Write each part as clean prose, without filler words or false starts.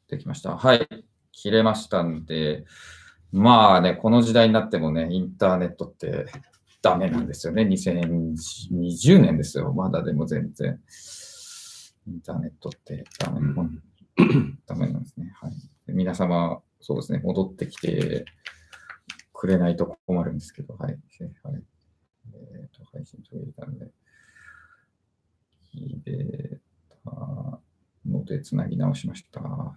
できました。はい。切れましたんで、まあね、この時代になってもね、インターネットってダメなんですよね。2020年ですよ。まだでも全然。インターネットってダメなんですね。はい。皆様、そうですね、戻ってきてくれないと困るんですけど、はい。配信途切れたので、切れたので、つなぎ直しました。は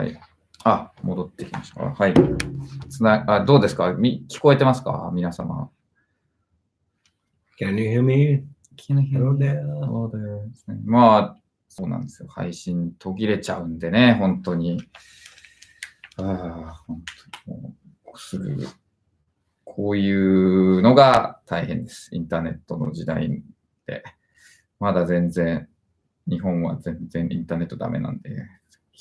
い。戻ってきました。はい。どうですか？聞こえてますか？皆様。Can you hear me? Hello there. まあ、そうなんですよ。配信途切れちゃうんでね、本当に。本当にもうすぐ、こういうのが大変です。インターネットの時代で。まだ全然、日本は全然インターネットダメなんで。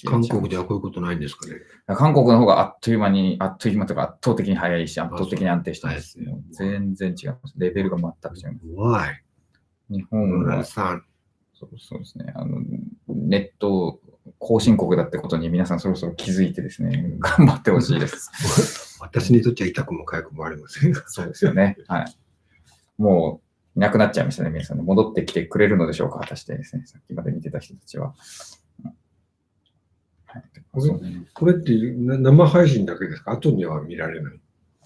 韓国ではこういうことないんですかね。韓国の方があっという間とか圧倒的に早いし、圧倒的に安定してます。全然違います。レベルが全く違います。日本は、そうですね、ネット後進国だってことに皆さんそろそろ気づいてですね、頑張ってほしいです。私にとっては痛くも痒くもありませんが。そうですよね。はい。もういなくなっちゃいましたね、皆さん、ね。戻ってきてくれるのでしょうか、果たしてですね、さっきまで見てた人たちは。これって生配信だけですか？後には見られない？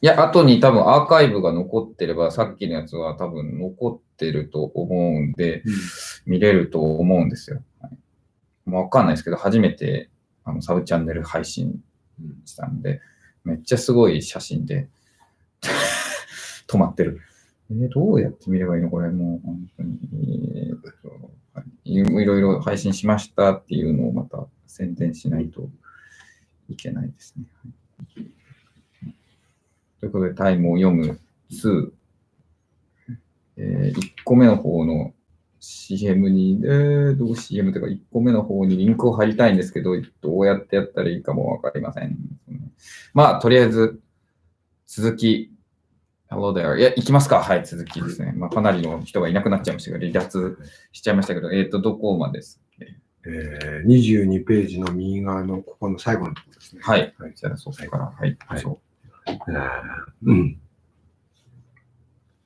いや、後に多分アーカイブが残ってれば、さっきのやつは多分残ってると思うんで、見れると思うんですよ。もうわかんないですけど、初めてサブチャンネル配信したんで、めっちゃすごい写真で止まってる。どうやって見ればいいのこれ、もう本当に、いろいろ配信しましたっていうのをまた宣伝しないといけないですね。ということで、タイムを読む2。1個目の方の CM に、CM というか1個目の方にリンクを貼りたいんですけど、どうやってやったらいいかもわかりません。まあ、とりあえず、続き、Hello there. いや、行きますか。はい、続きですね。まあ、かなりの人がいなくなっちゃいましたけど、離脱しちゃいましたけど、どこまでです22ページの右側のここの最後のところですね。はい。じゃあ、そこから。はい。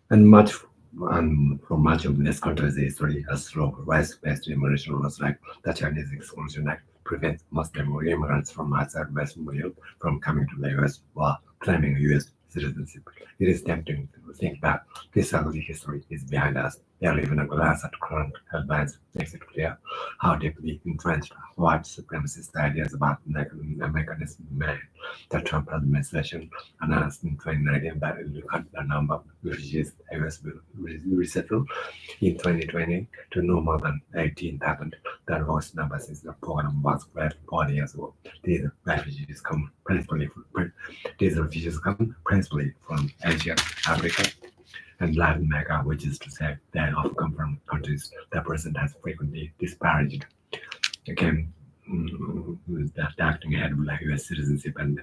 And much from much of this country's history, a slow rice-based immigration was like the Chinese Exclusion Act prevents Muslim immigrants from outside Western Europe from coming to the US while claiming US citizenship. It is tempting to think that this ugly history is behind us. Barely even a glance at current headlines makes it clear how deeply entrenched white supremacist ideas about mechanism made. The Trump administration announced in 2019 that it will cut the number of refugees the US will resettle in 2020 to no more than 18,000. The lowest number since the program was created 40 years ago. These refugees come principally from Asia, Africa, and Latin America, which is to say they often come from countries the president has frequently disparaged. Again, the acting head of US citizenship and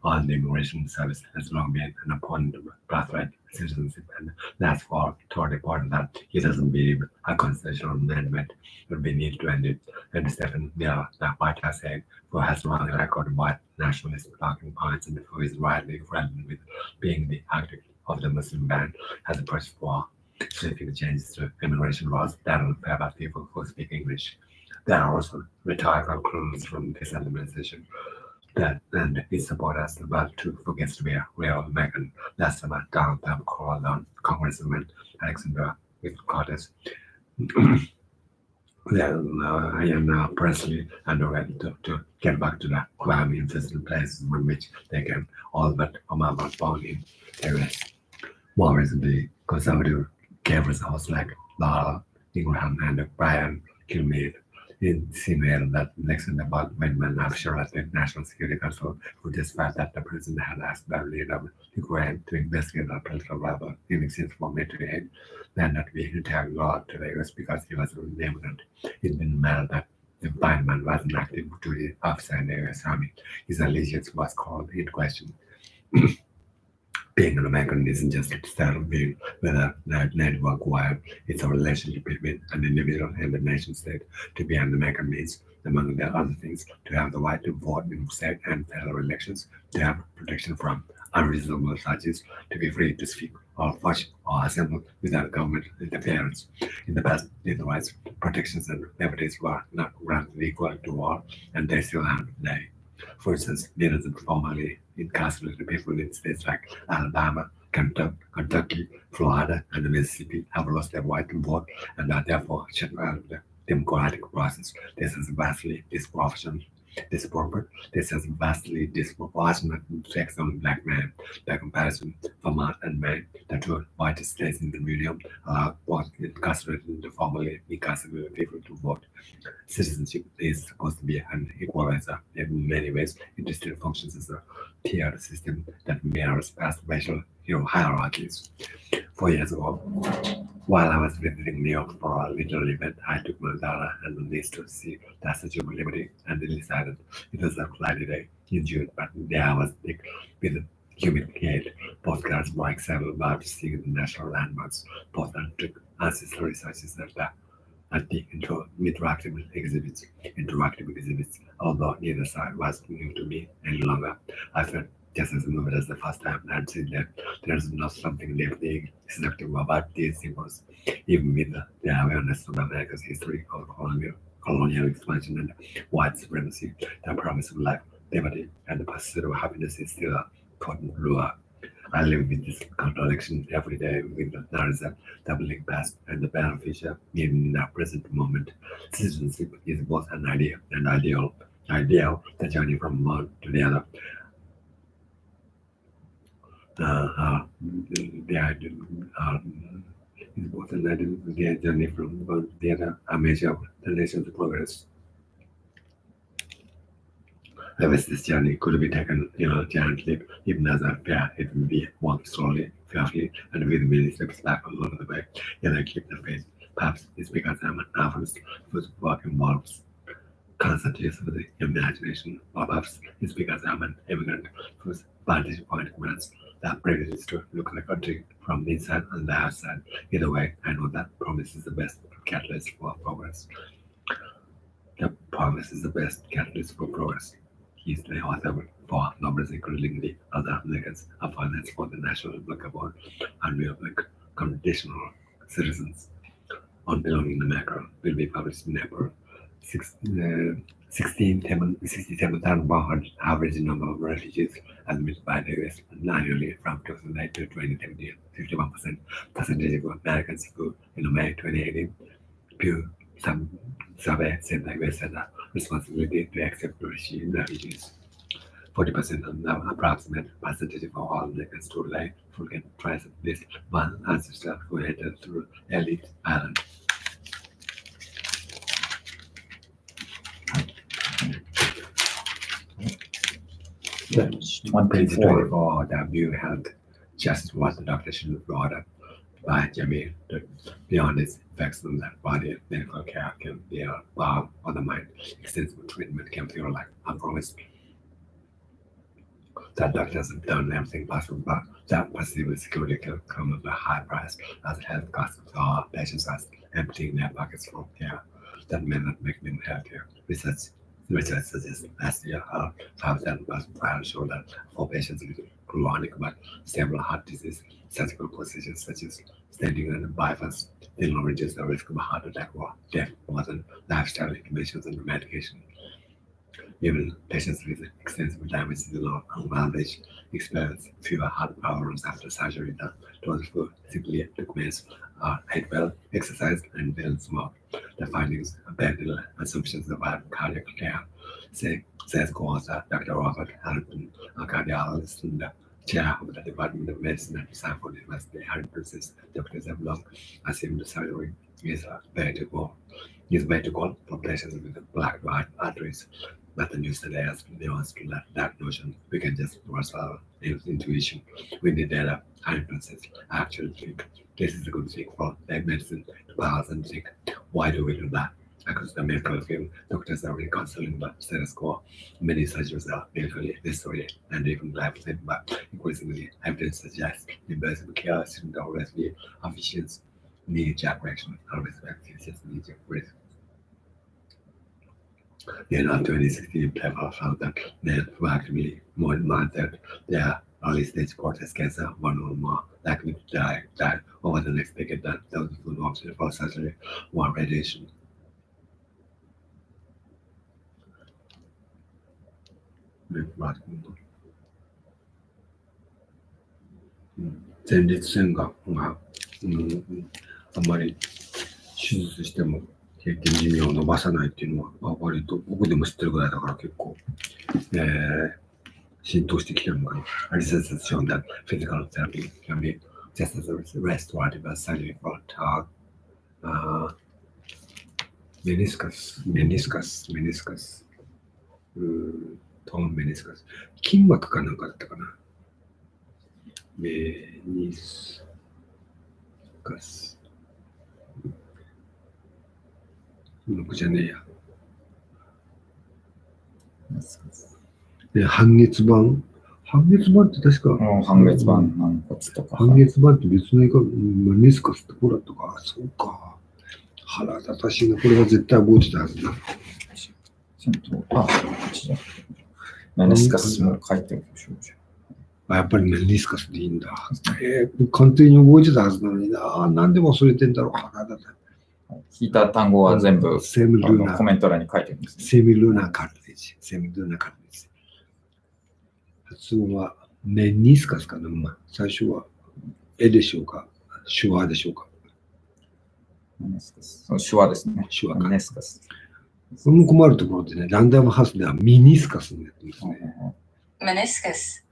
on the immigration service has long been an opponent of birthright citizenship, and that's for toward the point that he doesn't believe a constitutional amendment would be needed to end it. And Stephen Miller, the White House aide, who has long record of white nationalist talking points and who is widely credited with being the architect of the Muslim ban, has pushed for sweeping changes to immigration laws that will favor people who speak English. There are also rhetorical clues from this administration and its supporters about to forgets to be a real American. Last summer, Donald Trump called on Congressman Alexander Cortez. I am now personally and ready to get back to the crime-infested places in which they can all but come out born in areas. More recently, conservative campers like Laura Ingraham and Brian Kilmeade insinuated that Nixon amendment of the National Security Council would despite that the president had asked the leader of Ukraine to investigate the political rival in exchange for military aid, then not be entirely loyal to the US because he was an immigrant. It didn't matter that the Biden was an active duty officer in the US Army. His allegiance was called into question. Being an American isn't just a state of being, whether that network wide, it's a relationship between an individual and the nation state. To be an American means, among the other things, to have the right to vote in state and federal elections, to have protection from unreasonable charges, to be free to speak or watch or assemble without government interference. In the past, these rights, protections, and liberties were not granted equal to all, and they still are today. For instance, millions of formerly incarcerated people in states like Alabama, Kentucky, Florida, and Mississippi have lost their right to vote and are therefore shut out of the democratic process. This is vastly disproportionate. This has vastly disproportionate effects on black men. By comparison, Vermont and Maine, the two whitest states in the Union, allow both incarcerated and formerly incarcerated people to vote. Citizenship is supposed to be an equalizer. In many ways, it still functions as a tiered system that mirrors past racial hierarchies. 4 years ago, while I was visiting New York for a little event, I took my daughter and my niece to see the Statue of Liberty and decided it was a cloudy day in June, but there I was thick with humid heat. Postcards were excited about seeing the national landmarks. Both took ancestry researches at the interactive exhibits. Although neither side was new to me any longer, I felt just as moved as the first time I'd seen them. There's not something deeply seductive about these symbols, even with the awareness of America's history of colonial expansion and white supremacy. The promise of life, liberty, and the pursuit of happiness is still a potent lure. I live with this contradiction every day with the narrative, the blink past, and the beneficial in the present moment. Citizenship is both an idea and ideal. The journey from one to the other. The idea is both an ideal, the journey from one to the other, a measure of the nation's progress. If this journey could be taken in a giant leap, even as a fair, it would be walked slowly, carefully, and with many steps back along the way. Yet I keep the faith. Perhaps it's because I'm an artist whose work involves constant use of the imagination, or perhaps it's because I'm an immigrant whose vantage point commands the privilege to look at the country from the inside and the outside. Either way, I know that promise is the best catalyst for progress. The promise is the best catalyst for progress. He is the author for novels including the other Americans, a finance for the National Book Award, and we like conditional citizens on belonging to America will be published in April. 67,100 average number of refugees admitted by the US annually from 2008 to 2017. 51% percentage of Americans who in May 2018 Pew survey said the US had a responsibility to accept refugees. 40% of the approximate percentage of all Americans today forget trace at least one ancestor who entered through Elite Island. Page 24, the view held just what the doctor should have ordered by Jamie. Beyond its effects on the body, medical care can be a balm on the mind. Extensive treatment can feel like unpromised. The doctors have done everything possible, but that perceived security can come at a high price, as health costs or patients are emptying their pockets for care that may not make them healthier. Research suggests last year, 5,000 trials show that for patients with chronic but stable heart disease, surgical procedures such as stenting and bypass will reduce the risk of heart attack or death more than lifestyle interventions and medication. Even patients with extensive damage to the lung and bandage experience fewer heart problems after surgery than those who simply took meds, ate well, exercised, and didn't smoke. The findings abandon the assumptions about cardiac care, says co-author Dr. Robert Harrington, a cardiologist and the chair of the Department of Medicine at Stanford University. Harrington says doctors have long assumed surgery is a way to go for patients with blocked arteries. But the new study has nuanced that notion. We can just trust our intuition. We need data. Harrington says, I actually think this is a good thing for medicine to pause and think, why do we do that? across the medical field, doctors are reconciling the status quo. Many surgeries are medically necessary and even life-saving, but increasingly evidence suggests invasive care shouldn't always be efficient. Knee-jerk reaction always activates knee-jerk risk. In 2016 paper found that men who actively monitored their early-stage prostate cancer were no more likely to die over the next decade than those who opted for surgery or radiation. 前立腺がんが、あんまり手術しても平均寿命を伸ばさないっていうのは割と僕でも知ってるぐらいだから結構、浸透してきてるのかな。Research has shown that physical therapy can be just as restorative as surgery for meniscus. Torn meniscus. 筋膜かなんかだったかな。メニスカス。筋膜じゃねえや。で、半月板って確か。半月板軟骨とか。半月板って別の言い方、メニスカスってこうだったか。そうか。腹立たしいな。これは絶対覚えてたはずだ。メニスカスも書いておきましょう。やっぱりメニスカスでいいんだ。完全に覚えてたはずなのにな。なんで忘れてんだろう。腹立た。聞いた単語は全部コメント欄に書いてるんです、ね。セミルーナカルテージ。発音はメニスカスかな。最初は絵でしょうか。手話でしょうか。メニスカス。手話ですね。手話か。メニスカス。これも困るところでね、ランダムハウスではミニスカスになってますね。メニスカス。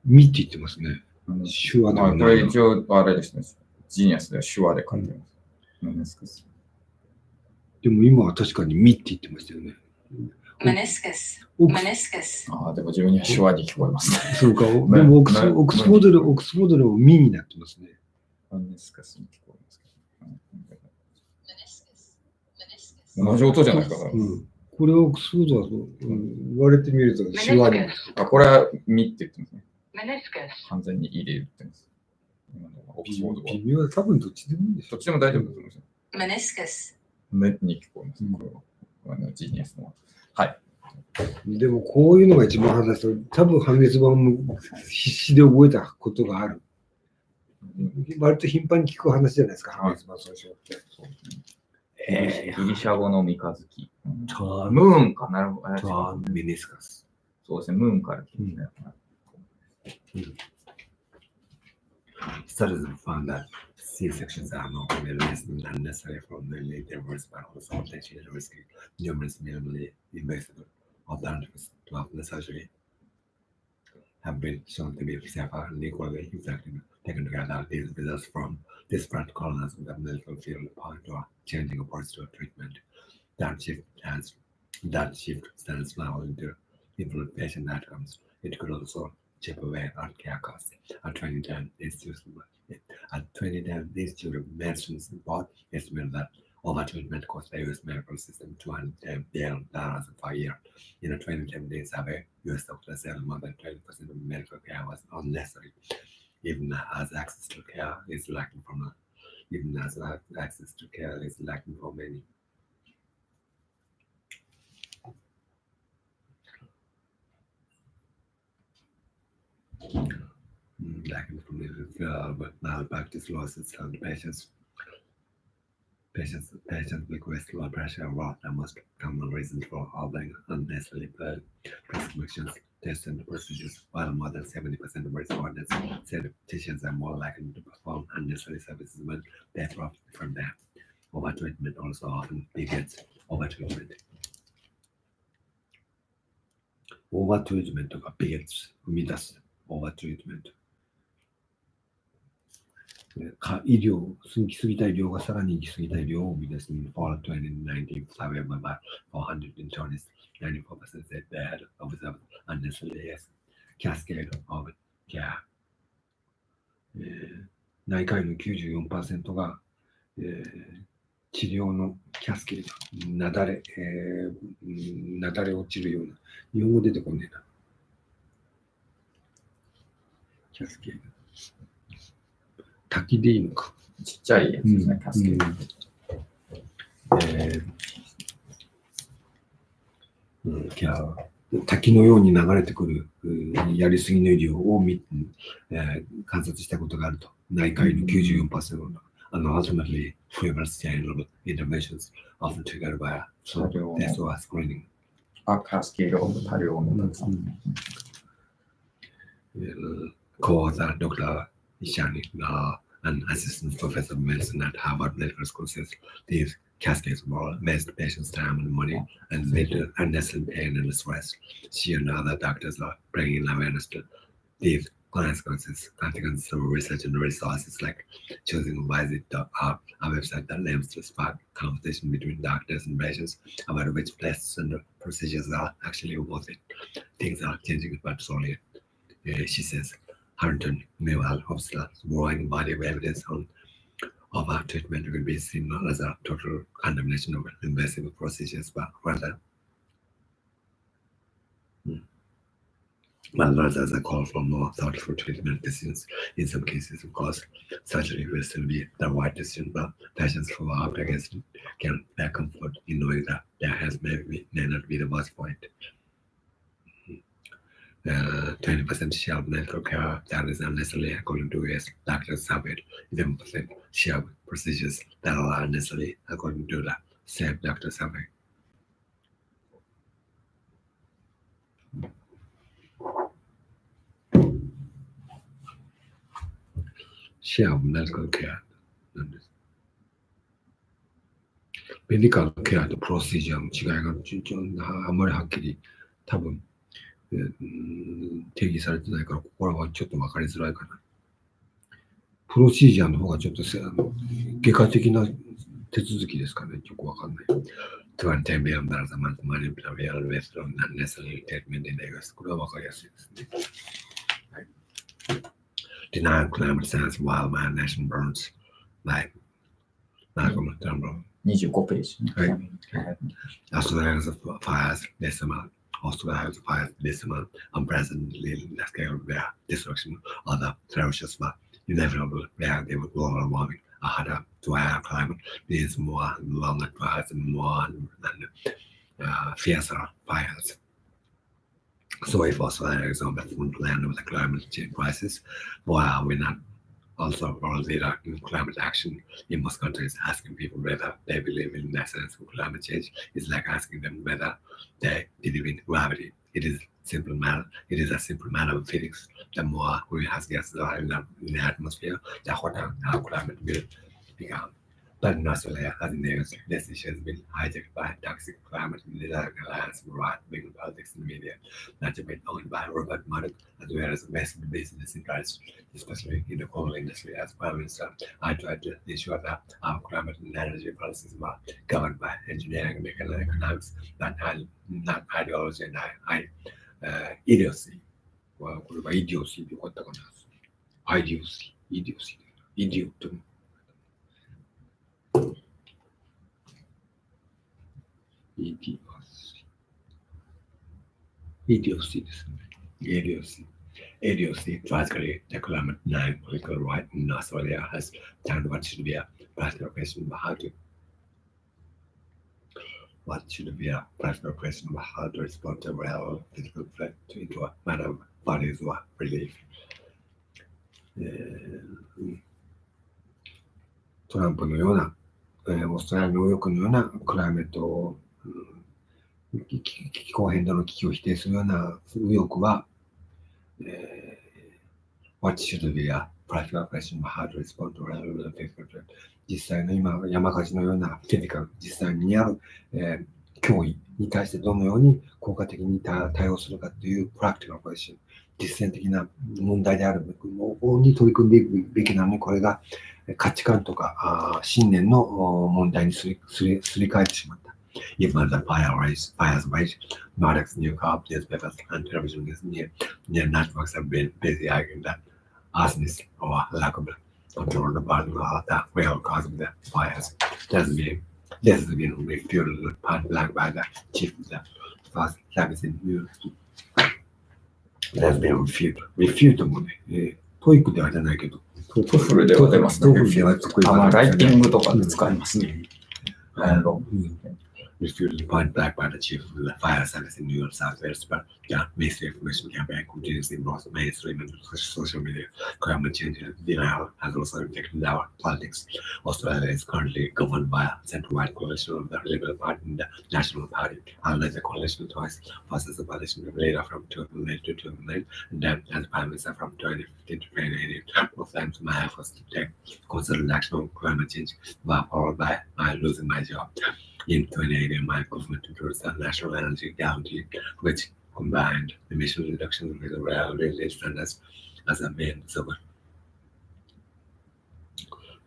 ミって言ってますね。手話ではない。これ一応あれですね。ジーニアスで手話で書いてます。メニスカス。でも今は確かにミって言ってましたよね。メニスカス。でも自分には手話に聞こえますね。そうか。でもオックスフォードでもミになってますね。メニスカスに聞こえますけど。同じ音じゃないですか。これはオックスフォードは言われてみると手話に。これはミって言ってますね。メニスカス。完全に入れるって言ってます。微妙は多分どっちでもいいんでしょ。どっちでも大丈夫だと思います。メニスカス。メに聞こえます。これはジーニアスの。はい。でもこういうのが一番話すと、多分半月板も必死で覚えたことがある。割と頻繁に聞く話じゃないですか、半月板総称って。ギリシャ語の三日月。ムーンかなるほど。メニスカス。そうですね、ムーンから来てますね。Studies have found that C-sections are not only less than necessary for nearly divorce, but also potentially risky numerous minimally invasive alternatives to after surgery have been shown to be safer and equally effective. Taken together, these results from different corners of the medical field point to a changing approach to treatment. That shift stands now into improved patient outcomes. It could also chip away at care costs. At 2010, the Institute of Medicine's report estimated that overtreatment cost the U.S. medical system $210 billion per year. In a 2010 survey, U.S. doctors said more than 20% of medical care was unnecessary, even as access to care is lacking for many. Lacking from but malpractice losses and patients request low pressure were the most common reason for ordering unnecessary prescriptions, tests, and procedures, while more than 70% of respondents said physicians are more likely to perform unnecessary services when they profit from them. Overtreatment also often begets overtreatment. Overtreatment とか begets 生み出す overtreatment。医療、行き過ぎた医療がさらに行き過ぎた医療を生み出す。For 2019 survey by 400 internists, 94% said they had observed unnecessary cascade of care. 内科医の 94% が、治療のキャスケード、なだれ落ちるような、日本語出てこねえな。キャスケード。滝でいいのか。ちっちゃいやつですね、キャスケード。滝のように流れてくるやりすぎの医療を観察したことがあると。内科医の 94% の。ultimately, frivolous channel interventions often triggered by SOA screening. あ、キャスケードオブ多量のたくさん。Co-author Dr. Ishani, an assistant professor of medicine at Harvard Medical School, says these cascades will waste patients' time and money and lead to unnecessary pain and stress. She and other doctors are bringing awareness to these consequences through research and resources like choosing wisely.org, a website that aims to spark conversation between doctors and patients about which tests and procedures are actually worth it. Things are changing but slowly. She says, Harrington, meanwhile, hopes that growing body of evidence of our treatment will be seen not as a total condemnation of invasive procedures, but rather as a call for more thoughtful treatment decisions. In some cases, of course, surgery will still be the right decision, but patients who are up against it can bear comfort in knowing that their health may not be the worst point. 20% share of medical care that is unnecessary according to US doctors surveyed. 11% share of procedures that are unnecessary according to the same doctor survey. Share of medical care なんです。メディカルケアとプロシージャーの違いがあんまりはっきり多分定義されてないから、ここらはちょっと分かりづらいかな。プロシージャーの方がちょっと外科的な手続きですかね。よく分かんない。$10 billion a month money available with unnecessary treatment in the US。これは分かりやすいですね。はい、Denial climate science while my nation burns by Malcolm Turnbull。25ページ。はい。Australia's fires this summer. Australia's fires this summer unprecedented scale of their destruction of the ferocious but inevitable reality of global warming. A hotter, drier climate means more longer fires and more fiercer fires. So if Australia is on the front line of the climate change crisis, why are we not also world leader in climate action? In most countries, asking people whether they believe in the essence of climate change is like asking them whether they believe in gravity. It is a simple matter of physics. The more greenhouse gases are in the atmosphere, the hotter our climate will become. But in Australia, as in the US, this issue has been hijacked by toxic climate alliance right-wing politics in the media, not to be owned by Robert Murdoch, as well as massive business interests, especially in the coal industry. As Prime Minister, I tried to ensure that our climate and energy policies were governed by engineering and economics, not ideology and idiocy. これはイディオシーでよかったかな。イディオシー、イディオット。Idiocy ですね。Idiocy. Tragically, the climate denial political right in Australia has turned what should be a practical question about how to respond to a real physical threat into a matter of bodies or relief. トランプのようなオーストラリア、ニューヨークのようなクライメット、気候変動の危機を否定するような右翼は、What should be a practical question of how to respond to a physical threat? 実際の今、山火事のようなフィジカル、実際にある、脅威に対してどのように効果的に対応するかというプラクティカルクエスチョン、実践的な問題であるのに取り組んでいくべきなのに、これが価値観とか信念の問題にすり替えてしまった。Even the fires rage, Nordics, new crop, newspapers, and television near networks have been busy arguing that arsonists or lack of control the bottom of the wheel causing the fires. This has been refuted point blank by the chief of the first service in New York.Has been refute もね、トイックではじゃないけど、トフルでは出ますね。トフルでは作りライティングとかで使いますね。Refuted point blank by the chief of the fire service in New York Southwest, but the misinformation campaign continues in both mainstream and social media. Climate change denial has also affected our politics. Australia is currently governed by a centre-right coalition of the Liberal Party and the National Party. Unlike the coalition twice passes the coalition of leader from 2008 to 2009 and then as Prime Minister from 2015 to 2018. Both times my efforts to take concerted action on climate change were followed by my losing my job.In 2018, my government introduced a national energy guarantee, which combined emission reduction with reliability standards as a main support.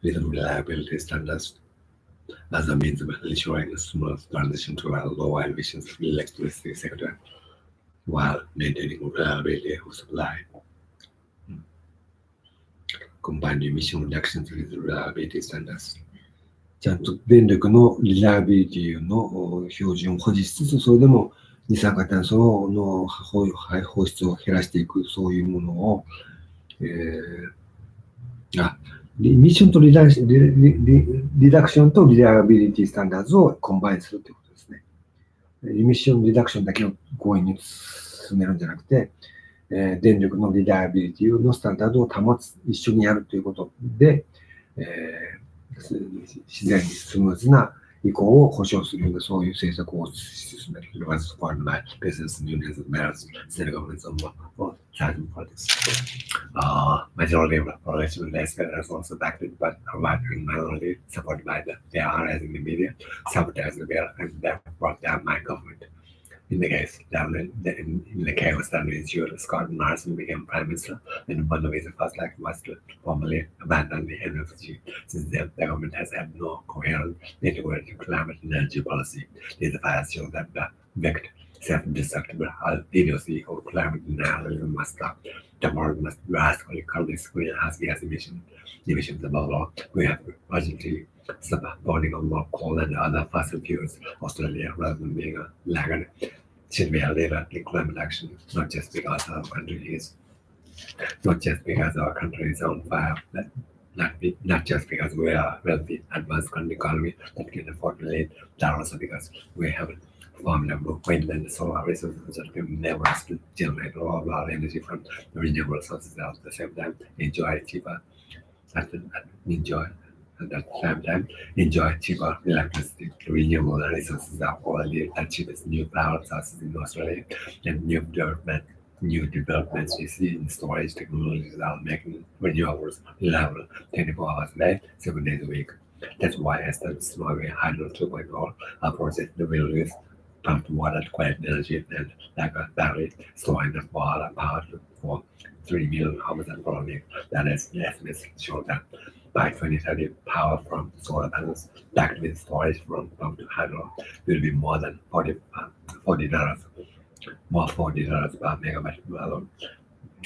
With reliability standards as a means of ensuring a smooth transition to a low emissions electricity sector while maintaining reliability of supply. Combined emission reductions with reliability standards.ちゃんと電力のリライビリティの標準を保持しつつ、それでも二酸化炭素の放出を減らしていく、そういうものを、ミッションとリダクションとリライビリティスタンダーズをコンバインするということですね。エミッションリダクションだけを強引に進めるんじゃなくて、電力のリライビリティのスタンダードを保つ、一緒にやるということで、自然にスムーズな移行を保障するようなそういう政策を進める。It was supported by business unions and mayors, state governments on both sides of politics. Majority of the population in the state is also backed by a minority supported by the RS in the media, sabotaged the bill, and that brought down my government.In the case, in the chaos that ensued, Scott Morrison became Prime Minister, and one of his first acts was to formally abandon the NFG. Since then, the government has had no coherent integrated climate and energy policy. These fires show that the vexed, self-destructible idiocy of climate denialism must stop. The world must drastically cut its greenhouse gas emissions above all. We have urgently stop burning of more coal and other fossil fuels. Australia, rather than being a laggard, should be a leader in climate action, not just because our country is on fire, not just because we are a wealthy, advanced economy that can afford to lead, but also because we have formidable wind and solar resources that can never generate all of our energy from renewable sources at the same time. Enjoy cheaper electricity. Renewable resources are already the cheapest new power sources in Australia, and new developments we see in storage technologies are making renewables reliable 24 hours a day, 7 days a week. That's why I started Smallway Hydro 2.0, a project that will use pumped water to create energy and like a battery storing the water power for 3 million hours and following. That is, the estimates show that by 2030, power from solar panels backed with storage from pumped hydro will be more than $40 per megawatt alone.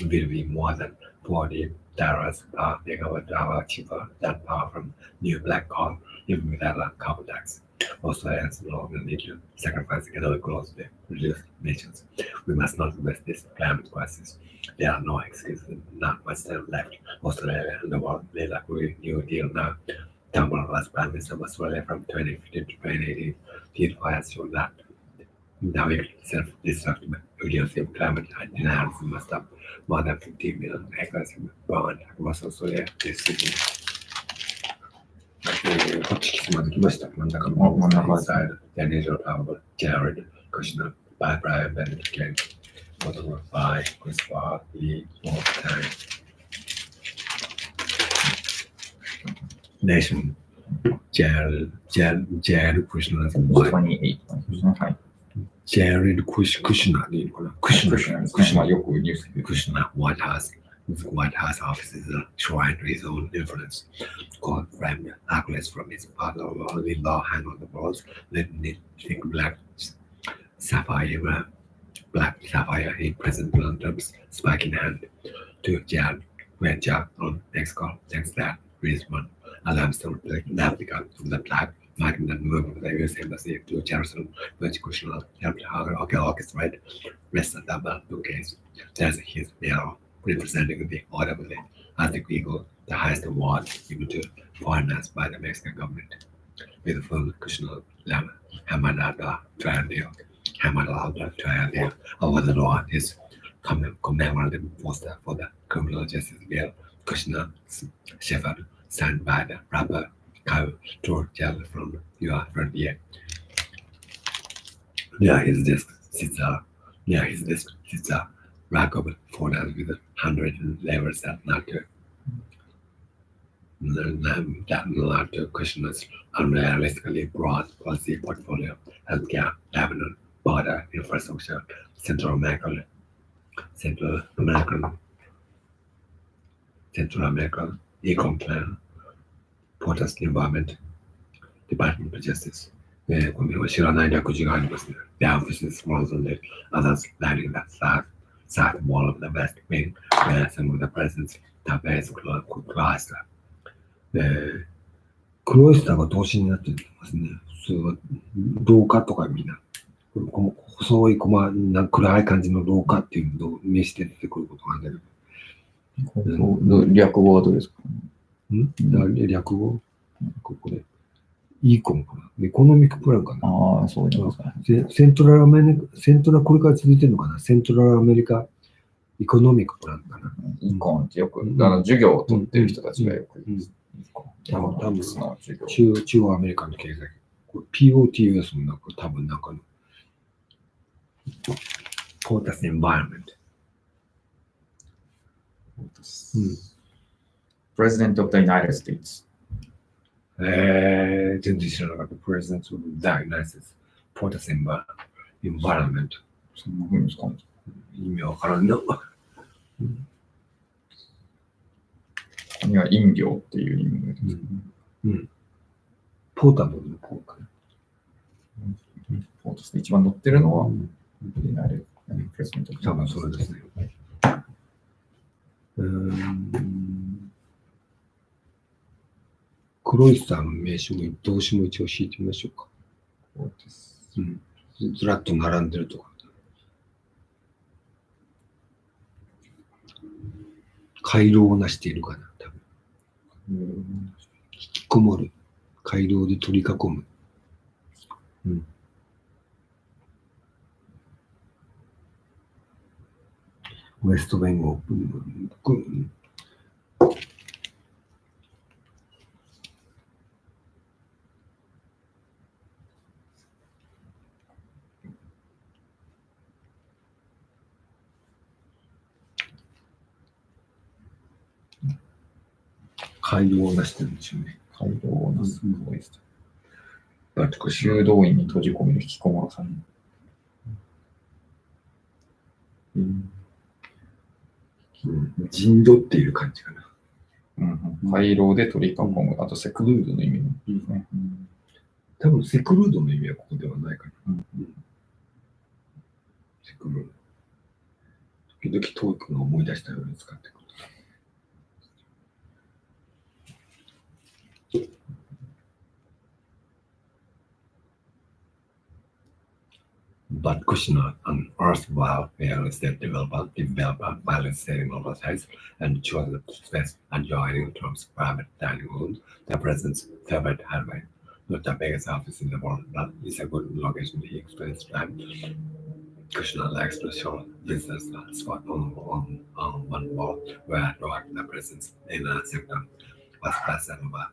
Will be more than $40 per megawatt hour cheaper than power from new black coal, even without a carbon tax. Australia has no longer need to sacrifice economic growth to reduce emissions. We must not waste this climate crisis. There are no excuses, not much time left. Australia and the world need a Green New Deal now. Turnbull was Prime Minister of Australia from 2015 to 2018. His fires show that the self-destructive idiocy of climate denialism must stop. More than 50 million acres burned across Australia this season. こっち来てまで来ました。真ん中の真ん中 side. The initial power Jared Kushner by Brian Bennett King. Bottom by Christopher Lee Time. Nation Jared Kushner 28。はい。Jared Kushner でいいのかな Kushner よくニュースで。Kushner White House office is a shrine to his own influence. God framed Hercules from his father only law hang on the walls, let me think black sapphire in present bluntums, spike in hand to Jared, when Jack on next call, thanks that Reads one. Alarms the replica from the flag, marking the move of the US Embassy to Jerusalem, which Kushner helped orchestrate rest of the bookcase. There's his mirror representing the order of the Arctic Eagle, the highest award given to foreigners by the Mexican government. With the full Kushner hammered out the trial deal. Over the law is commemorative poster for the criminal justice bill. Kushner Shepherd signed by the rapper Kyle George from your frontier. Near his desk sits a rack of photos with 100 levels that not to Kushner's unrealistically broad policy portfolio, healthcare, revenue, border infrastructure, Central American Econ Plan, Protest Environment, Department of Justice. これは知らない略字がありますね。The emphasis was on the others lining that south wall of the West Wing, where some of the presidents have base cloister. クロイスターが投資になってますね。普通は廊下とかみんな。細い暗い感じの廊下っていうのを見して出てくることがあるんだけど。略語はどうですか？略語ここで。イーコンかな。エコノミックプランかな。ああ、そういうことか。これから続いてるのかな。セントラルアメリカエコノミックプランかな。イーコンってよく、授業を取ってる人たちがよく言う。多分中央アメリカの経済。POTUS も多分の。Protest Environment. President of the United States. 全然知らなかった。President of the United States. Protest Environment. そんな風に使うんですか？意味わからんな。ここには飲料っていう意味が出てますね。ポータブルのポーかな。ポートスで一番載ってるのは、多分それですね。クロイスターの名詞も動詞も一応敷いてみましょうか。ずらっと並んでるとか。回廊をなしているかな、多分。引きこもる。回廊で取り囲む。ウエストベンゴ回廊をなしてるんですよね。回廊をなすごいです。修道院に閉じ込める引きこもらされる。陣取っている感じかな。回廊で取り囲む。あとセクルードの意味も。多分セクルードの意味はここではないかな。セクルード。時々トークが思い出したように使ってくる。But Kushner, an erstwhile real estate developer violence selling oversights and chose the space adjoining Trump's private dining room, the president's favorite highway. Not the biggest office in the world, but it's a good location, he explains. Kushner likes to show business spot on one wall where the president's inner sector was present over.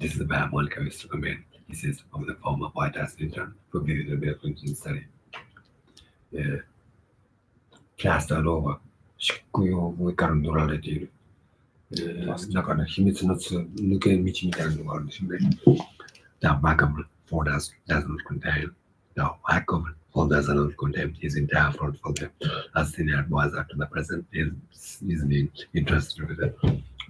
This is where Monica used to come in. This is of the former White House intern who visited the Clinton study. キャスターローが漆喰を上から乗られている。だから秘密の抜け道みたいなのがあるんですよね。The back of folders doesn't contain his entire portfolio. As senior advisor to the president is being interested with the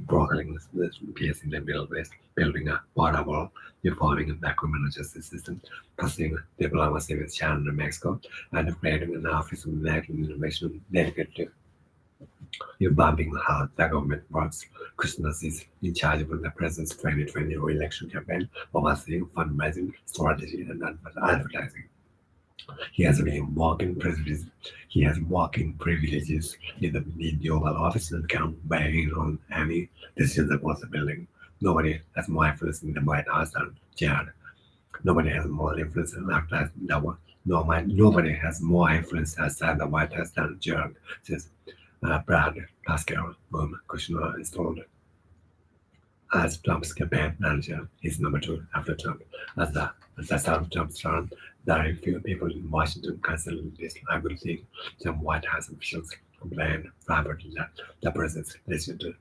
brokering this piece in the Middle West, building a border wall, reforming the criminal justice system, pursuing diplomacy with China and Mexico, and creating an office of American innovation dedicated to Involving how the government works. Krishna is in charge of the president's 2020 election campaign, overseeing fundraising, strategy, and advertising. He has walking privileges in the Oval Office and can weigh in on any decisions across the building. Nobody has more influence in the White House than Jared. Nobody has more influence in Nobody has more influence outside the White House than Jared, says Brad Pascal, whom Kushner installed as Trump's campaign manager. He's number 2 after Trump. As the start of Trump's term, very few people in Washington considered this a good thing. Some White House officials complained privately that the president's decision to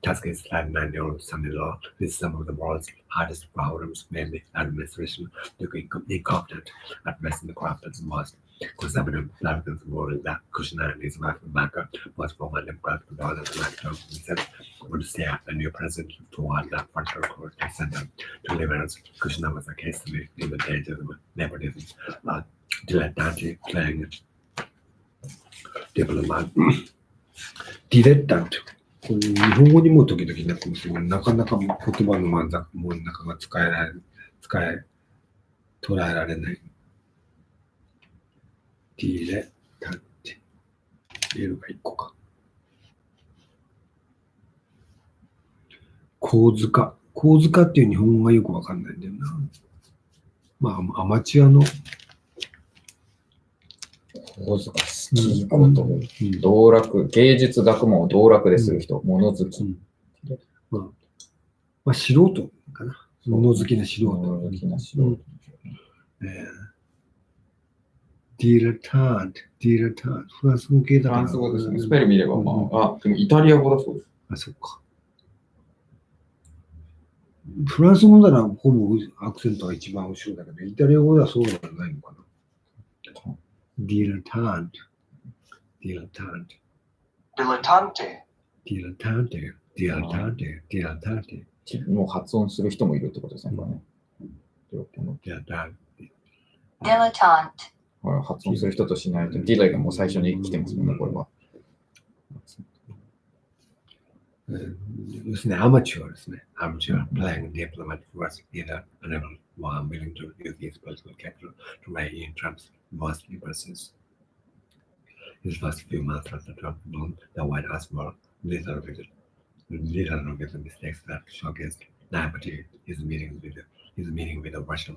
task his 9-year-old son-in-law with some of the world's hardest problems made the administration looking incompetent at addressing the corruption most. Conservative Republicans worried that Kushner and his wife Rebecca was former Democratic Donald Trump himself would steer the new president toward the frontal court center to liberals. Kushner was occasionally in the dangers of nepotism, dilettante playing diplomat. Dilettante 日本語にも時々なってますけど、なかなか言葉の真ん中が捉えられない。ディレタンテ。L が1個か。構図化。構図化っていう日本語がよくわかんないんだよな。まあ、アマチュアの。構図化。好きこと、道楽、芸術学問を道楽でする人、物好き。まあ、素人かな。物好きな素人。物好きな素人。ディレタント。フランス語系だから。フランス語ですね。スペル見れば、でもイタリア語だそうです。あ、そっか。フランス語ならほぼアクセントが一番後ろだけど、イタリア語ではそうではないのかな。Dilettante. Dilettante. もう発音する人もいるってことですね。Dilettante. 発音する人としないと、ディレイがもう最初に来てますもんね、これは。ですね、アマチュアですね。アマチュア、playing diplomat was either unable or unwilling to use his political capital to weigh in Trump's most impressions. His first few months after Trump won the White House were little with the mistakes that showcased naivety. His meeting with the Russian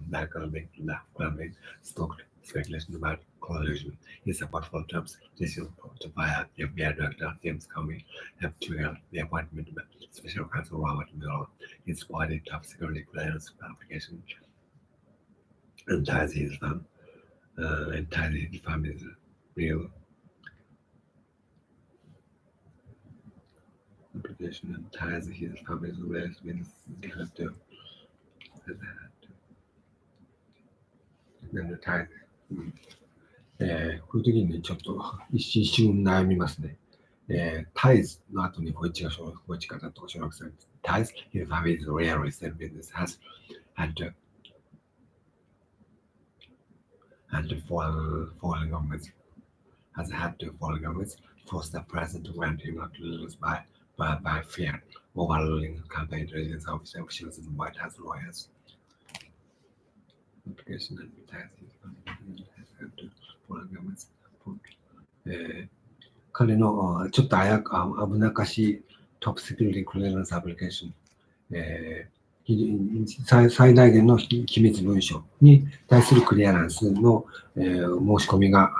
Kremlin stoked speculation about collusion. His support for Trump's decision to fire the FBI director James Comey have triggered the appointment of Special Counsel Robert Mueller. His body top security clearance application ties his family's real application and ties his family's relations with to ties. こういう時にね、ちょっと一瞬悩みますね。ties の後にこっちがこっち方とか省略されて、ties his family's real estate business has had to fall in government force the president to grant him not to lose by fear, overruling campaign intelligence officials and White House lawyers. Application and ties had to fall in government. 彼のちょっと危なっかしいトップセキュリティクリアランスアプリケーション、最大限の機密文書に対するクリアランスの、申し込みが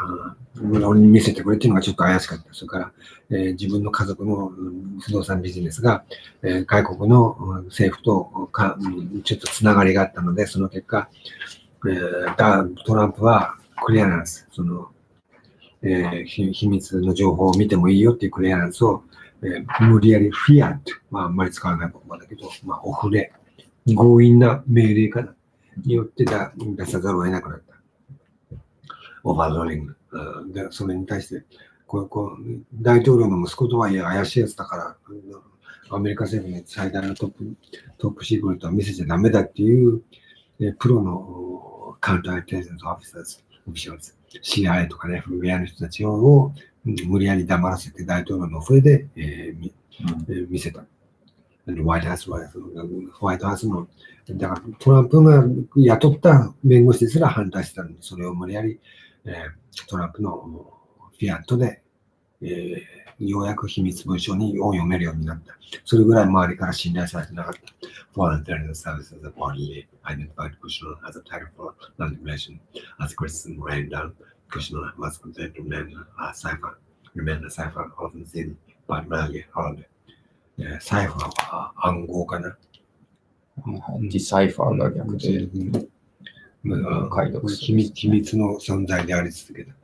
俺に見せてくれっていうのがちょっと怪しかった。それから、自分の家族の不動産ビジネスが、外国の政府とちょっとつながりがあったので、その結果、トランプはクリアランス、秘密の情報を見てもいいよっていうクリアランスを、無理やりフィアット、あんまり使わない言葉だけど、お触れ、強引な命令かなによって出さざるを得なくなった。オーバーローリング。でそれに対して大統領の息子とはいえ怪しいやつだから、アメリカ政府に最大のトップシークレットは見せちゃダメだっていう、プロのカウンターインテリジェンスオフィシャルズ、CIA とかね、FBI の人たちを無理やり黙らせて大統領の笛で、見せた。ホワイトハウスの、だからトランプが雇った弁護士ですら反対してたのに、それを無理やり、トランプのフィアットで、ようやく秘密文書を読めるようになった。それぐらい周りから信頼されてなかった。Voluntary services have partly identified Kushner as a target for manipulation. As criticism rained down, Kushner was content to remain a cipher often seen but rarely heard. サイファーは暗号かな。ディサイファーが逆で解読する。秘密の存在であり続けた。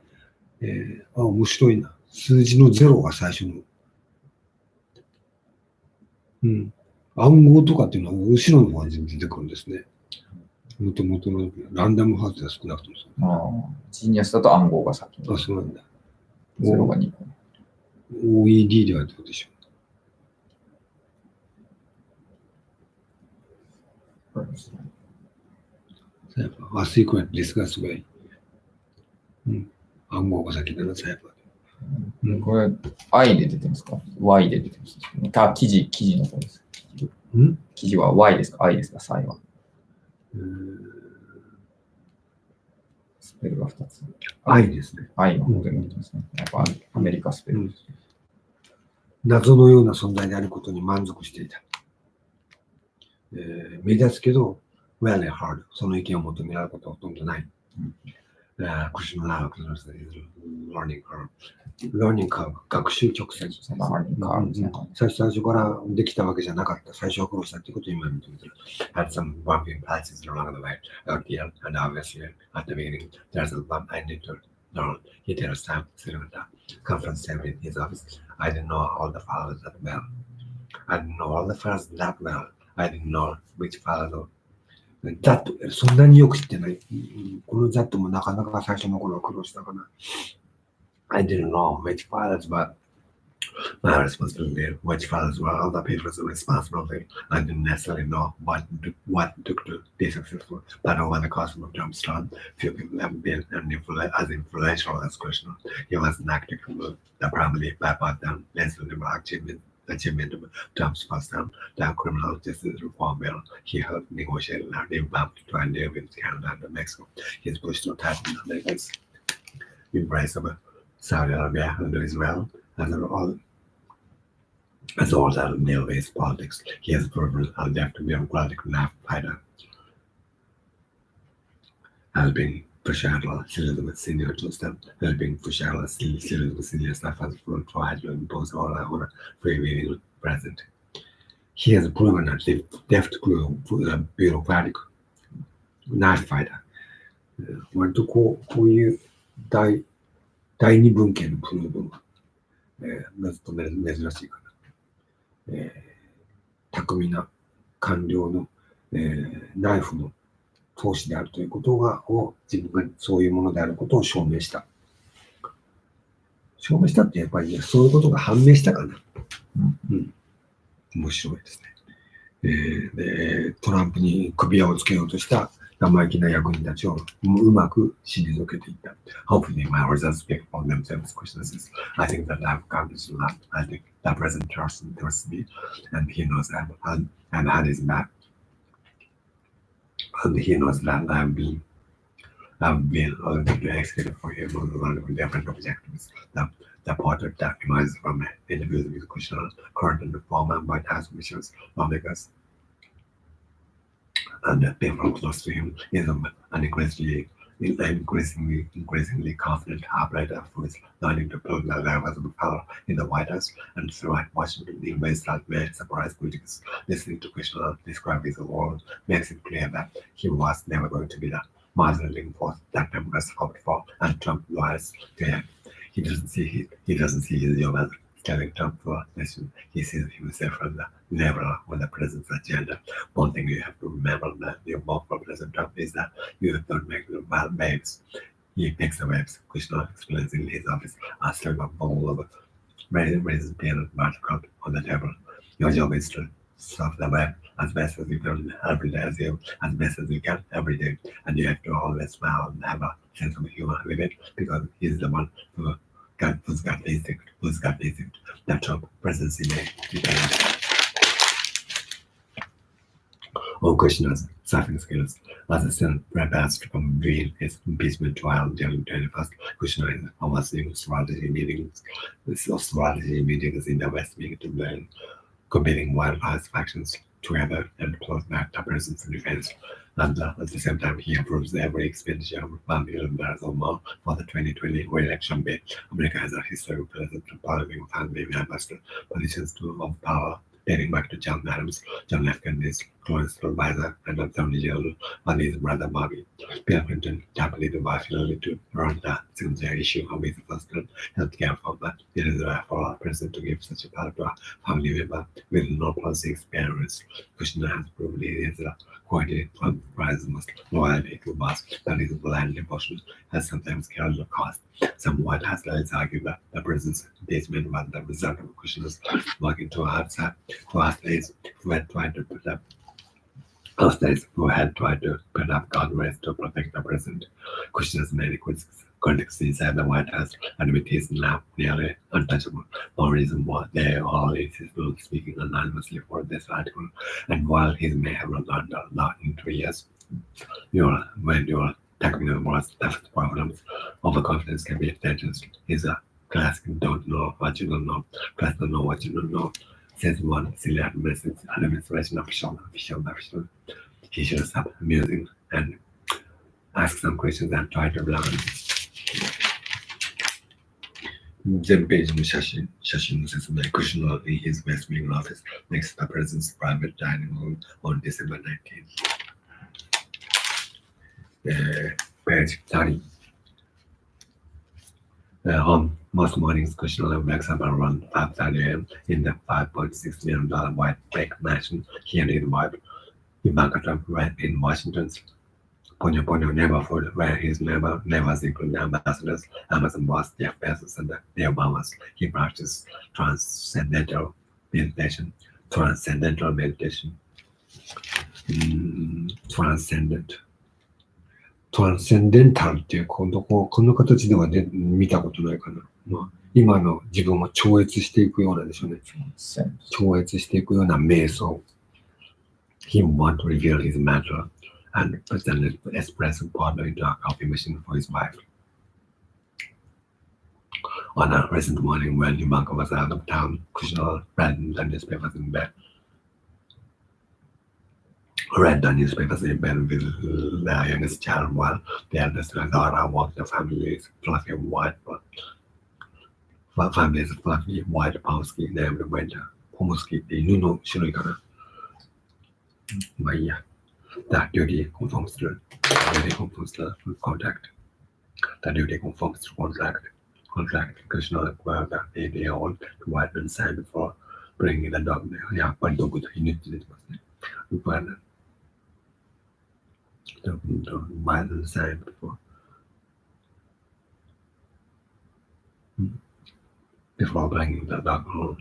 面白いな。数字の0が最初の。暗号とかっていうのは後ろの方に出てくるんですね。もともとのランダムハウスが少なくともジーニアスだと暗号が先に。そうなんだ。0が2個。OED ではどうでしょう。A secret discussed way. 暗号が先だな、サイファーで。これ、I で出てるんですか ?Y で出てるんですか記事の方です。記事は Y ですか ?I ですかサイは。スペルが2つ。I ですね。I の方で載ってますね。やっぱアメリカスペル。謎のような存在であることに満足していた。目立つけど、rarely hard。その意見を求められることはほとんどない。Christian Love is learning curve。learning curve。学習曲線。最初からできたわけじゃなかった。最初は苦労したということを今認めている。Had some bumpy passes along the way. Out here, and obviously, at the beginning, there's a bump I need to learn. He tells Sam, sitting at the conference table in his office. I didn't know all the files that well. I didn't know all the files that well.I didn't know which files or that そんなによく知ってない。この that もなかなか最初の頃は苦労したかな。I didn't know which files but my responsibility, which files were other people's responsibility. I didn't necessarily know what took to be successful, but over the course of Jumpstart, few people have been as influential as Krishna. He was an active the primarily bipartisan legislative achievement of Trump's first term, the criminal justice reform bill. He helped negotiate a revamped trade deal with Canada and Mexico. His push to tighten America's embrace of Saudi Arabia and Israel as all that male-based politics. He has proven a left democratic knife fighter. Helping Fushadla, Elizabeth Senior to step, helping Fushadla, Elizabeth Senior staff has tried to impose all our freewheeling present. He has proven a deft bureaucratic knife fighter. 割とこういう第二文献のプルーブが、ずっと珍しいかな。巧みな官僚の、ナイフの投資であるということを自分がそういうものであることを証明した。証明したってやっぱりね、そういうことが判明したかな。面白いですね。で、トランプに首輪をつけようとした生意気な役人たちをうまく退けていった。Hopefully my results speak for themselves. Questions. I think that I've accomplished a lot. I think that President Johnson trusts me, and he knows that and had his back. And he knows that I've been executed for him on different objectives. The portrait that emerges from interviews with Kushner, current and former White House officials, lawmakers, and people close to him is an increasingly confident operator who is learning to build the levels of power in the White House and throughout Washington in ways that may surprise critics. Listening to Kushner describe his world makes it clear that he was never going to be the marginal force that Democrats hoped for, and Trump was to him. He doesn't see his job as telling Trump for listen. He sees himself from the level of the president's agenda. One thing you have to remember that your work for President Trump is that you don't make the waves. He picks the waves. Kushner explains in his office a silver bowl of raises peanut butter cup on the table. Your job is to surf the web as best as you can every day, as best as you can every day, and you have to always smile and have a sense of humor with it because he's the one who who's got basic laptop presence in a detailed all questioners surfing skills. As a student prepares to complete his impeachment trial during 21st questionnaire is overseeing strategy meetings in the West Wing to learn combating wildfire factions together and close back the presence of defense. And at the same time, he approves every expenditure of $1 billion or more for the 2020 re-election bid. America has a history of president following family members to positions of power dating back to John Adams, John F. Kennedy's close advisor, and Attorney General on his brother Bobby. Bill Clinton happily devised to run the signature issue of his first healthcare fund, but it is rare for a president to give such a power to a family member with no policy experience. Kushner has proved he is a quality prize most loyalty to boss, that his blind devotion has sometimes carried the cost. Some White House leaders argue that the president's impeachment was the result of Kushner's working too hard for states who had tried to put up guardrails to protect the president. Kushner's many critics inside the White House admit he's now nearly untouchable. No reason why they all insist on speaking anonymously for this article. And while he may have learned a lot in 3 years, when you're tackling the most toughest problems, overconfidence can be dangerous. He's a classic don't know what you don't know, class don't know what you don't know. Says one silly administration official. He should stop amusing and ask some questions and try to learn. 全ページの写真の説明。Kushner in his West Wing office next to the president's private dining room on December 19th. Page 30. Most mornings, Kushner wakes up around 5:30 a.m. in the $5.6 million white brick mansion he and his wife Ivanka Trump right in Washington's Ponyo neighborhood, where his neighbors include ambassadors, Amazon boss Jeff Bezos, and the Obamas. He practices transcendental meditation.トランセンデンタルっていうこの形では見たことないかな。今の自分を超越していくようなでしょうね。超越していくような瞑想。He wants to reveal his mantra and pretended to express a partner into a coffee machine for his wife. On a recent morning when Ivanka was out of town, Kushner read the newspapers in bed with their youngest child while the eldest daughter walked the family's fluffy white Polski named Winter. Polski って犬の種類かな。まあいいや。That duty conforms to contract. Contract. Kushner acquired the 8-year-old white man signed before bringing the dog there. やっぱりドッグと犬って出てますね。Required the white man signed before bringing the dog home.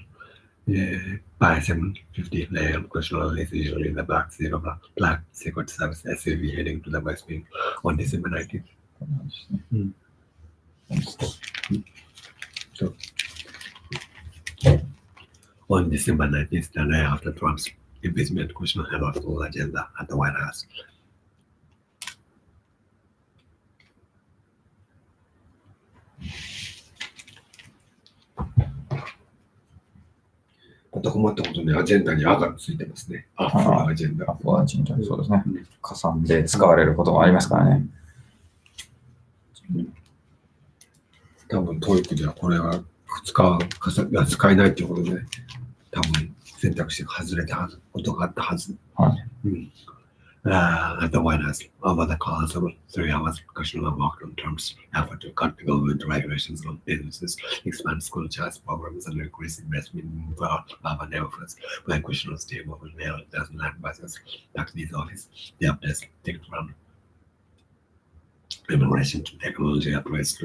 By 7:50 a.m., Kushner is usually in the back seat of a black Secret Service SUV heading to the West Wing on December 19th. So, on December 19th, the day after Trump's impeachment, Kushner had a full agenda at the White House.また困ったことにアジェンダに赤がついてますね。アフォーアジェンダ。そうですね。加算で使われることもありますからね。多分、トイックではこれは使えないということで、多分選択肢が外れたことがあったはず。At the White House, over the course of 3 hours, Kushner worked on Trump's effort to cut government regulations on businesses, expand school choice programs, and increase investment in urban neighborhoods. When Kushner's team of nearly a dozen advisors back to his office, the updates take from immigration to technology upgrades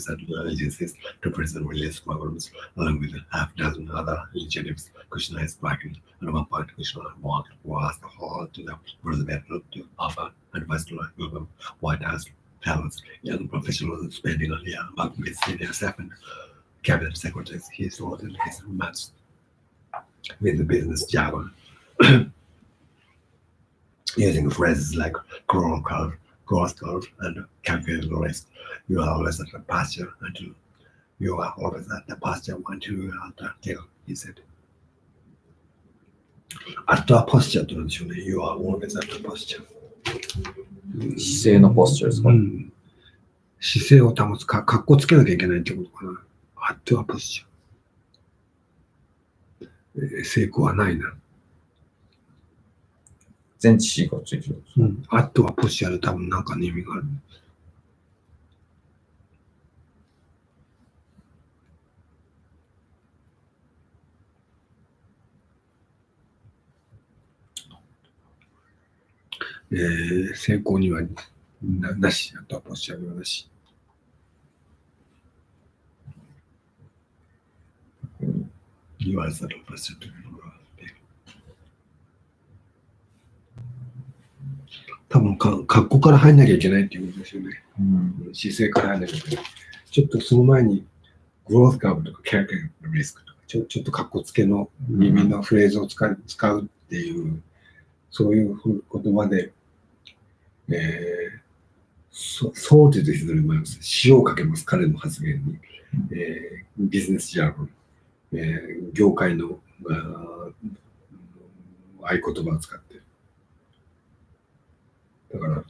and agencies to prison release programs, along with a half-dozen other initiatives. Kushner is tracking. At one point, Kushner walked across the hall to the president to offer advice to the White House talents young professionals spending on their work with senior staff and cabinet secretaries. He wrote in his remarks with the business jargon, using phrases like growth curve, and calculated risk. You are always at the pasture until you are always at the pasture until you are at the tail, he said. At the pasture ってなんでしょうね。You are always at the pasture. 姿勢のポスチャーですか、姿勢を保つか、格好つけなきゃいけないってことかな。at the pasture. 成功はないな。全知 C がついてる。あとはポスチャーで多分なんかの意味がある。成功にはなし、あとはポスチャーはなし。言われたらポスチャーというのが多分格好から入んなきゃいけないっていうことですよね。姿勢から入んなきゃいけない。ちょっとその前に、グロースカーブとかキャリアリスクとか、ちょっと格好つけの耳のフレーズを使うっていう、そういう言葉で、そうというのも塩をかけます、彼の発言に。ビジネスジャーゴン、業界の合言葉を使って。だから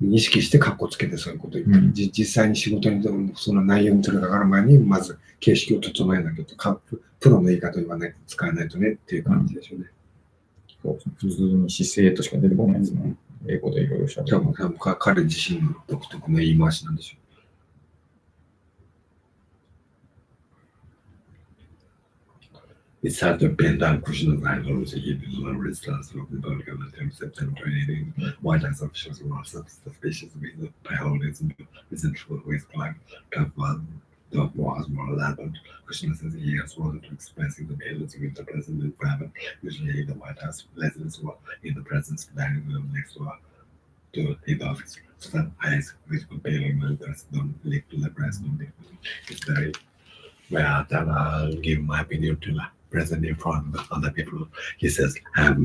意識してカッコつけてそういうことを言って、実際に仕事にその内容に取り掛かる前にまず形式を整えなきゃと、プロの言い方を言わないと使えないとねっていう感じでしょうね。そう普通に姿勢としか出てこないですね。英語でいろいろしゃべる。多分彼自身の独特の言い回しなんでしょう。It's hard to pin down Kushner's ideology. He did not resistance of the Republican attempt September 2018. White House officials were suspicious of the priorities and resentful with Clark. Trump was more elaborate. Kushner says he has wanted to expressing the balance with the president in private. Usually the White House residents were in the president's dining room next door to his office. So that eyes which were bailing members don't leak to the press. It's very well that I'll give my opinion to the president in front of other people. He says, I have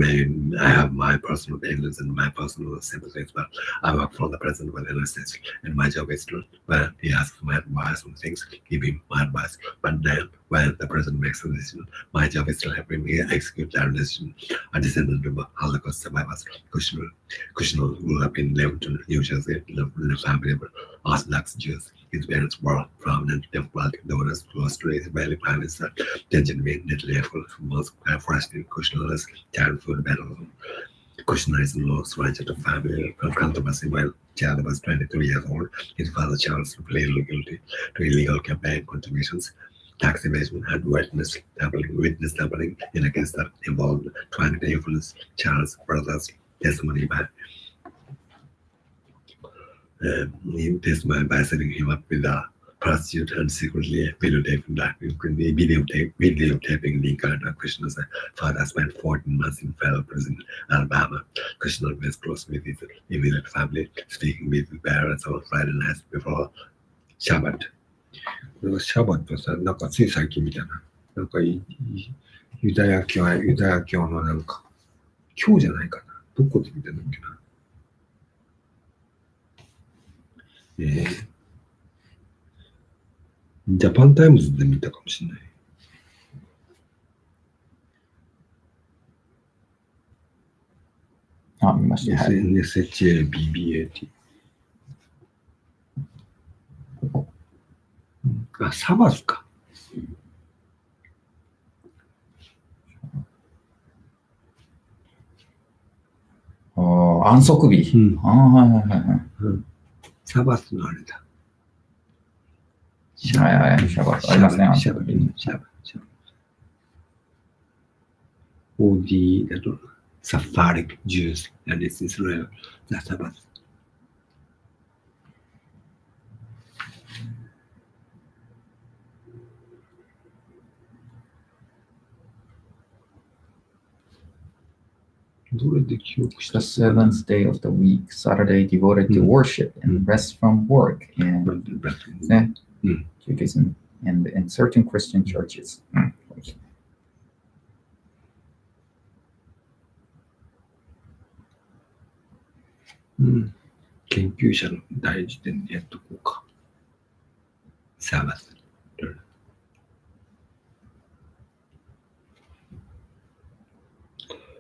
my personal opinions and my personal sympathies, but I work for the president of the United States, and my job is to, when he asks my advice on things, give him my advice. But then, when the president makes a decision, my job is to help him execute that decision. A descendant of Holocaust survivors, Kushner grew up in Leamington, New Jersey, in a family of Orthodox Jews. His parents were prominent Democratic donors close to Israeli Prime Minister Benjamin Netanyahu, most frustrating Kushner's childhood battle. Kushner is in Los Angeles to family controversy while Charles was 23 years old. His father Charles pleaded guilty to illegal campaign contributions, tax evasion, and witness tampering in a case that involved trying to influence Charles' brother's testimony by setting him up with a prostitute and secretly videotaping the encounter. Kushner's father spent 14 months in federal prison in Alabama. Kushner was close with his immediate family, speaking with his parents on Friday nights before Shabbat. これはシャバットさ、なんかつい最近みたいな。なんかユダヤ教のなんか、今日じゃないかな。どこで見たんだっけな。ジャパンタイムズで見たかもしれない。あ、見ました。SHABBAT。あ、サバスか。安息日。はいはいはい。サバスのあれだ。はいはい、シャバスありますね。シャバ。OD だと、サファリック・ジュース、and it's Israel, the Sabbath. どれで記憶した The seventh day of the week, Saturday devoted to worship and rest from work and ね、Judaism and in certain Christian churches. 研究者の大事点でやっとこうか。サーバス。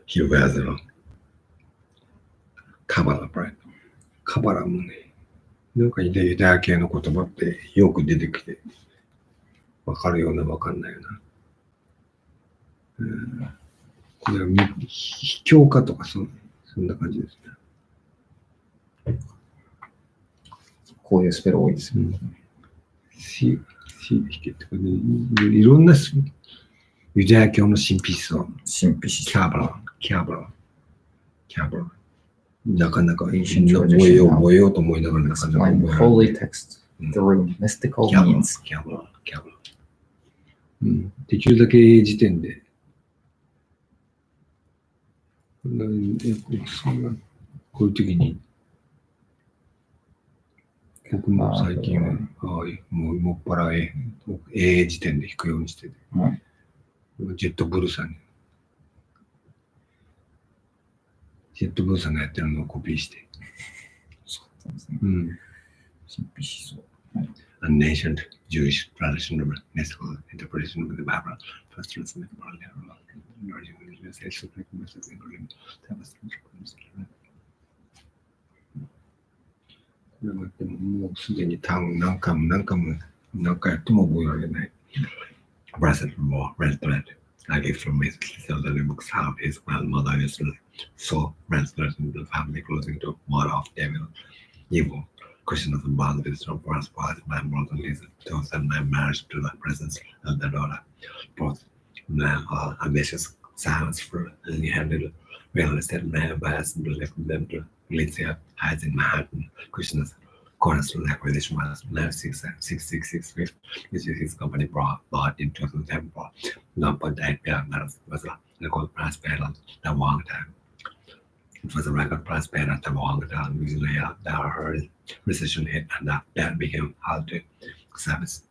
Here we are the カバラブライド。カバラもね、なんかユダヤ系の言葉ってよく出てきて、わかるようなわかんないような。これは秘教家とかそんな感じですね。こういうスペル多いですよね。いろんなユダヤ教の神秘思想。キャバラ。なかなか覚えようと思いながらなかなか覚えられない。Holy text through mystical means. キャバラ。できるだけ時点で。こういう時に僕も最近はもっぱら英時点で弾くようにしてて、ジェットブルーさんがやってるのをコピーして。そうですね。神秘思想。An ancient Jewish tradition of mystical interpretation of the Bible, first translated by theもうすでに何回やっても覚えられない。Blessed more red thread. I gave from his elderly books how his grandmother used to so translated into the family closing to mother of evil. Question of the bond with from first part my brother Lisa to send my marriage to the presence of the daughter. Both men are ambitious silence for and handed real estate man bias to lift them to Lisa hides in Manhattan. Questions cornerstone acquisition was 666 which is his company bought in 2010 for 1.8 billion was a record price paid at the wrong time. It was a record price paid at the wrong time. Usually the recession hit and that became hard to service.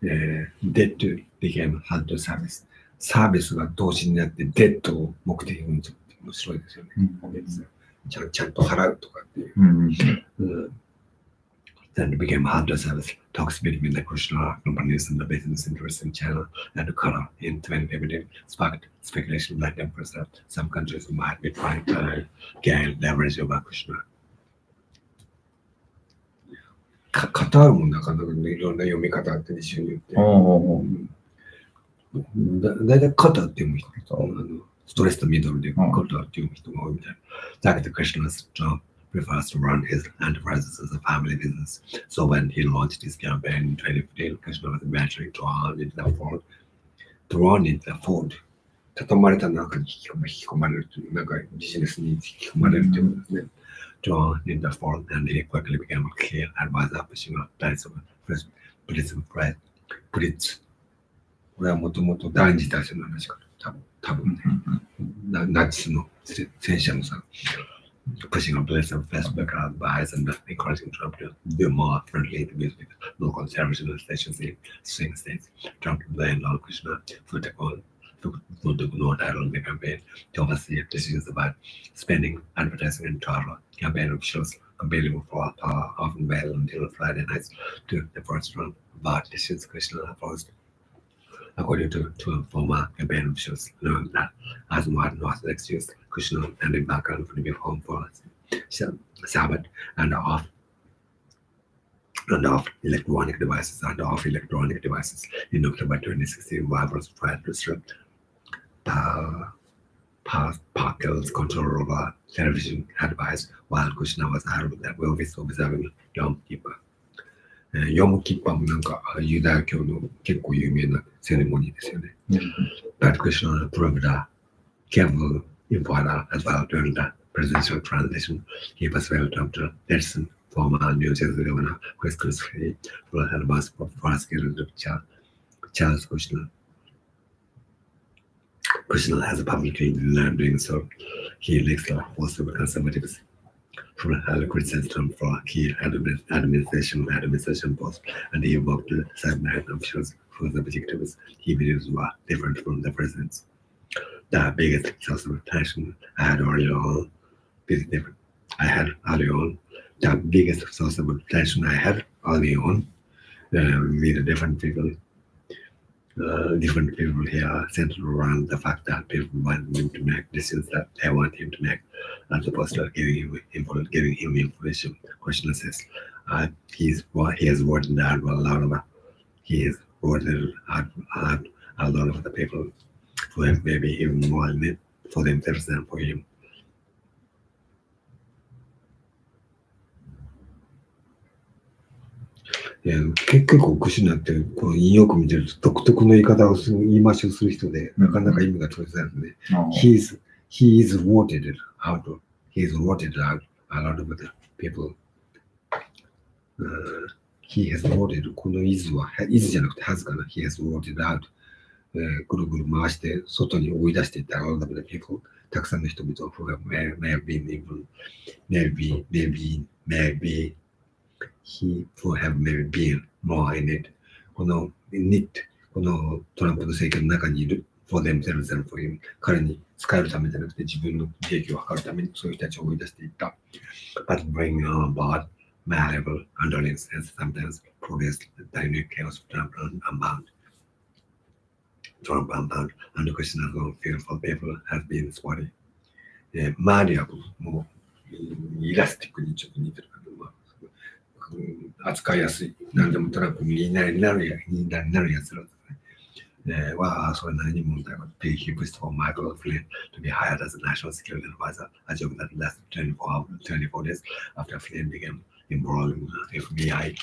Debt became hard to service. サービスが動詞になってデッドを目的にするって面白いですよね。ちゃんと払うとかっていう。Then it became hard to service talks between the Christian companies and the business interests in China and the color in 2015 sparked speculation that some countries might be trying to gain leverage over Krishna. カタールもなかなかいろんな読み方あって一緒に言って。だいたいカターって読む人。ストレスとミドルでカターって読む人が多いみたいな。Like the Krishna's job prefers to run his enterprises as a family business. So when he launched his campaign in 2015, Krishna was eventually drawn into the fold. 畳まれた中に引き込まれるという、なんかビジネスに引き込まれるということですね。Drawn into the fold, and he quickly became a clear advisor pushing a types of Blitz. これはもともと第二次大戦の話かと、多分ね。ナチスの戦車のさ、pushing a blitz of Facebook advice and encouraging Trump to do more friendly interviews with local television stations in swing states. Trump blamed Lord Krishna for the no title in the campaign to oversee decisions about spending, advertising, and travel. Campaign officials completely for often wait until Friday nights to the first round about decisions Krishna opposed. According to former campaign officials, knowing that as modern Orthodox Jews, Krishna ended back on to be home for Sabbath and off electronic devices in October 2016, Wibers tried to disrupt Parkell's control over television advice while Krishna was out of that will be observing Yom Kippur. ヨムキッパーもなんかユダヤ教の結構有名なセレモニーですよね。But Krishna proved a careful importer as well during the presidential transition. He persuaded Trump to listen former New Jersey Governor Chris Christie for advice for prosecutor Charles Kushner. Krishna has publicly denied doing so. He links the possible conservatives from criticism for key administration posts, and he worked to sideline officials for the objectives he believes were different from the president's. The biggest source of tension I had early on, the biggest source of tension I had early on with different people here centered around the fact that people want him to make decisions that they want him to make, as opposed to giving him information. Question says he has written out a lot of the people who have maybe even more in it for themselves than for him.いや結構クシナってこの引用句見てると独特の言い方を言い回しをする人でなかなか意味が取れないですね。He is rooted out a lot of the people. He has rooted この is は is じゃなくて has かな。He has rooted out ぐるぐる回して外に追い出していった a lot of the people たくさんの人々 who may have been even maybe he will have maybe been more in it. この in it このトランプの政権の中にいる for themselves and for him 彼に使えるためじゃなくて自分の利益を図るためにそういう人たちを追い出していった。But bringing on board malleable underlings and sometimes produced the unique chaos of Trump unbound and Krishna's own fearful people has been spotty. マリアブもイラスティックにちょっと似てるけど、扱いやすい。何でもトランプに言いなりになるやつらですね。それなりに問題があって、he pushed for Michael Flynn to be hired as a national security advisor, a job that lasted 24 days after Flynn began embroiled in FBI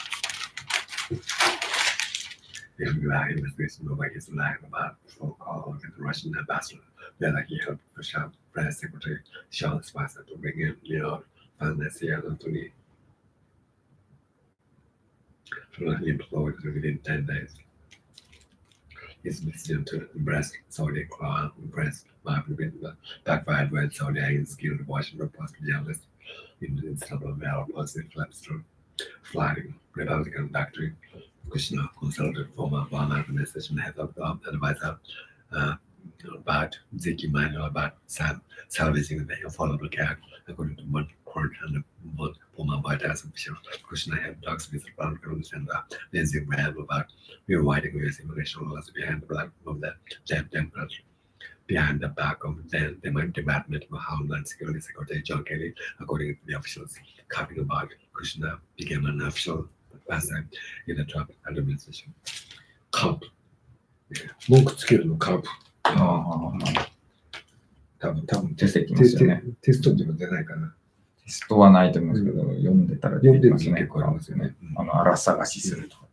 investigation over his lie about so-called Russian ambassador, whether he helped push out Press Secretary Sean Spicer to bring in financial Anthony employed within 10 days. His decision to embrace Saudi crown press backfired when Saudi agents killed Washington Post journalist in several mail policy collapsed through flying Republican doctrine. Krishna consulted former Obama administration head of advisor about Ziki Minor about salvaging the Affordable Care, according to one current and one former White House official. Krishna had talks with Republicans and Lindsey Graham about rewriting U.S. immigration laws behind the back of the Department of Homeland Security Secretary John Kelly, according to the officials. Copying about Krishna became an official person in the Trump administration. カープ。文句つけるのカープ。多分出てきますよね。テストでも出ないかな。テストはないと思うんですけど、読んでたら出てきますね。結構ありますよね。あら探しするとか。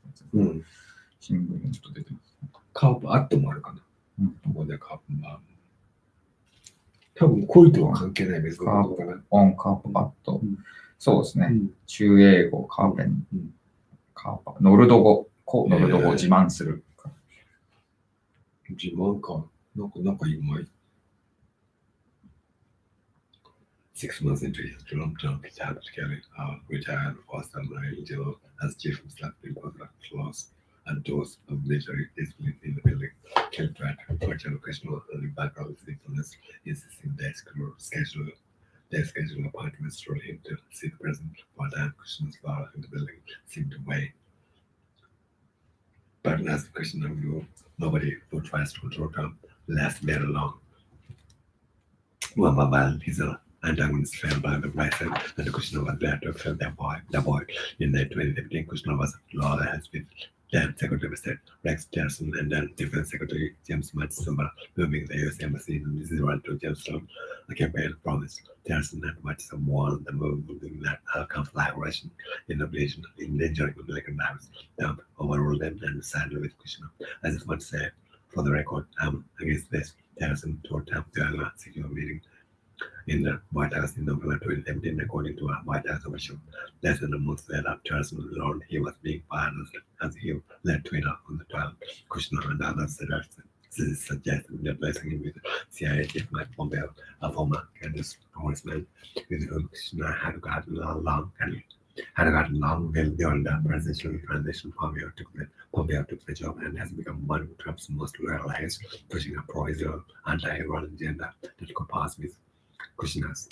新聞にちょっと出てます。カープあってもあるかな。ここでカープは。多分恋とは関係ない別のことかな。オンカープアット。そうですね。中英語、カーペン。カーパノルド語を自慢する。自慢か。なんかうまい。6 months into his term, Trump had Kelly retired first and general as chief of staff because of flaws and doors of military discipline in the building. Kelly tried to torture occasional and background influence, insisting their schedule appointments for him to see the president while the Christian's bar in the building seemed to wane. But as the Christian knew, nobody who tries to control Trump lasts very long. While his antagonists fell by the wayside, and the Christian was glad to fill the void. In the 2015, Christian was lawless with then Secretary of State Rex Tillerson and then Defense Secretary James Mattis moving the U.S. Embassy in Israel to Jerusalem. The campaign promised Tillerson and Mattis warned the move moving that conflagration in operation endangering American lives. Trump overruled them and sided with Kushner. I just want to say, for the record, I'm against this. Tillerson told Trump to have a secure meeting in the White House in November 2017, according to a White House official. Less than a month later, Tillerson learned he was being fired as he led Twitter on the trial. Kushner and others This suggests that listening with CIA chief Mike Pompeo, a former Kansas congressman with whom Krishna had gotten along well beyond the presidential transition. Pompeo took the job and has become one of Trump's most loyal allies, pushing a pro-Israel, anti-Iran agenda that compass with Krishna's.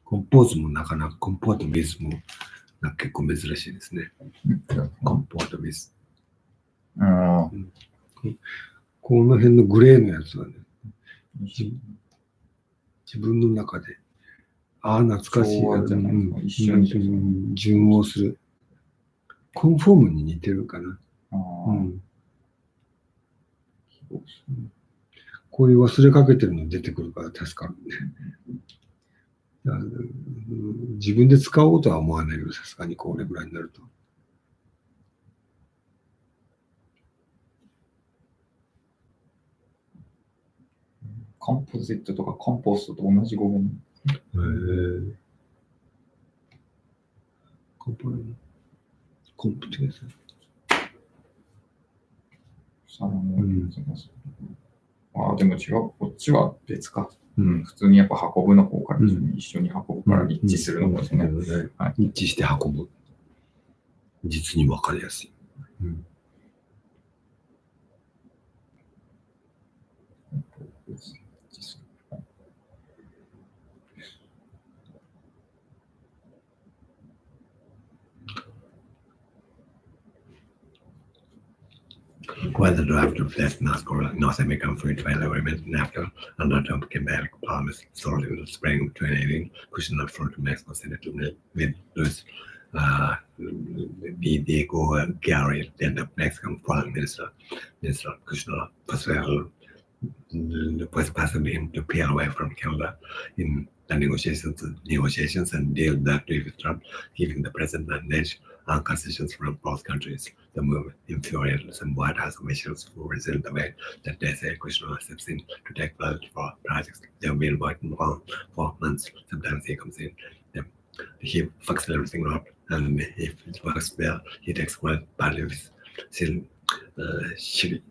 コンポーズもなかなか、コンポートビズもなんか結構珍しいですね。コンポートビズ。この辺のグレーのやつはね、自分の中で、懐かしい。一緒に順応する。コンフォームに似てるかな。こういう忘れかけてるの出てくるから助かるね。自分で使おうとは思わないけど、さすがにこれぐらいになると。コンポジットとかコンポストと同じ語源。コンポってやつ。でも違う。こっちは別か。普通にやっぱ運ぶの方から一緒に運ぶから一致するのですね。一致して運ぶ。実に分かりやすい。While the draft of North American Free Trade Agreement NAFTA under Trump came back promised starting in the spring of 2018, pushing up front to Mexico Senator with Luis Diego Gary, then the Mexican Foreign Minister Kushner persuaded him to peel away from Canada in the negotiations and deal that with Trump, giving the president an edge on concessions from both countries. The move infuriated some White House officials who resented the way that they say Kushner steps in to take credit for projects they've been working on for months. Sometimes he comes in, he fucks everything up, and if it works well, he takes credit, but if it's still shitty,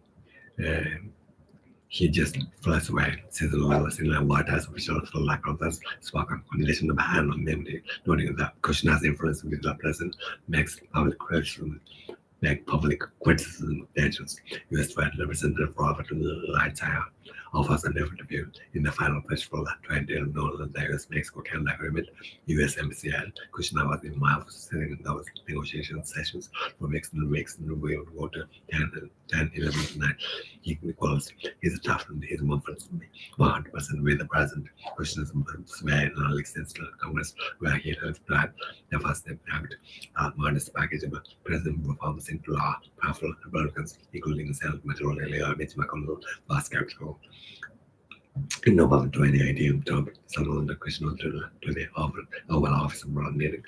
he just flies away, says the senior White House official for lack of this spoken condition of hand on memory, noting that Kushner's influence with the president makes public criticism of tensions. U.S. Federal Representative Robert Lighthizer offers an interview in the final push for the trade deal known as the U.S.-Mexico-Canada Agreement. U.S. Embassy and Kushner was in my office sitting in those negotiation sessions for weeks and we would go to 10, 11 tonight. He calls his tough and his movements 100% with the president. Kushner's sway in an extensive Congress where he helped plan the first step act, modest package of president reforms into law, powerful Republicans, including Senate Majority Leader Mitch McConnell, was skeptical. In November 2018, Trump summoned Kushner to the Oval Office Broad meeting.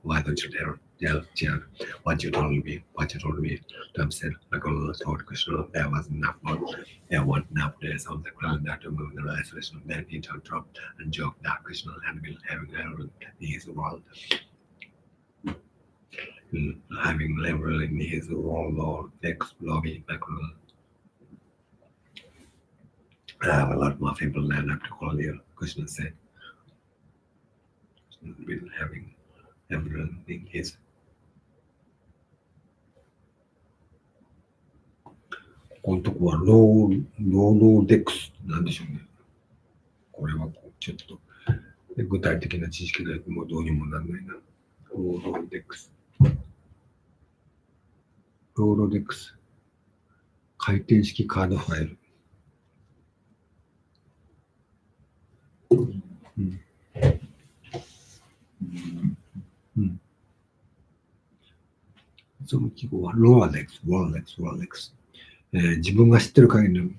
Why don't you tell Jan what you told me? Trump said McConnell told Kushner there was enough work. There weren't enough days on the calendar to move the resolution. Then he told Trump and joked that Kushner had been having error in his world. Having liberal in his role or ex-lobby McConnell. I have a lot more people lined up to call you, Kushner said. Kushner's been having everyone in his. このとこはロードデックスなんでしょうね。これはちょっと具体的な知識ないともうどうにもなんないな。ロードデックス。ロードデックス。回転式カードファイル。その記号はローレックス。自分が知ってる限り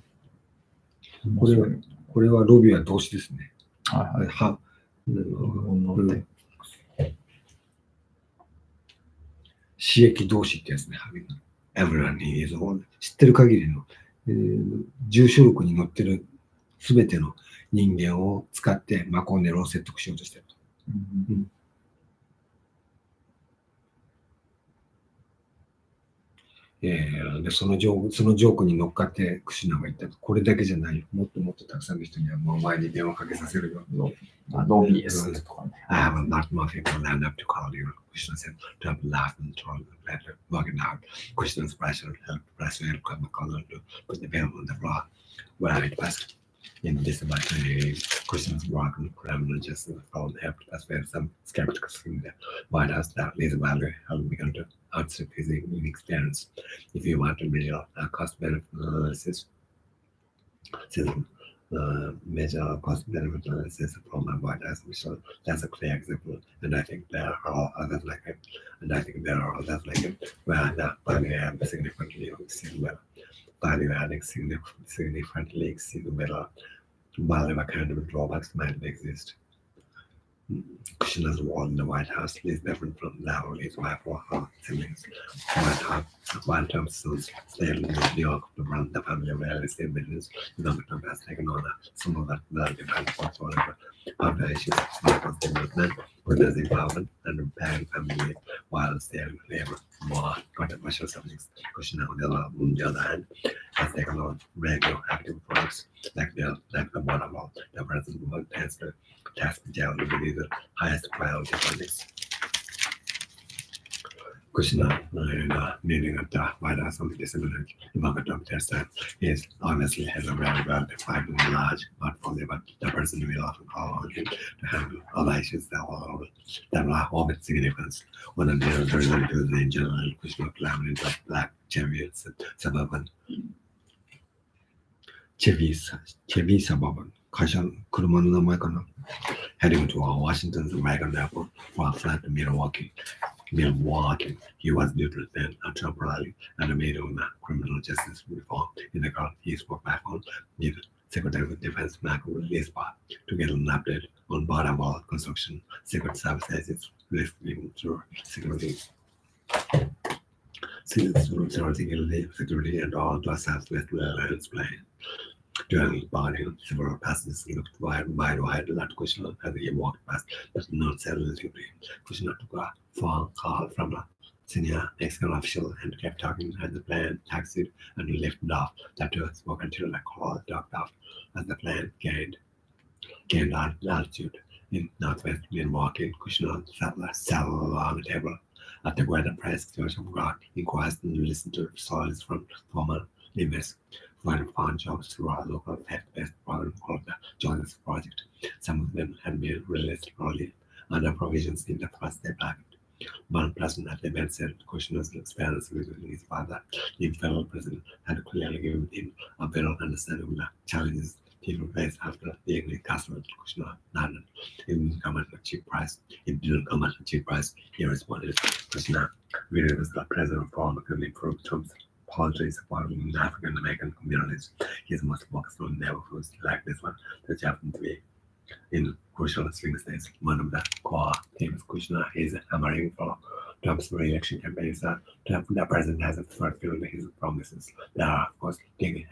のこれはロビーは動詞ですね。刺激動詞ってやつね。Everyone is all 知ってる限りの、重症録に載ってるすべての人間を使ってマコンネルを説得しようとしていると。でそのジョークに乗っかってクシナが言った。これだけじゃない。もっともっとたくさんの人にはもう前に電話かけさせるよ。ロビースとかね。I have a lot more people lined up to call you. Krishna said, to have laughed and told the letter, working out. Krishna's pressure helped pressure come color to put the bill on the floor. Where it was in disability, Krishna's work and criminal justice found helped persuade some skeptics in the White House that Lisa Valley had begun to outstrip his inexperience. If you want to measure cost-benefit analysis, measure cost-benefit analysis from the White House mission, that's a clear example. And I think there are others like it. Where the value added significantly exceed well. Value adding significantly exceed well. While what kind of drawbacks might exist. Krishna's role in the White House is different from that of his wife or her siblings. While Thompson's stayed in New York to run the family real estate business, Tom has taken on some of that well-defined portfolio populations, workforce development, women's empowerment, and repairing family while staying labor more controversial subjects. Krishna, on the other hand, has taken on radioactive products like the bottom of the president work has to task down to be the highest priority projects. Krishna, meaning of the White House on the disability, Tom Testa is obviously has a very well defined and large portfolio, but the person will often call on him to handle other issues that are of its significance. One of the representatives in general, Krishna climbed into a black Chevy Suburban. Chevy Suburban. 会社、車の名前かな Heading to Washington's Wagon Airport for a flight to Milwaukee. He was due then temporarily at a meeting on criminal justice reform in the car. He spoke back on with Secretary of Defense Michael Lispa to get an update on border wall construction. Secret Service agents listening through security and all to a Southwest Airlines plane. During boarding, several passengers looked wide-eyed at Krishna as he walked past, but not said anything to him. Krishna took a phone call from a senior executive official and kept talking as the plane taxied and lifted off. The two spoke until the call dropped off as the plane gained altitude. In northwest Milwaukee, Krishna sat along the table at the weather press Church of God, inquired and listened to stories from former inmates. Found jobs through our local faith-based program called the Jonas Project. Some of them had been released early under provisions in the first day packet. One person at the event said Krishna's experience with his father in federal prison had clearly given him a better understanding of the challenges people face after being incarcerated. Krishna nodded. It didn't come at a cheap price. He responded. Krishna really was the president for the improved terms. Policy supporting African American communities. He is most focused on neighborhoods like this one that happen to be in crucial swing states. One of the core themes Krishna is hammering for Trump's re-election campaign is that the president has fulfilled his promises. There are, of course, big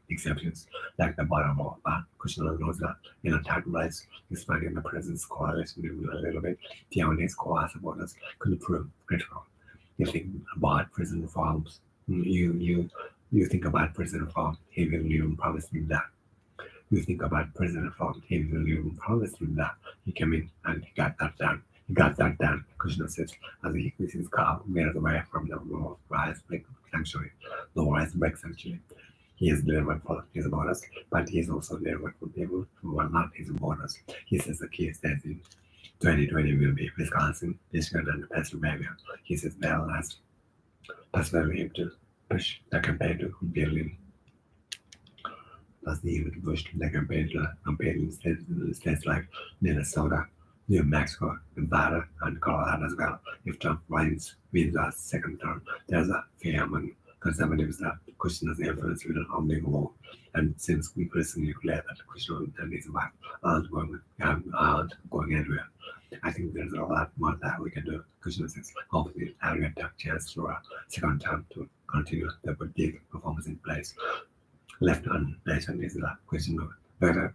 exceptions, like the bottom wall, but Krishna knows that in a tight race, expanding the president's coalition a little bit, beyond his core supporters could prove critical. You think about prison reforms. You think about President reform, he will even promise me that. You think about President reform, he will even promise me that. He came in and he got that done. Krishna says as he quits his car, mirrors away from the low-rise brick sanctuary. He is delivered for his borders, but he is also delivered for people who are not his borders. He says the key states in 2020 will be Wisconsin, Michigan, and Pennsylvania. He says they are last Pennsylvania to push the campaign to Berlin. Plus, he would push the campaign in states like Minnesota, New Mexico, Nevada, and Colorado as well. If Trump wins a second term, there's a fear among conservatives that Krishna's influence will only grow. And since increasingly clear that Krishna and his wife aren't going anywhere, I think there's a lot more that we can do. Krishna says, hopefully, I'll get a chance through a second term to continue the big performance in place. Left unmentioned is the question of whether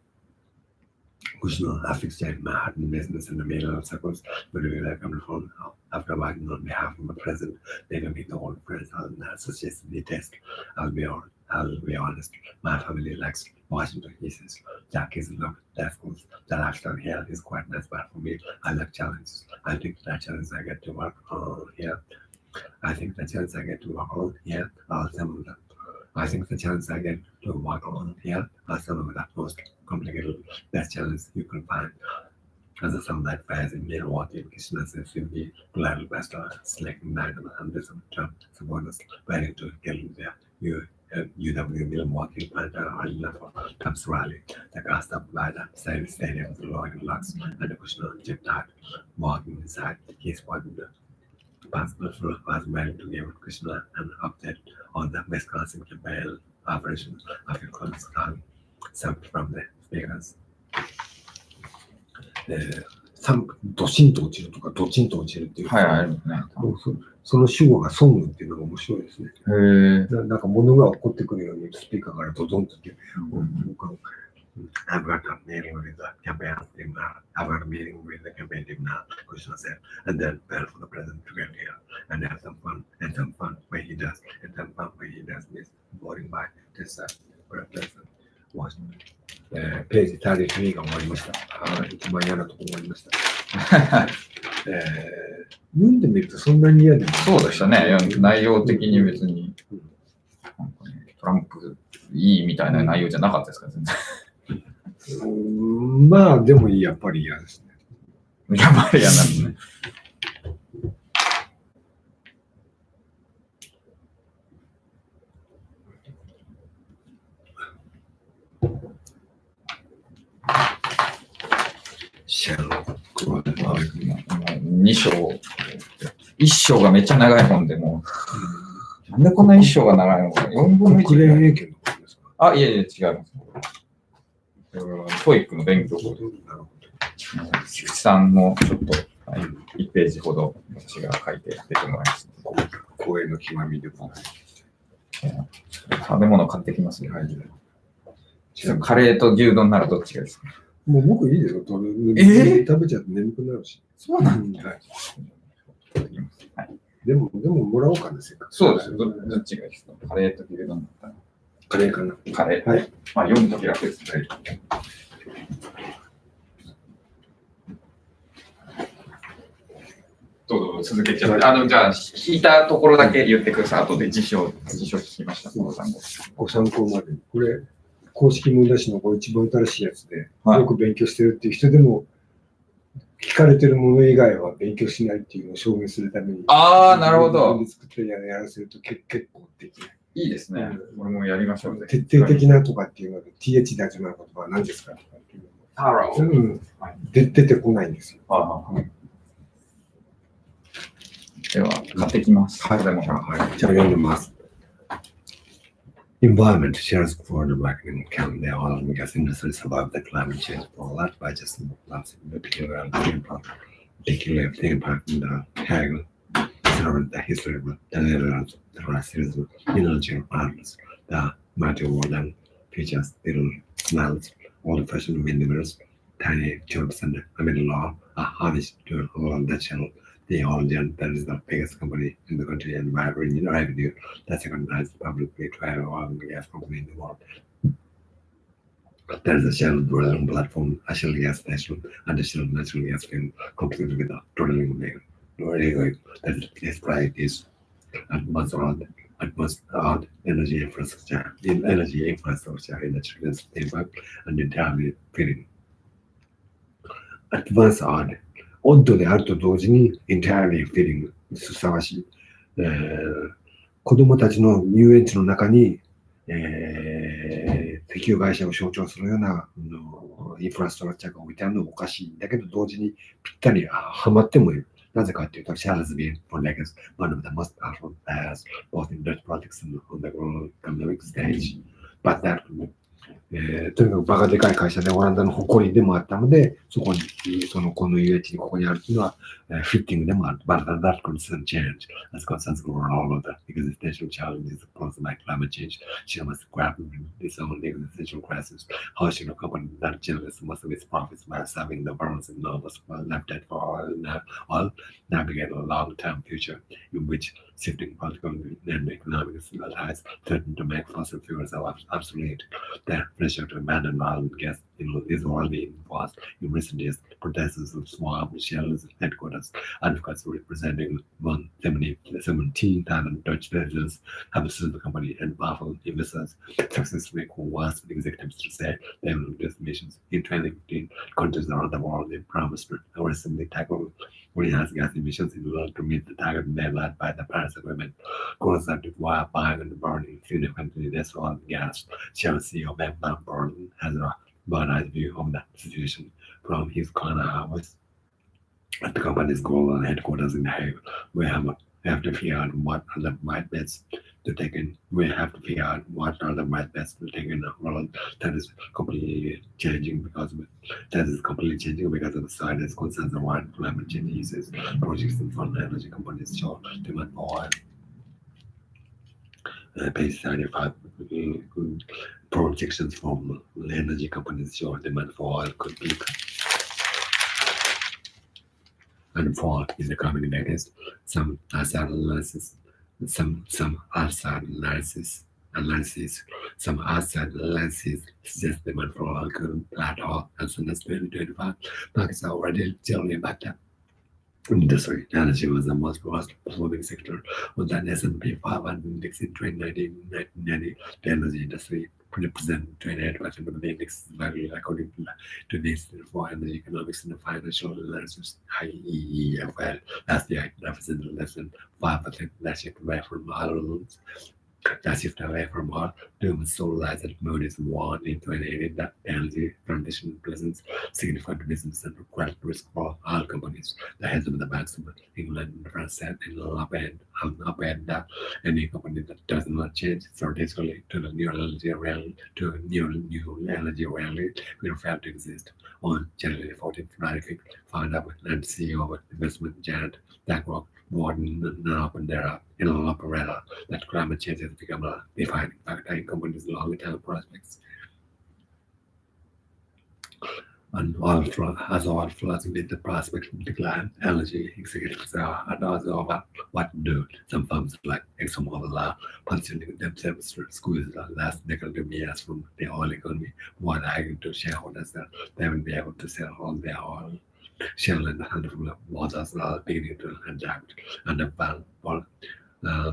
Kushner have fixated my heart in business in the middle of circles, but we will come from after working on behalf of my president, they will meet the old friends and associates the test. I'll be honest. My family likes Washington. He says, Jack is not that schools. The lifestyle here is quite nice, but for me, I like challenges. I think the challenge I get to work on here. I think the challenge I get to work on here are some of the I think the challenge I get to work on here are some of the most complicated best challenges you can find. As a some that fires in Milwaukee, Krishna says you'll be glad best selecting 900 supporters waiting to get in there. UW Milwaukee Panther Arena for Trump's rally. The car stopped by the side stadium with Lloyd Lux and the Krishna checked out. Walking inside, he spotted the possible floor was willing to give Krishna an update on the Wisconsin campaign operation of a concern something from the speakers. ドシンと落ちるとかドチンと落ちるっていう、はい、ありますね。その主語がソングっていうのが面白いですね。へえ。なんか物が起こってくるようにスピーカーからドドンとって、I've got a meeting with the campaign team now. I've got a meeting with the campaign team now, Krishna said, and then wait for the president to get here and have some fun where he does, this voting by this president Washington. ページ33が終わりました。一番嫌なところ終わりました。読んでみるとそんなに嫌でもそうでしたね。内容的に別に、なんかね、トランプいいみたいな内容じゃなかったですか、全然。まあ、でもやっぱり嫌ですね。やっぱり嫌なんですね。2章。1章がめっちゃ長い本でもう、なんでこんな1章が長いのか、4分の1。国連英検の本ですか？あ、いえいえ、違います。トイックの勉強法で。菊池さんもちょっと、はい、1ページほど私が書いて出てもらいます。光栄の極みでもない。食べ物買ってきますね。はい、カレーと牛丼ならどっちがですか？もう僕いいですよ。食べちゃって眠くなるし。そうなんだ。はい。でももらおうかな、せっかく。そうです。どっちがいいですか？カレーと牛丼だったら。カレーかな。カレー。はい。まあ、読むとき楽ですね。どうぞ続けちゃって。じゃあ、引いたところだけ言ってください。後で辞書聞きました。ご参考まで。これ、公式問題誌の一番新しいやつで、よく勉強してるっていう人でも、聞かれてるもの以外は勉強しないっていうのを証明するために。ああ、なるほど。自分で作ってやらせると結構できない。いいですね。これもやりましょう。徹底的なとかっていうので、TH で始まる言葉は何ですかとかっていうの。タロー。出てこないんですよ。では、買ってきます。はい。じゃあ読んでます。Environment shares for the reckoning count their oil because industry survived the climate change for a lot by just lapsing the particular thing apart from the haggle, the history of the Netherlands, the racism, energy artists, the material and features, little smells, old fashioned windmills, tiny jobs and law are harnessed to all that channel. The origin that is the biggest company in the country and by revenue, the second largest publicly traded oil and gas company in the world. There is a shell drilling platform, a shell gas station, and a shell natural gas field completed with a drilling rig. That display is advanced energy infrastructure in the children's framework and entirely fitting. Advanced odd.オッドであると同時に entirely fitting ふさわしい、子供たちの遊園地の中に、石油会社を象徴するようなインフラストラクチャーが置いてあるのはおかしい。だけど同時にぴったりはまってもいる。なぜかというと、Shell has been for decades one of the most powerful players both in Dutch politics and on the global economic stage. But that とにかくバカでかい会社でオランダの誇りでもあったので、そこに、この UH にここにあるっていうのは、フィッティングでもある。But that concern change as concerns all of the existential challenges posed by climate change. She must grapple with this own existential crisis. How should a company that generates most of its profits by serving the burns and nervous while left at for all navigate a long-term future in which shifting political and economic ties threaten to make fossil fuels obsolete. The pressure to abandon oil and gas is already enforced in recent years. Protesters of Swamp Shell's headquarters, advocates representing 17,000 Dutch citizens, have sued the company and powerful investors successfully coerced executives to say they will reduce emissions. In 2015, countries around the world promised to aggressively tackle greenhouse gas emissions in order to meet the target deadline by the Paris Agreement. Goals that require buying and burning significantly less oil and gas. Shell CEO Ben Van Born has a bird's view of the situation from his corner hours at the company's global headquarters in The Hague. We have to figure out what are the right bets to take in. We have to figure out what are the right bets to take in a world that is completely changing because of the side as concerns around climate change uses. Projections from energy companies show demand for oil. Page 35. Projections from energy companies show demand for oil could peak and fall in the coming decades. Some outside analysis suggest demand for oil could plateau as soon as 2025. Markets are already generally backed up. Industry energy was the most performing sector on the S&P 500 index in 2019. The energy industry represent 28% of the index's value according to the Institute for Energy Economics and Financial Analysis (IEFL). Last year, it represented less than 5%. That shift away from oil doom and so rise at Moody's warned in 2018 that energy transition presents significant business and credit risk for oil companies. The heads of the banks of England and France said in an op-ed that any company that does not change strategically to the new energy reality will fail to exist. On January 14th, Radcliffe, founder and CEO of investment giant BlackRock, warned in an opera that climate change has become a defining factor in companies' long-term prospects. And as oil floods with the prospect of decline, energy executives are at odds over what to do. Some firms like ExxonMobil are positioning themselves to squeeze the last negative years from the oil economy, while arguing to shareholders that they will be able to sell all their oil. Shell and a handful of others are beginning to adapt under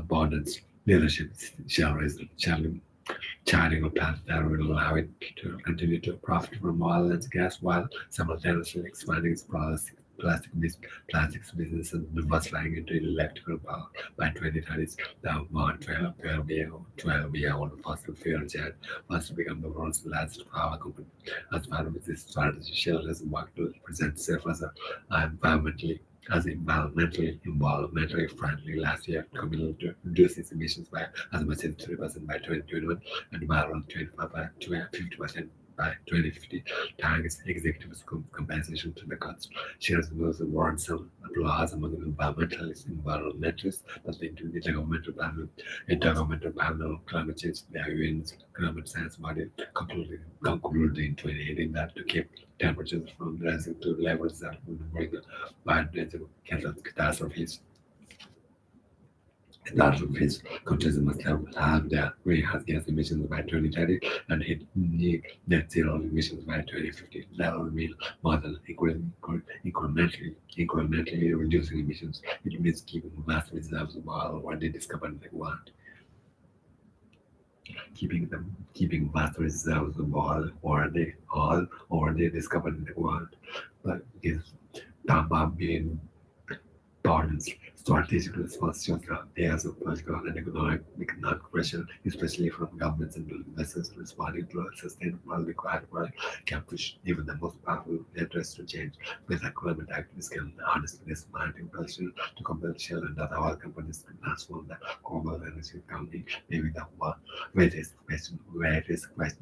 Borden's leadership. Shell is charting a path that will allow it to continue to profit from oil and gas while simultaneously expanding its plastics business and diversifying into electrical power. By 2030, the 12-year-old fossil fuel giant wants to become the world's largest power company. As part of this strategy, Shell has worked to present itself as environmentally friendly. Last year, committed to reduce its emissions by as much as 3% by 2021 and by around 50% by 2050, tying its executives' compensation to the cuts. Shares moves warrant some applause among environmentalists, but the Intergovernmental Panel on Climate Change Variance Climate Science Body concluded in 2018 that to keep temperatures from rising to levels that would bring biological catastrophes. Countries must have their greenhouse gas emissions by 2030 and hit net zero emissions by 2050. That will mean more than incrementally reducing emissions. It means keeping vast reserves of oil already discovered in the ground. Keeping vast reserves of oil already discovered in the ground, but is talked about being Gordon's strategic response shows the areas of political and economic pressure, especially from governments and investors responding to a sustainable required world, can push even the most powerful interests to change. With a climate activists can harness this mounting pressure to compel Shell and other oil companies to transform the global energy economy. Maybe the one where it is question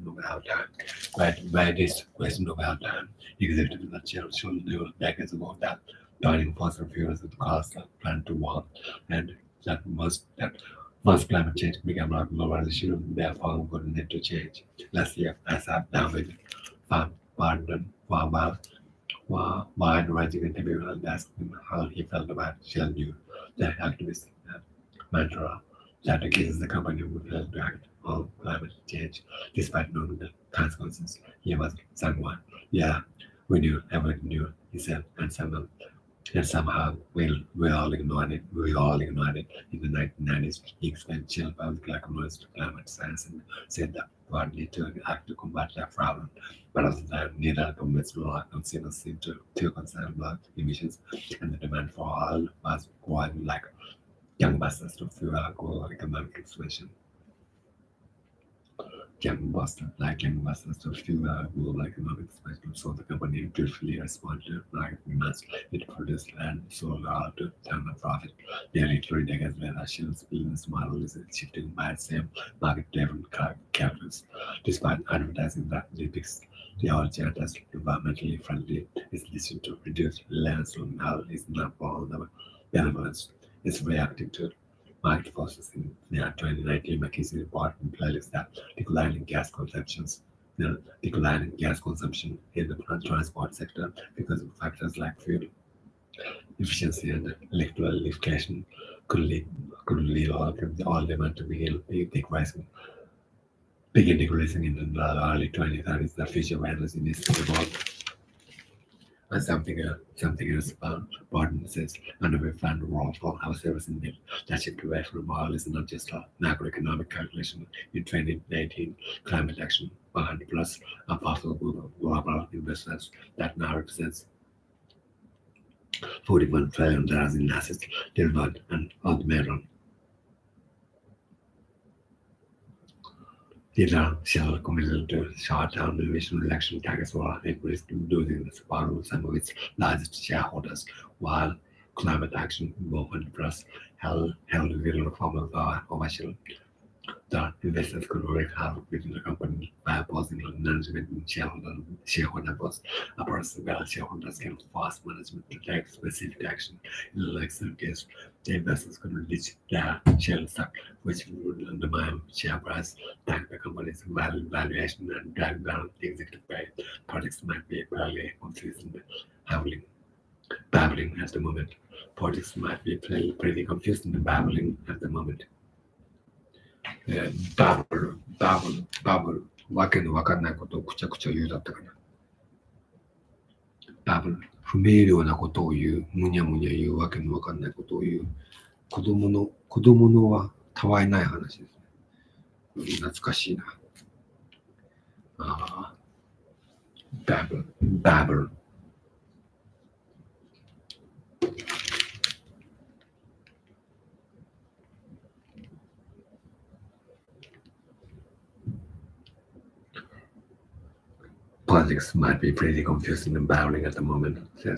of our time. Where it is question of our time. Executive that Shell should know decades about that. Burning fossil fuels would cause the planet to warm, and that once climate change became a global issue, therefore would need to change. Last year, I sat down with wide-ranging interview and asked him how he felt about Shell New, the activist mantra that accuses the company would fail to act on climate change despite knowing the consequences. He was someone, yeah, we knew, everyone knew, he said, and somehow we all ignored it. We all ignored it. In the 1990s, he explained Shell public economics to climate science and said that we need to act to combat that problem. But at the time, neither governments nor consumers seemed too concerned about emissions, and the demand for oil was growing like gangbusters to fuel global economic expansion. Gangbusters to fuel global economic expansion, so the company dutifully responded like we must. It produced and sold out to turn a profit. Nearly 3 decades later, Shell's business model is shifting by the same market-driven characters. Despite advertising that the oil giant as environmentally friendly, its decision to reduce reliance on oil is not for the benevolence. It's reacting to market forces. In the 2019 McKinsey report implies that declining gas consumption in the transport sector because of factors like fuel efficiency and electrification could lead all demand to begin decreasing in the early 2030s. The future of energy needs to evolve. And something else Barton says, and we found a role for our service in it. That shift away from oil is not just a macroeconomic calculation. In 2018, climate action 100 plus a powerful global investors that now represents $41 trillion in assets delivered an ultimatum. Neither Shell committed to short-term emission reduction targets or increased reducing the support of some of its largest shareholders, while climate action movement plus held zero form of ownership. The investors could work hard within the company by opposing management and shareholder votes. Well, shareholders can force management to take specific action. In the next case, the investors could reduce their share stock, which would undermine share price, tank the company's valuation, and drag down the executive pay. Projects might be fairly confusing and babbling at the moment. Projects might be pretty confusing and babbling at the moment. バブル、わけのわかんないことをくちゃくちゃ言うだったかな。バブル、不明瞭なことを言う、むにゃむにゃ言う、わけのわかんないことを言う。子供のはたわいない話ですね。懐かしいな。バブル。Politics might be pretty confusing and babbling at the moment. 政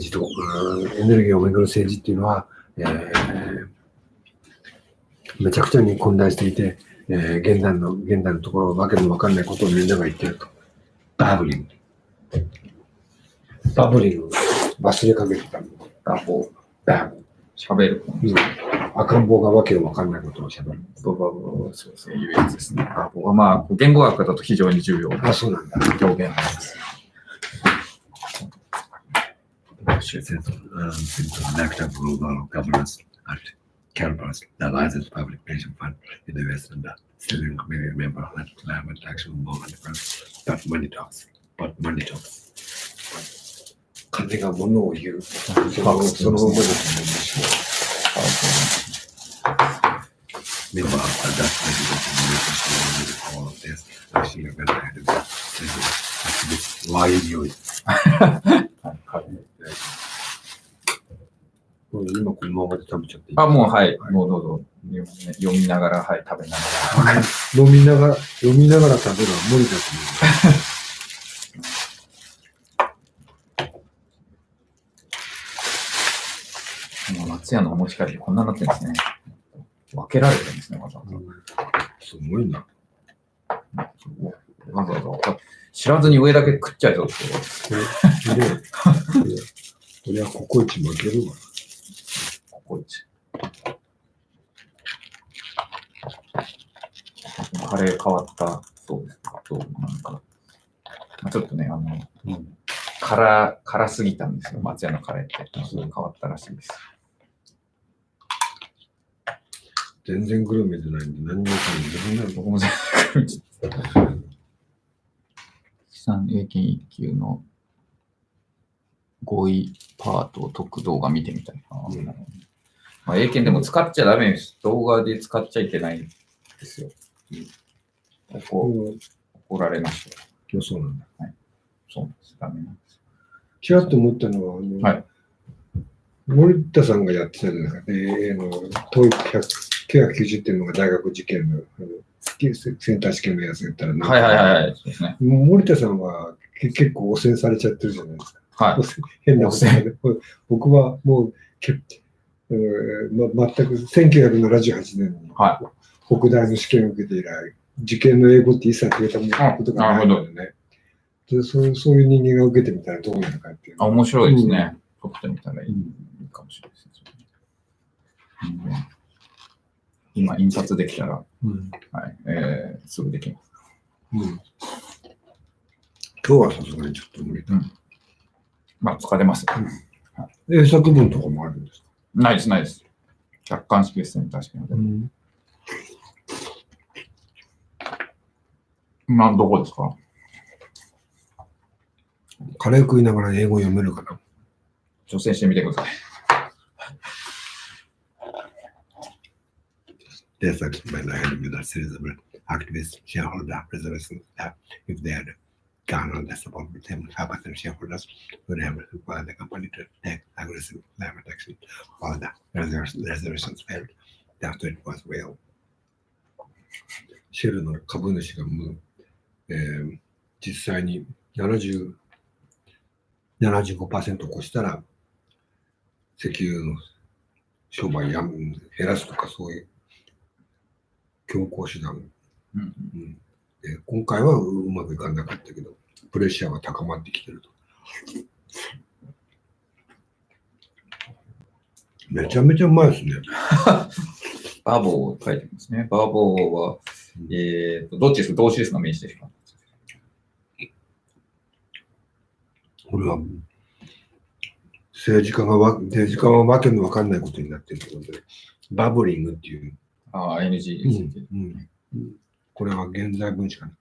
治とエネルギーをめぐる政治っていうのは、めちゃくちゃに混乱していて、現代のところわけのわかんないことをみんなが言ってると。バブリング忘れかけてた。喋る。赤ん坊がわけのわかんないことを喋る。そういうやつですね。まあ、言語学だと非常に重要なそうなんだ。表現なんです。Active global governance at Calbras, the largest public pension fund in the West, and the steering committee member at climate action movement. But money talks. 金が物を言う。そのままですね。Member of that president all of this actually went ahead and said, why you do it? れちゃっていい？あ、もうはい、もうどうぞ。読みながら、はい、食べながら。読みながら食べるのは無理だと思う。松屋のお持ち帰りこんなになってるんですね。分けられてるんですね、わざわざ。すごいな。わざわざ知らずに上だけ食っちゃいそうですけど。これはココイチ負けるわ。ココイチ。カレー変わったそうですか。そうなんかちょっとね、辛すぎたんですよ、松屋のカレーって。すごい変わったらしいです。全然グルメじゃないんで、何もかも僕も全然グルメじゃない。資産平均1級の5位パートを解く動画見てみたいな。まあ、英検でも使っちゃダメです。動画で使っちゃいけないんですよ。怒られました。いや、そうなんだ。はい。そうなんです。ダメなんです。ちらっと思ったのは、はい、森田さんがやってたじゃないですか。TOEIC990点のが大学受験のセンター試験のやつやったら、はいはいはい、そうですね。森田さんは結構汚染されちゃってるじゃないですか。はい。変な汚染で。僕はもう全く1978年に北大の試験を受けて以来、受験の英語って一切触れたことがないのでね。そういう人間が受けてみたらどうなるかっていう。面白いですね。解ってみたらいいかもしれないですね。今、印刷できたら、はい、すぐできます。今日はさすがにちょっと無理だ。まあ、疲れます。英作文とかもあるんですか？ないです、ないです。客観式ですね、確かに。どこですか？カレー食いながら英語読めるかな？挑戦してみてください。There's a man I had with a series of activist shareholder resolutions that if they had garnered the support with 75% shareholders would have required the company to take aggressive climate action. While the resolutions failed, the threat was real. シェルの株主が実際に75% 越したら石油の商売減らすとかそういう強硬手段、今回はうまくいかなかったけどプレッシャーが高まってきてると。めちゃめちゃうまいですね。バーボー書いてますね。バーボーは、どっちですか？動詞ですか？名詞ですか？これは政治家はわけのわかんないことになっているところで、バブリングっていう。NG ですね。これは現在分詞かな。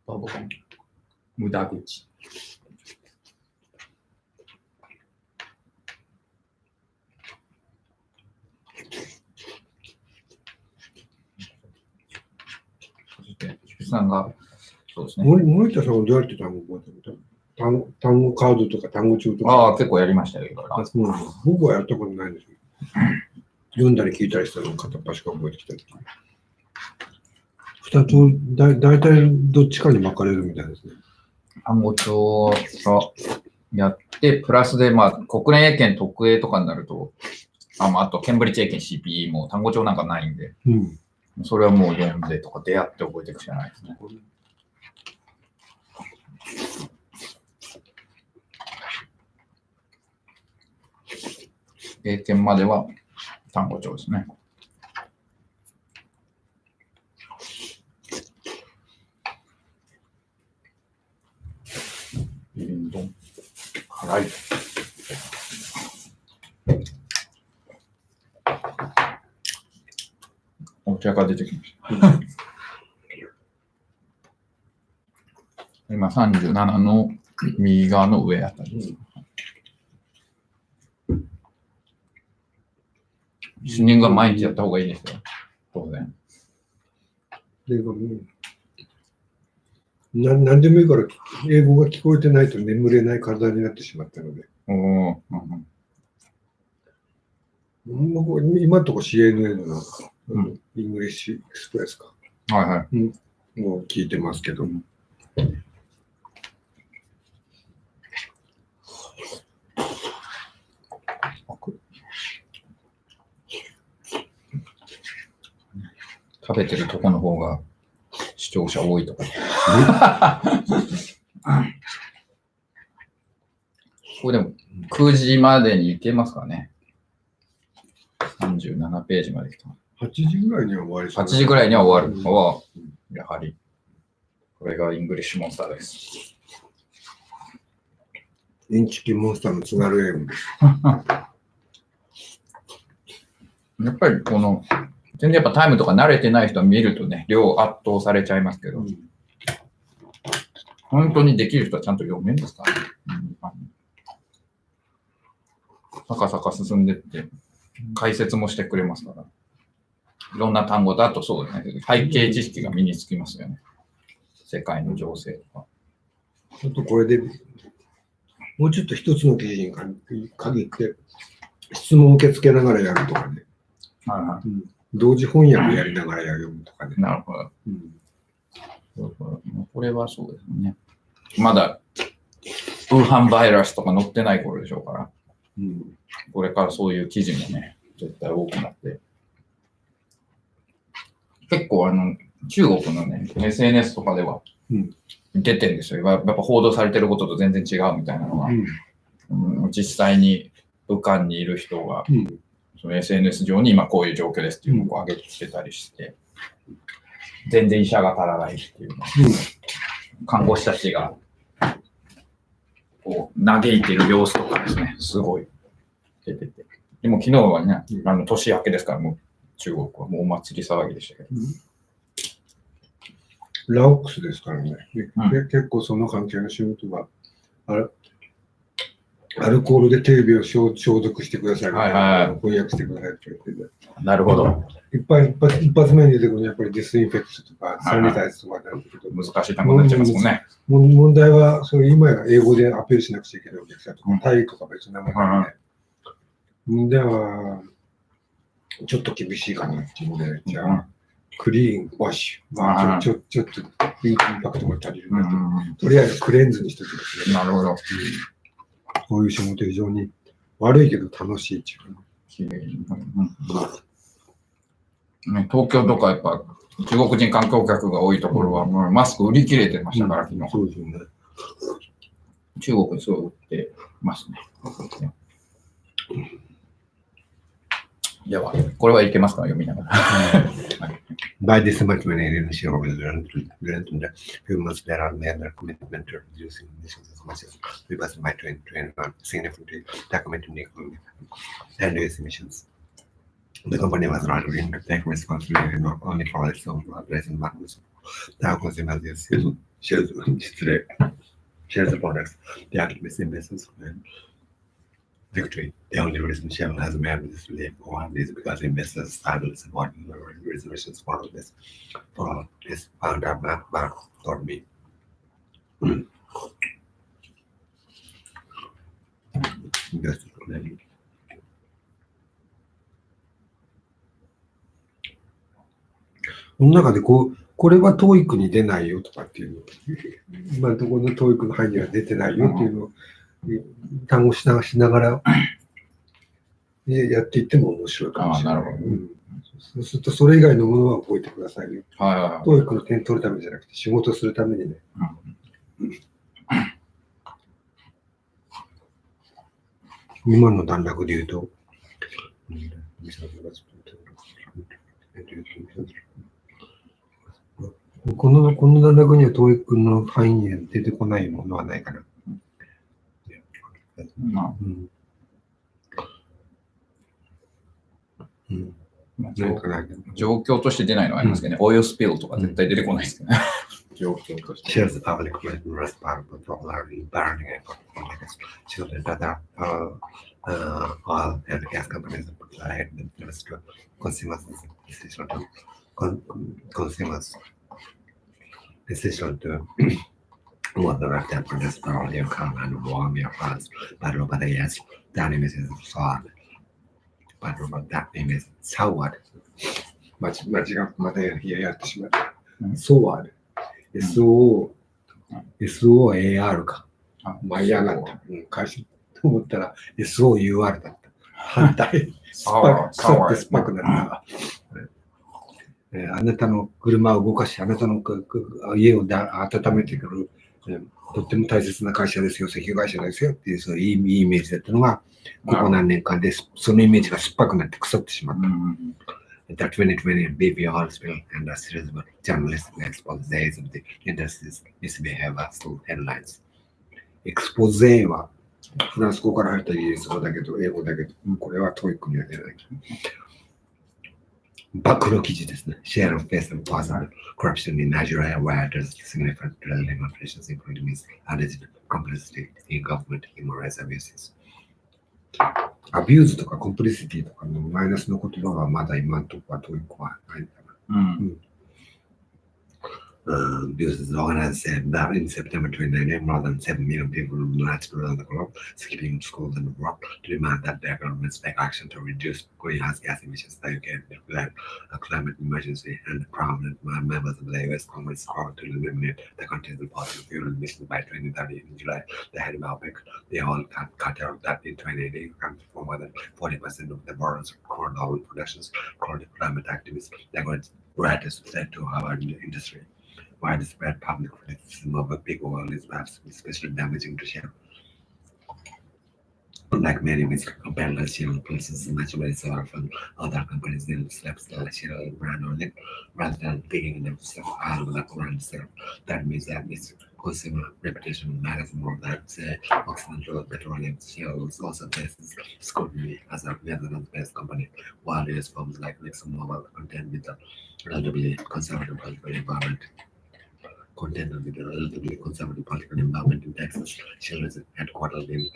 バボン。無駄口。そして、菊池さんが、そうですね。森田さんはどうやって単語覚えてる？単語カードとか単語帳とか。結構やりましたよ。僕はやったことないんですよ。読んだり聞いたりしたのを片っ端から覚えてきたり。二つ、大体どっちかに巻かれるみたいですね。単語帳がやって、プラスで、国連英検特 A とかになると、あと、ケンブリッジ英検 CPE も単語帳なんかないんで、それはもう読んでとか出会って覚えていくしかないですね。英検までは単語帳ですね。ビビンドン。辛い。お茶が出てきました。今37の右側の上あたりです。主任が毎日やった方がいいですよ。当然。何でもいいから英語が聞こえてないと眠れない体になってしまったので。今のところ CNN の、イングリッシュエクスプレスか。もう聞いてますけど。食べてるとこの方が視聴者多いとか。これでも9時までに行けますかね。37ページまで来た。8時ぐらいには終わりそう。8時ぐらいには終わる。やはり、これがイングリッシュモンスターです。インチキモンスターの津軽英語です。やっぱりこの、全然やっぱタイムとか慣れてない人は見るとね、量圧倒されちゃいますけど、本当にできる人はちゃんと読めるんですかね。サカサカ進んでって、解説もしてくれますから。いろんな単語だとそうですね。背景知識が身につきますよね。世界の情勢とか。ちょっとこれで、もうちょっと一つの記事に限って、質問を受け付けながらやるとかね。同時翻訳やりながら読むとかね。なるほど。これはそうですね。まだ、ウーハンバイラスとか載ってない頃でしょうから、これからそういう記事もね、絶対多くなって。結構中国のね、SNS とかでは出てるんですよ。やっぱ報道されてることと全然違うみたいなのが、実際に武漢にいる人が、その SNS 上に今こういう状況ですっていうのを上げてたりして、全然医者が足らないっていうの、看護師たちがこう嘆いてる様子とかですね、すごい出てて。でも昨日はね、年明けですから、もう中国はもうお祭り騒ぎでしたけど。ラオックスですからね。結構その関係の仕事が、アルコールでテレビを消毒してくださいみたいな、翻訳してくださいって言ってて。なるほど。一発目に出てくるのはやっぱりディスインフェクトとかサニタイズとかなんだけど、難しい単語になっちゃいますもんね。問題は、それ今や英語でアピールしなくちゃいけないお客さんとか、タイとか別なもので、問題は、ちょっと厳しいかなっていうので、じゃあ、クリーン、ワッシュ、ちょっとインパクトが足りるなと。とりあえずクレンズにしておくですね。なるほど。こういう仕事非常に悪いけど楽しいっていうか。東京とかやっぱ中国人観光客が多いところはもうマスク売り切れてましたから、昨日。そうですよね。中国にそう売ってますね。では、これはいけますか、読みながら。By this much many initial learned in the few months there are made their commitment to reducing emissions as much as we must by 2021 significantly documenting nickel and its emissions. The company was rather in take responsibility not only for its own operations but also the consumers shares the products they are missing business and victory. The only reason Shell has made this leap forward is because investors started supporting the reservations for this found out back for me. この中でこれは TOEIC に出ないよとかっていうの、今のところの TOEIC の範囲には出てないよっていうのを単語しながらやっていっても面白いかもしれない。そうするとそれ以外のものは覚えてくださいよ。TOEIC の点取るためじゃなくて仕事するためにね。今の段落で言うと、この段落には TOEIC の範囲に出てこないものはないかな。状況として出ないのはありますけどね。オイルスピルとか絶対出てこないですけどね。状況として。Shares the public responsible for burning and children that are oil and gas companies provide themselves to consumers. Consumers essential to water of that produce power your calm and warm your hearts. But over the years, that image is flawed. But over that image, soured. 間違ってまたやってしまった。うん SOAR。SOAR か。舞い上がった。会社と思ったら SOUR だった。反対。腐って酸っぱくなった。あなたの車を動かし、あなたの家を温めてくる、とっても大切な会社ですよ、石油会社ですよっていう、そういういいイメージだったのが、ここ何年間で、そのイメージが酸っぱくなって腐ってしまった。That 2020 BP Hospital and a series of journalists expose days of the industry's misbehavior headlines. エクスポゼはフランス語から入ったイギリス語だけど、英語だけど、これは TOEIC には出ない。暴露記事ですね。Share of face and possible corruption in Nigeria where there's significant demonstrations including alleged complicity in government human rights abuses. アビューズとかコンプリシティとかのマイナスの言葉はまだ今のところはTOEICはないかな。This organizer said that in September 2019, more than 7 million people marched around the globe, skipping schools and work to demand that their governments take action to reduce greenhouse gas emissions. The UK declared a climate emergency, and prominent members of the US Congress called to eliminate the country's fossil fuel emissions by 2030. In July, the head of OPEC, the oil cartel that in 2018 accounted for more than 40% of the world's crude oil productions, called climate activists. The greatest threat to our industry. Widespread public criticism of a big oil is perhaps especially damaging to shale. Like many with competitors, shale produces much less from other companies than slaps the shale brand on it, rather than picking themselves out of the brand itself. That means that its consumer reputation matters more than, say, Occidental Petroleum. Shale also faces scrutiny as a Netherlands-based company, while US firms like ExxonMobil contend with the relatively conservative political environment. Contended with the relatively conservative political environment in Texas. Shell is headquartered in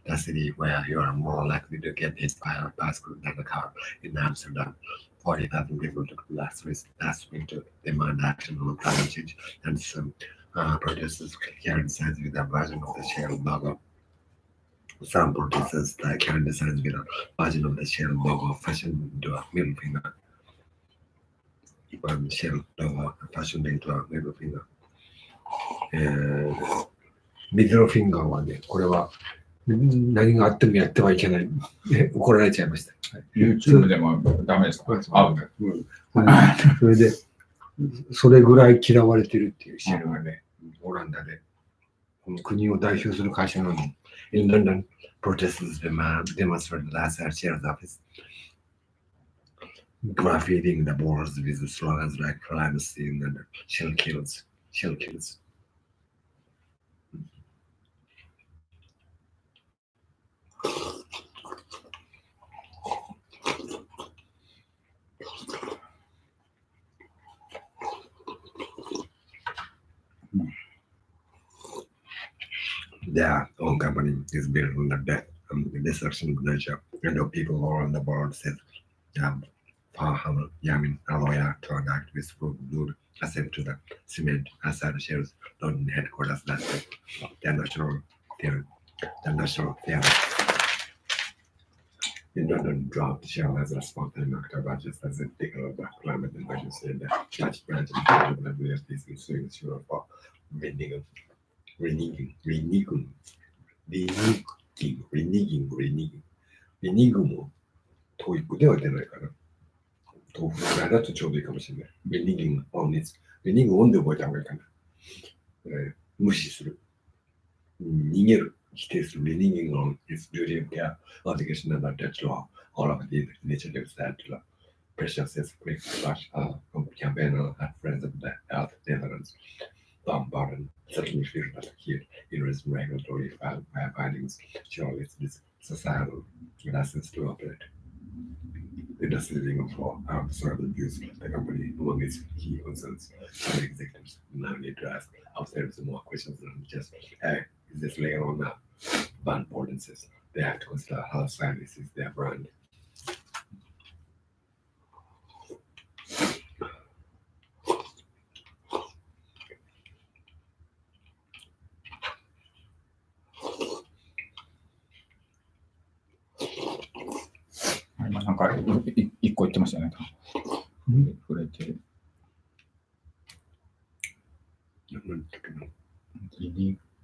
the city where you are more likely to get hit by a bicycle than a car. In Amsterdam, 40,000 people took last week to demand action on climate change, and some protesters carried signs with a version of the Shell logo. Some protesters carried the signs with a version of the Shell logo fashioned into a middle finger. Shell logo fashioned into a middle finger. ミドルフィンガーはね、これは何があってもやってはいけない。怒られちゃいました。YouTube でもダメですか？それで、それぐらい嫌われてるっていうシェルがね、オランダで、この国を代表する会社なのに、In London, protesters demonstrated last at Shell's office, graffitiing the boards with slogans like climate change and Shell kills. Shell kills. Their own company is built on the death and destruction of nature, and the people all around the world said, Farham Yamin, a lawyer turned activist who glued a cent to the cement outside the Shell's London headquarters last week. The National Theatre in London dropped Shell as a response in October just as it declared the climate emergency, and the Dutch branch of the WFP is suing Shell for renegingもトーイックでは出ないかな。豆腐ぐらいだとちょうどいいかもしれない。reneging on で覚えた方がいいかな。無視する。逃げる。否定する。reneging on its duty of care obligation under Dutch law. All of the initiatives that Precious is quick slash campaigner at Friends of the Earth Netherlands. Baumgarten certainly feels that here is regulatory findings show its societal license to operate. The decision for observable use the company among its key concerns. Some executives now need to ask ourselves more questions than just, hey, is this legal or not? Ban ordinances. They have to consider how science is their brand. なんか一個言ってましたよね。触れてる。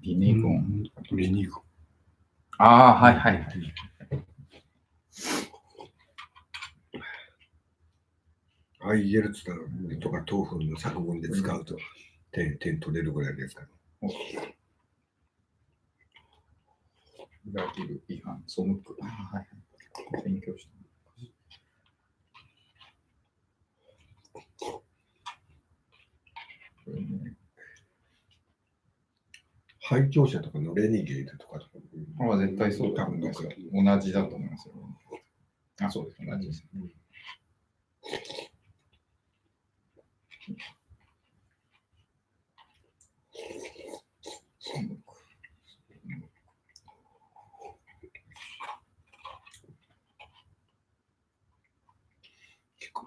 リネゴン。リニゴン。ああ、はいはいはい。アイゲルツとか豆腐の作文で使うと点取れるぐらいですかね。裏切る違反、背く。はいはい。勉強した。廃教者とかのレニゲートとか。これは絶対そうだと思いますよ。同じだと思いますよ。あ、そうです。同じです。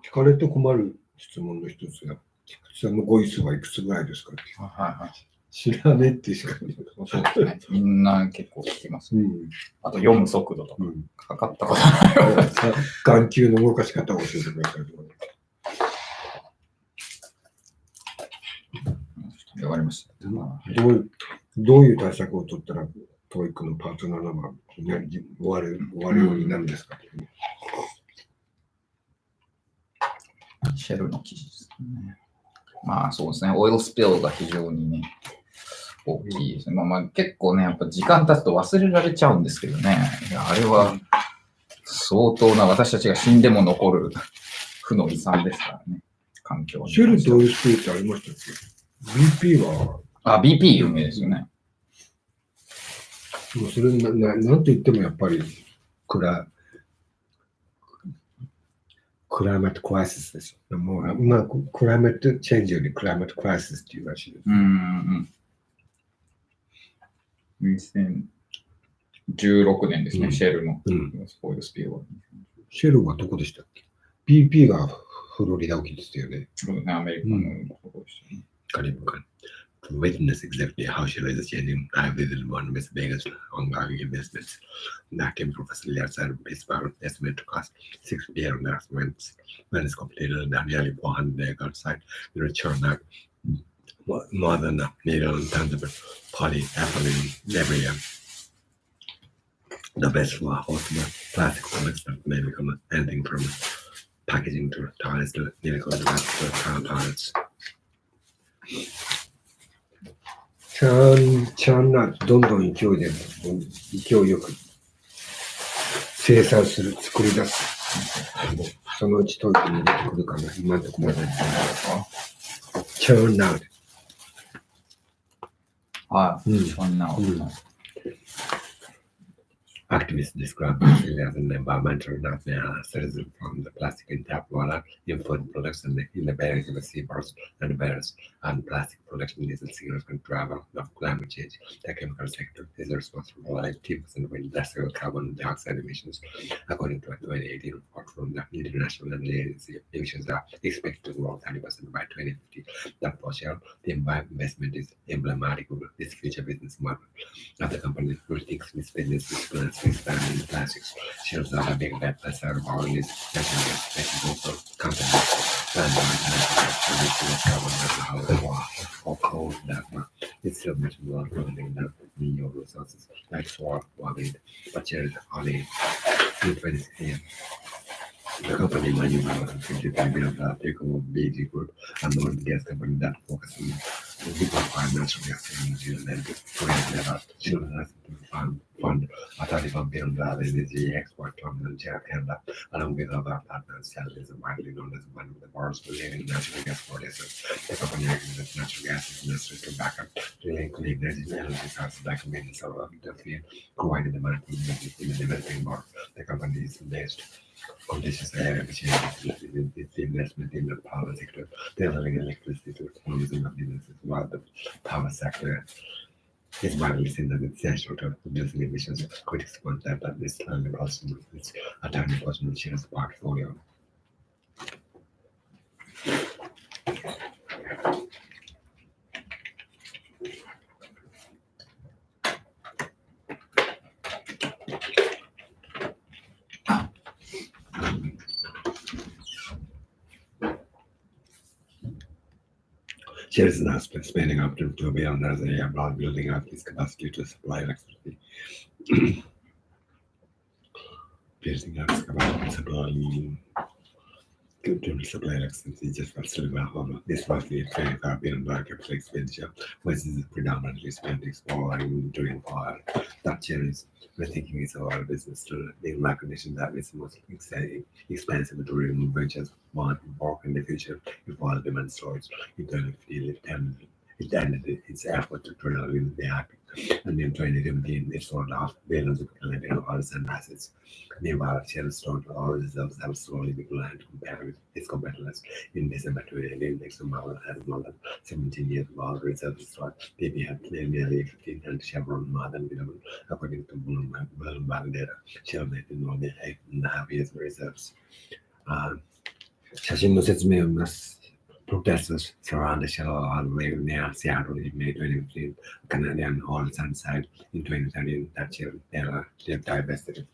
聞かれて困る質問の一つが、菊池さんの語彙数はいくつぐらいですかって。はいはい。知らねえってしか言そうですね。みんな結構聞きます。あと読む速度とか、測ったことない。眼球の動かし方を教えてください。わかりました。どういう対策を取ったら、TOEICのパート7番に終わるようになるんですか、シェルの記事ですね。まあそうですね。オイルスピルが非常にね、大きいですね。まあ結構ね、やっぱ時間経つと忘れられちゃうんですけどね。いやあれは相当な私たちが死んでも残る負の遺産ですからね。環境に。シェルとオイルスピルってありましたっけ？ BP は。BP 有名ですよね。もうそれなんと言ってもやっぱりクライマットクライシスですよ。もう、まあ、クライマットチェンジよりクライマットクライシスっていうらしいです。2016年ですね、シェルのオイルスピルは。シェルはどこでしたっけ？ BP がフロリダ沖ですよね。そうですね、アメリカのところでしたね。カリブ海。To witness exactly how Shell is changing, I visited one of its biggest ongoing investments. That came Professor Lear's base power estimate to cost $6 billion when it's completed and nearly 400 acre site. The return on more than a million tons of polyethylene every year. The best for host plastic products that may become anything from packaging to toys to medical devices to car parts. チャンナどんどん勢いよく生産する、作り出す。そのうちトイレに出てくるかな、今のところまで。チャンナはい、チャンナActivists describe Brazil as an environmental nightmare citizen from the plastic in tap water, in food products, and in the berries of the seabirds and the birds, and plastic production is a significant driver of climate change. The chemical sector is responsible for 80% of industrial carbon dioxide emissions, according to a 2018 report from the International Energy Agency. Emissions are expected to grow 30% by 2050. The Shell, the investment is emblematic of this future business model. Other companies rethinks this business plans to expand in plastics. Shells are a big bet by Sarah Bowling is natural gas, which is also companies plan to reduce carbon dioxide or coal plasma. It's still much more funding than renewable resources like solar or wind, but Shells only in 2016. The company manufactures $53 billion takeover BG Group, an oil and gas company that focuses on liquefied natural gas in New Zealand. Shell has to fund a $35 billion energy export terminal in Canada, along with other partners. Shell is widely known as one of the world's leading natural gas producers. The company argues that natural gas is necessary to back up clean energy sources like wind and solar, providing demand for energy in the developing world. The company is based on this area, which is investment in the power sector, delivering electricity to tourism and businesses, while the power sector is widely seen as essential to reducing emissions. Critics point out that this only also includes a tiny portion of Shell's portfolio. Shell is now spending up to $2 billion a year about building up its capacity to supply electricity. Building up its capacity to supply electricity just for silver home. This roughly $25 billion capital expenditure, which is predominantly spent exploring during oil. That Shell is rethinking its oil business to the recognition that it's most expensive to remove ventures want work in the future if oil demand soars. It doesn't feel it ended its effort to drill in the Arctic. And in 2017, it sold off billions of Canadian oil and assets. Meanwhile, Shell stored oil reserves have slowly declined compared with its competitors. In December 2018, ExxonMobil had more than 17 years of oil reserves stored. BP had nearly 15 and Chevron more than 11, according to Bloomberg data. Shell maintained only 8.5 years of reserves. 写真の説明を見ます。Protesters surrounded Shell oil rig near Seattle in May 2015. Canadian oil sands site in 2013 that Shell divested.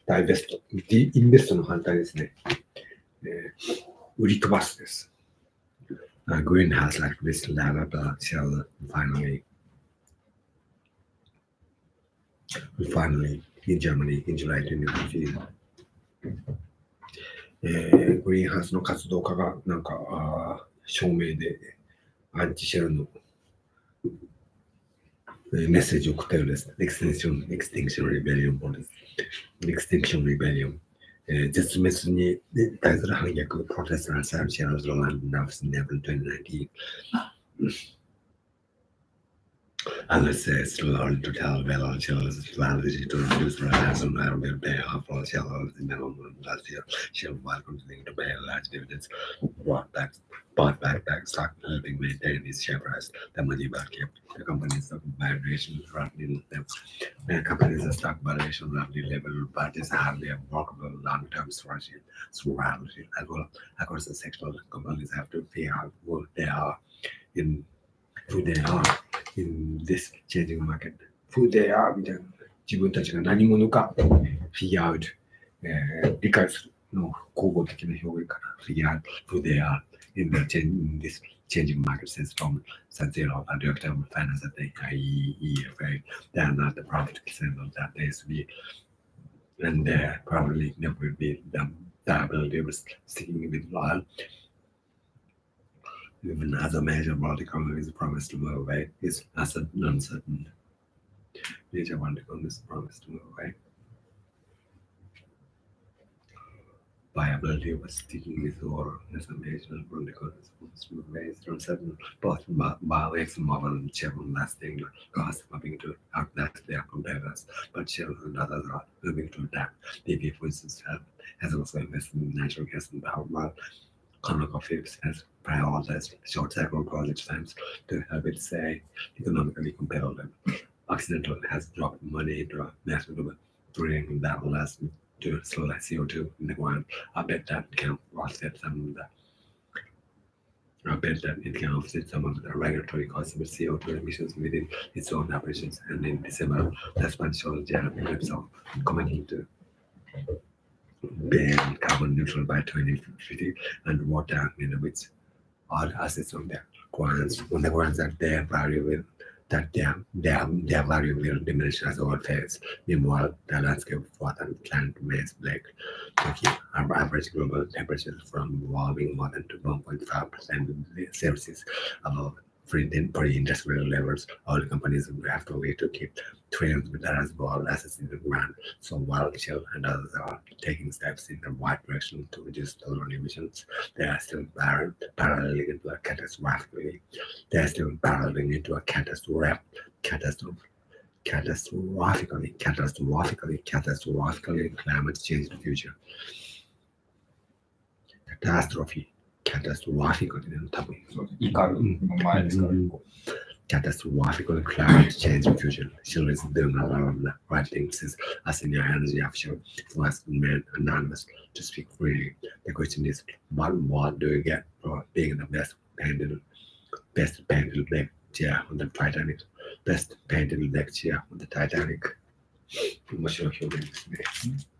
divest インベストの反対ですね。売り飛ばすです。Greenhouse activist lab Shell finally in Germany in July 2015. グリーンハウスの活動家がなんか証明でアンチシェルのメッセージを送ったようです。Extinction Rebellion です。Extinction Rebellion、絶滅に対する反逆、Protesters and Shell's land enough in April 2019. Unless it's too early to tell whether Shell's strategy to reduce reliance on oil will pay off for Shell in the long run. Last year, Shell, while continuing to pay large dividends, bought back stock, helping maintain its share price. The money back kept the company's stock valuation roughly level, but it's hardly a workable long-term strategy. As well, across the sector, companies have to figure out who they are in this changing market. Who they are みたいな。自分たちが何者か figure out、理解するの口語的な表現から figure out who they are in this changing market since from Sanzero and Director of Finance at the IEFA. They are not the profit center that they used to be, and they probably never will be the ability of sticking with oil. Even as a major world economy is promised to move away, is uncertain. Major world economy is promised to move away. Viability of sticking with oil as a major world economy is promised to move away is uncertain. Both ExxonMobil and Chevron lasting costs hoping to outlast their competitors, but Shell and others are moving to adapt. BP, for instance, has also invested in natural gas and power, while ConocoPhillips has prioritized short-cycle project funds to help it stay economically competitive. Occidental has dropped money into a massive drilling that will last to slow that CO2 in the ground. I bet that it can offset some of the regulatory costs of CO2 emissions within its own operations. And in December, the Spanish oil giant Repsol committing to being carbon neutral by 2050 and water its all assets on the grounds that their value will diminish as oil fades. Meanwhile, the landscape of water and planet remains black. Average global temperatures from warming more than 1.5% Celsius above pre-industrial levels. All companies will have to wait to keep trillions of dollars of oil assets in the ground. So while Shell and others are taking steps in the right direction to reduce total emissions, they are still barreling into a catastrophically climate change future. Catastrophe. Catastrophically 多分怒るの前ですから。catastrophical climate change future. Shell is doing a lot of the right things since a senior energy official was made anonymous to speak freely. The question is, what do you get for being the best painted deck chair on the Titanic? Best painted deck chair on the Titanic. 面白い表現ですね。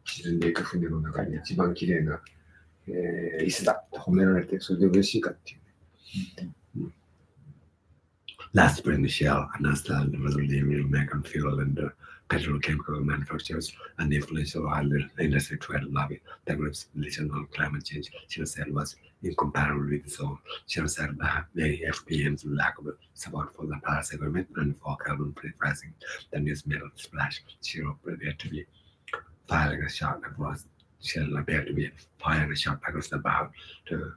沈んでいく船の中に一番綺麗な椅子だって褒められてそれで嬉しいかっていうね。Last spring, Shell announced that the American fuel and petrochemical manufacturers and the influential oil industry trade lobby that groups position on climate change, Shell said, was incomparable with its own. Shell said that the FPM's lack of support for the Paris Agreement and for carbon pricing, the news made a splash. Shell appeared to be firing a shot across. Shell appeared to be firing a shot across the bow to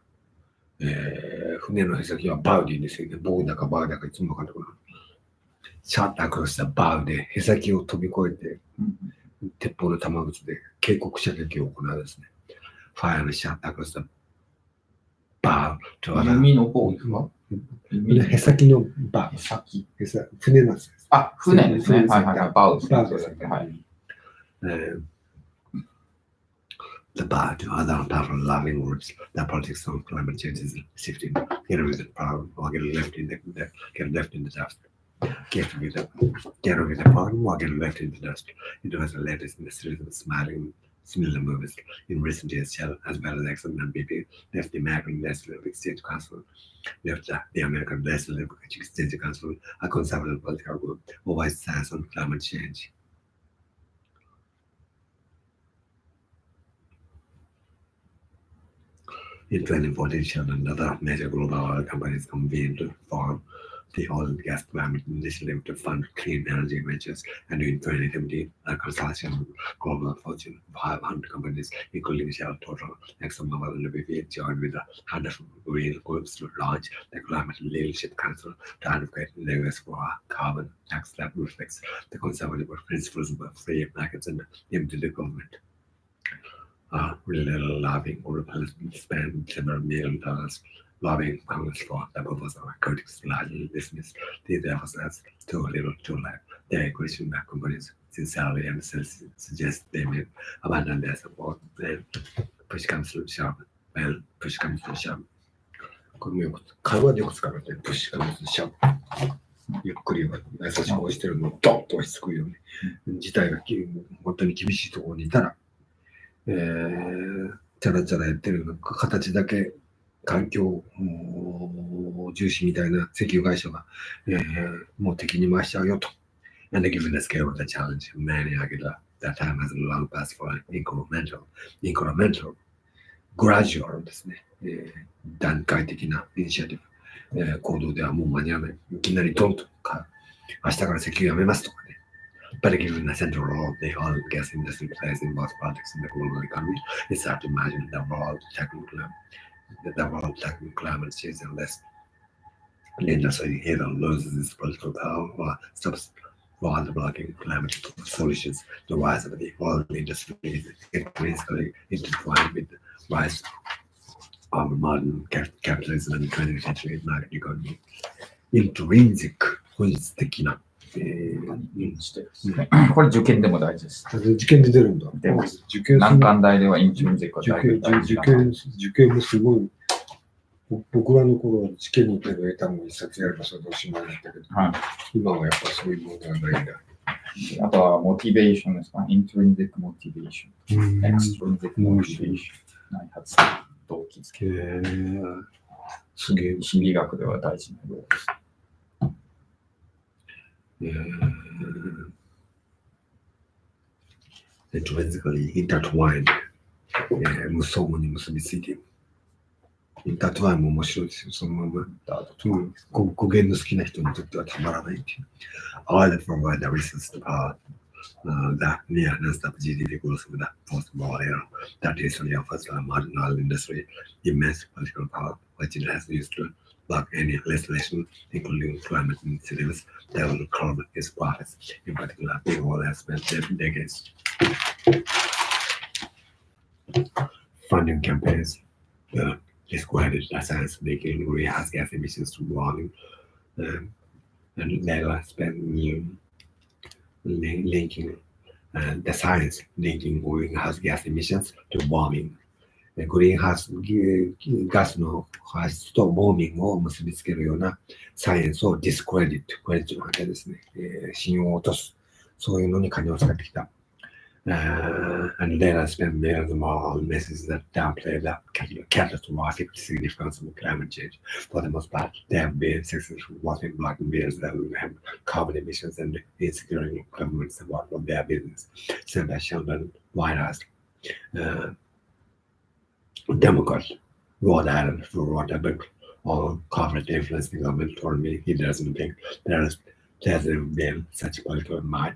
船のへさきはバウディですよね。ボーだかバウだかいつもわかんない。シャッタークロスはバウでへさきを飛び越えて、鉄砲の弾口で警告射撃を行うですね。ファイアのシャッタークロスはバウとは弓の方ですか？へさきのバウ。へさき。船なんですよ。あ、船ですね。はいはいはい。バウですね。バウですね。はい。The bar to other powerful loving words that politics on climate change is shifting. Get rid of the problem or get left in the dust. Get rid of the problem or get left in the dust. It was the latest in the series of smiling similar movies in recent years. Shell, as well as Exxon and BP, left the American National Exchange Council. Left the American National Exchange Council, a conservative political group who was stance on climate change. In 2014, Shell and other major global oil companies convened to form the Oil and Gas Climate Initiative to fund clean energy ventures. And in 2017, a consortium of global Fortune 500 companies, including Shell, Total, ExxonMobil, and BP, joined with the 100 green groups to launch the Climate Leadership Council to advocate levers for a carbon tax that reflects the conservative principles of free markets and limited government. Really lobbying group has spent several $1 million lobbying Congress for the proposal. Critics largely dismissed these efforts as too little too late. They question that companies sincerely and suggest they may abandon their support when push comes to shove. When push comes to shove. これもよく会話でよく使うね。プッシュカムズシャブ。ゆっくり優しく押してるのをドンと押しつくように。事態が本当に厳しいところにいたら、チャラチャラやってるような形だけ環境重視みたいな石油会社が、もう敵に回しちゃうよと。And given the scale of the challenge, many argue that time has long passed for incremental, gradual ですね、段階的なイニシアティブ、行動ではもう間に合わない。いきなりドンとか、明日から石油やめますとかね。But given the central role the oil and gas industry plays in both politics and the global economy, it's hard to imagine the world tackling climate change unless the industry either loses its political power or stops blocking climate solutions. The rise of the oil industry is intrinsically intertwined with the rise of modern capitalism and 20th century market economy. Intrinsic 本質的な。これ受験でも大事です。受験で出るんだ。出ます。難関大ではインチュンゼックは大事。受験もすごい。僕らの頃は試験に行けば単語一冊やればそれでおしまいだったけど、はい、今はやっぱそういうものではないんだ。あとはモチベーションですか？イントリンゼックモチベーション。エクストリンゼックモチベーション。内発動機付け。すげえ。心理学では大事な用です。Intrinsically intertwined、無相互に結びついている。インタートワインも面白いですよ、そのまま。語源の好きな人にとってはたまらないっていう。All that provide the reasons to power that near non-stop GDP growth of the post-war era, that history offers the modern oil industry immense political power, which it has used to block any legislation, including climate initiatives, that will curb its profits. In particular, the oil has spent decades funding campaigns discredited as science, making greenhouse gas emissions to warming, and later spent linking the science linking greenhouse gas emissions to warming. グリーンハウスガスの排出とウォーミングを結びつけるようなサイエンスをディスクレディット、クレディットの関係ですね、信用を落とす、そういうのに金を使ってきた。And then I spent millions more on messages that downplay the catastrophic significance of climate change. For the most part, they have been successful watching blocking bills that will have carbon emissions and insecure governments about their business. Sent by Sheldon White House, Democrat, Rhode Island, who wrote a book on corporate influence in government, told me he doesn't think there's ever been such political might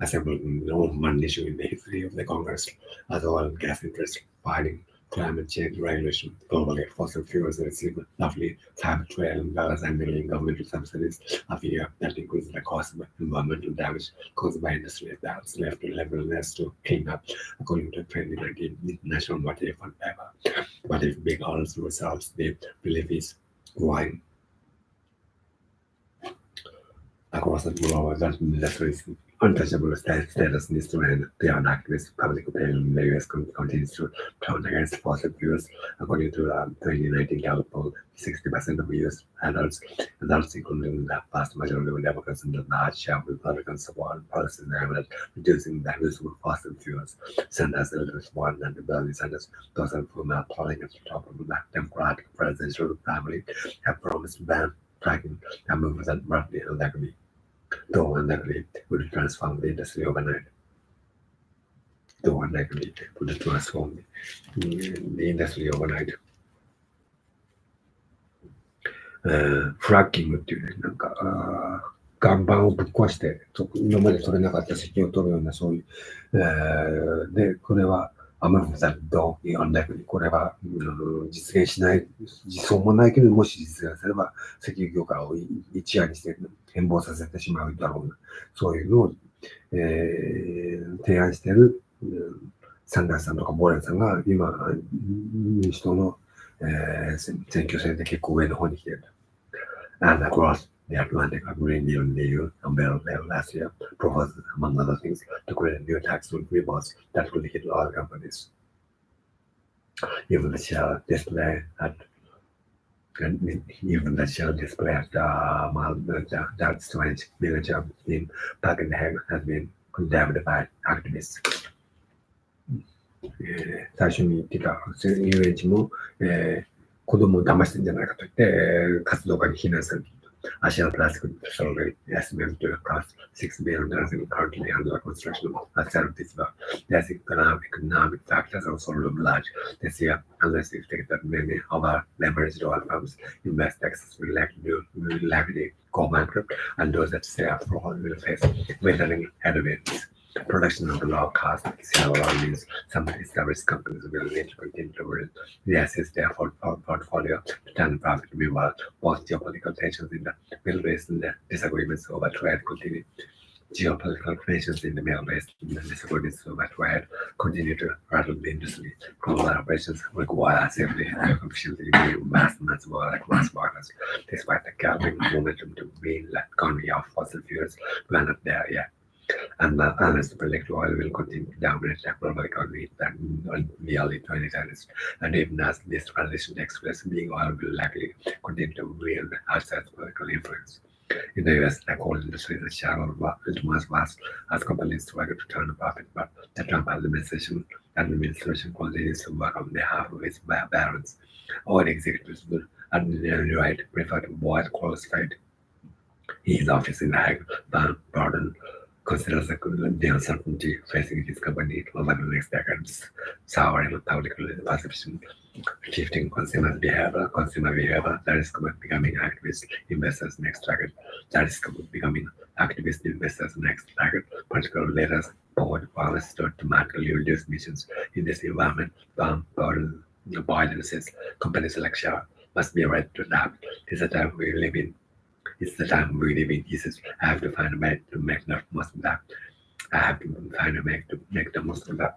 assembled no one issue in the history of the Congress as oil and gas interests fighting climate change regulation globally. Fossil fuels receive roughly $5 trillion annually in governmental subsidies a year. That includes the cost of environmental damage caused by industry that's left to levelness to clean up, according to 2019 International Monetary Fund paper. But if big oils results, they believe is growing across the globe. That industry is untouchable status needs to end. Beyond activists, public opinion in the US continues to turn against fossil fuels. According to the 2019 Gallup poll, 60% of US adults, including the vast majority of Democrats and the large share of Republicans, support policies aimed at reducing the use of fossil fuels. Sanders, Elizabeth Warren, and Bernie Sanders, those of whom are polling at the top of the Democratic presidential family, have promised to ban fracking, a move that roughly unlikely. Though unlikely would transform the industry overnight.フラッキングっていうね、なんか、岩盤をぶっ壊して、今まで取れなかった石油を取るような、そういう、で、これは、アメリカだと、これは、実現しない、実相もないけど、もし実現すれば、石油業界を一夜にして変貌させてしまうだろうな、そういうのを、提案している、サンダースさんとかボーレンさんが、今、民主党の、選挙戦で結構上の方に来ている。And across the Atlantic, a Green Deal in the EU umbrella last year proposed, among other things, to create a new tax on rebates that will hit oil companies. Even the Shell display at that strange miniature theme back in the Hague has been condemned by activists. 最初に言ってた遊園地も、子供を騙してんじゃないかと言って、活動家に非難されている。Asian Plastic Survey estimated to cost $6 billion and currently under construction. As said this year, there's economic factors also large this year, unless you think that many of our leveraged oil firms in West Texas will likely go bankrupt, and those that stay up for oil will face withering headwinds. Production of low cost oil means some established companies will need to continue to reassess their portfolio to turn profit. Meanwhile, both geopolitical tensions in the Middle East and the disagreements over trade continue. Geopolitical tensions in the Middle East and the disagreements over trade continue to rattle the industry. Global operations require safely and efficiently vast amounts of oil across borders. Despite the gathering momentum to win the economy of fossil fuels, we are not there yet. And unless the predict oil will continue to dominate the global economy in the early 2030s, and even as this transition takes place, being oil will likely continue to wield outside political influence. In the US, the coal industry is a shadow as vast as companies struggle to turn a profit, but the Trump administration continues to work on behalf of its barons. Oil executives will, at the right, prefer to avoid close trade. His office in The Hague, Van Borden, considers the uncertainty facing his company over the next decades, souring public perception, shifting consumer behavior, the risk of becoming activist investors next target, political leaders forward policies to dramatically reduce emissions in this environment. Biden says companies like Shell must be ready to adapt. It's the time we live in. He says, I have to find a way to make the most of that.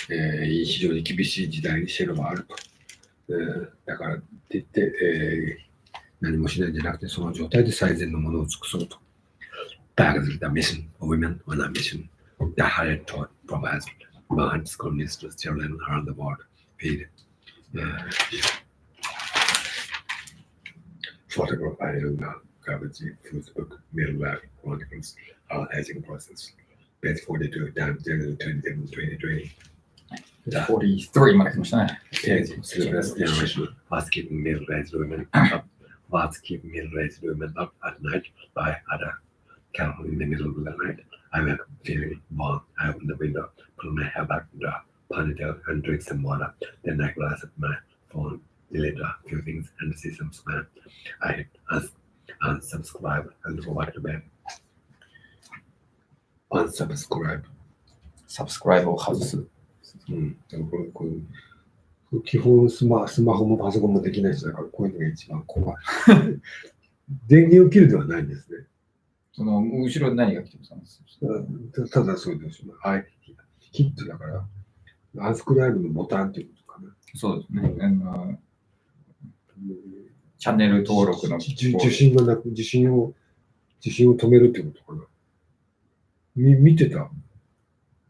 非常に厳しい時代にシェルはあると。だからって言って、何もしないんじゃなくて、その状態で最善のものを尽くそうと。That is the mission of women on a mission. The higher thought provides behind school mistress children around the world. Feed. Photograph by young Gravity Food Book Middle Life Chronicles our aging process. page 42, time January 27, 2020. 43まで来ましたね。 Page sleepless generation was keeping middle-aged women up at night by other cattle in the middle of the night. I wake up feeling warm. I open the window, pull my hair back into a ponytail and drink some water. Then I glance at my phone, delete a few things and see some spam. I hit unsubscribe and go back to bed. Unsubscribe. サブスクライブを外す。基本スマホもパソコンもできない人だから、こういうのが一番怖い。電源を切るではないんですね。その後ろで何が来てるんですか？ただそうです。はい。ヒットだから、アンスクライブのボタンっていうことかな。そうですね。チャンネル登録の受信がなく、受信を止めるっていうことかな。見てた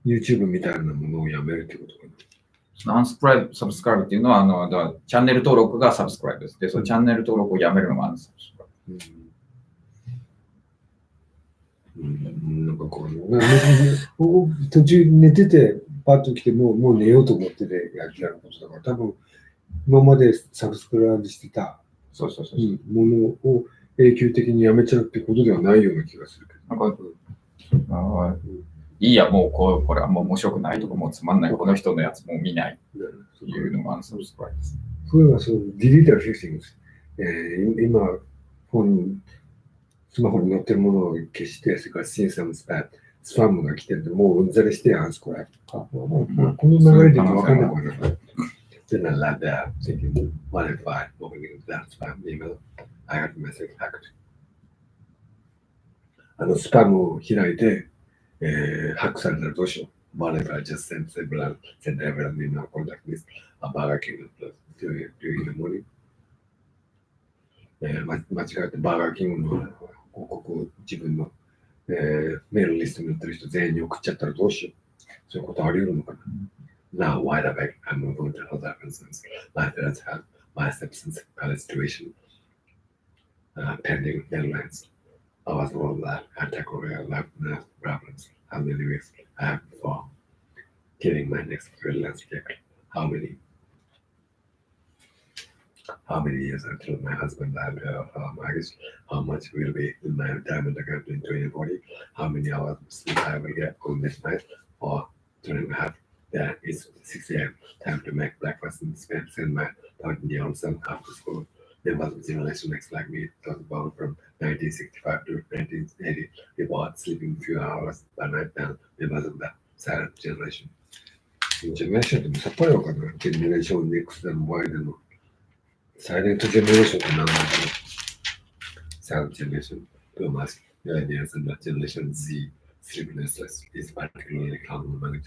YouTube みたいなものをやめるってことかな。アンスクライブ、サブスクライブっていうのは、チャンネル登録がサブスクライブです。で、そのチャンネル登録をやめるのがアンサブスクライブ。なんかこう、途中寝てて、パッと来て、もう寝ようと思っててやることだから、多分、今までサブスクライブしてたものを永久的にやめちゃうってことではないような気がするけど。いいや、もうこれはもう面白くないとか、もうつまんない、この人のやつもう見ないというのがアンサブスクライブです。それはdelete a few things。今、スマホに載ってるものを消して、それからシンサムスパムが来てるんで、もううんざりしてアンスクライブ。この流れで分かんなくなる。Then I lay there thinking, what if I open that spam email? I got a message hacked. スパムを開いて、ハックされたらどうしよう。What if I just send everyone in our contact list a Burger King during the morning? 間違えてバーガーキングの広告を自分の、メールリストに載ってる人全員に送っちゃったらどうしよう。そういうことあり得るのかな。Now, wide awake, I'm moving to other concerns. My parents have my stepson's college tuition pending deadlines. I was all that I tackle real life problems. How many weeks I have before getting my next freelance check? How many years until my husband and our marriage? How much will be in my retirement account in 2040? How many hours of sleep I will get on this night? Or 2.5? Yeah, it's 6 a.m. Time to make breakfast and send my 13-year-old son after school. Members of Generation X like me was born from 1965 to 1980. We both sleeping few hours per night now. Members of the silent generation. ジェネレーションってもさっぱりわかんない。ジェネレーション X でも Y でも。サイレントジェネレーションって何なんだろう。Silent generation. Boomers, millennials, and the Generation Z. Sleeplessness is particularly common among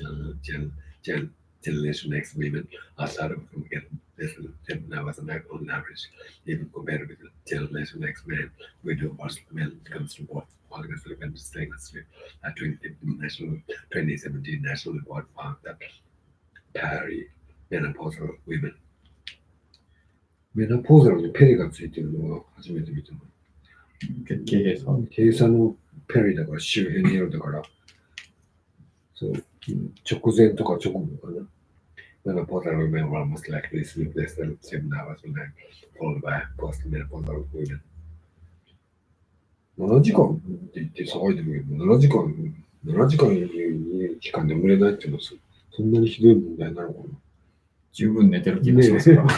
Generation X women. I started to get less than 10 hours a night on average, even compared with the Generation X men. We do worse when it comes to both falling asleep and staying asleep. A 2017 national report found that perimenopausal women. メノポーザルにペリがついてるのは初めて見たの。計算のペリだから周辺にあるだから、そう直前とか直後かな。Menopausal women were most likely sleep less than 7 hours a night, followed by postmenopausal women. 7時間って言って騒いでるけど、7時間しか眠れないっていうのはそんなにひどい問題なのかな。十分寝てる気がしますから。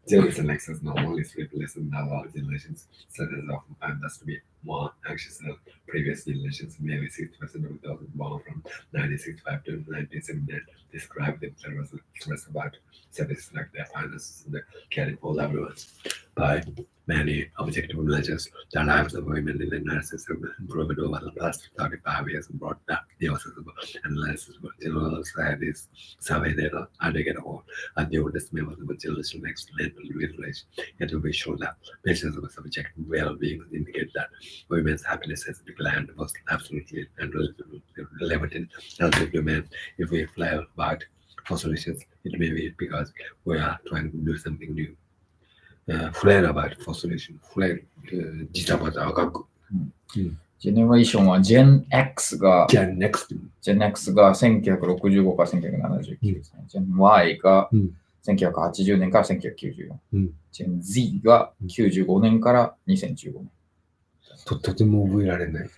Generation X is not only sleep less than other generations, such as often found us to be more anxious than previous generations. Nearly 60% of those born from 1965 to 1979 describe themselves as stressed about satisfying their finances and caring for loved ones. By many objective measures, the lives of women in the United States have improved over the past 35 years and brought the accessible analysis of general societies survey data understandable and the oldest members of the Generation X mental village. It will be shown that measures of subjective well-being indicate that women's happiness has declined most absolutely and limited relative to men. If we fly about for solutions, it may be because we are trying to do something new. Flare about for solution. Flare ジタバタ赤く。ジェネレーションは Gen X が、じゃあ NEXT。Gen X が1965から1979ですね。Gen Y がうん1980年から1994。うんGen Z が95年から2015年。とても覚えられない。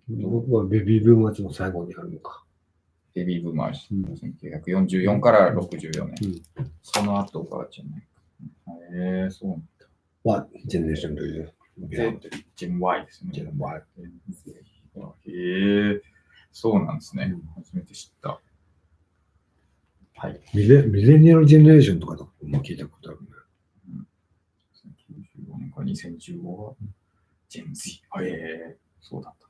僕はベビーブームの最後にあるのか。ベビーブーマーズ、うん1944から64年。うんその後がじゃないか。そうなんだ。What generation do you で、Gen Y ですね。 Gen Y へえ、そうなんですね。初めて知った。はい。ミレニアルジェネレーションとかも聞いたことあるね。95年から2015は Gen Z。へえ、そうだった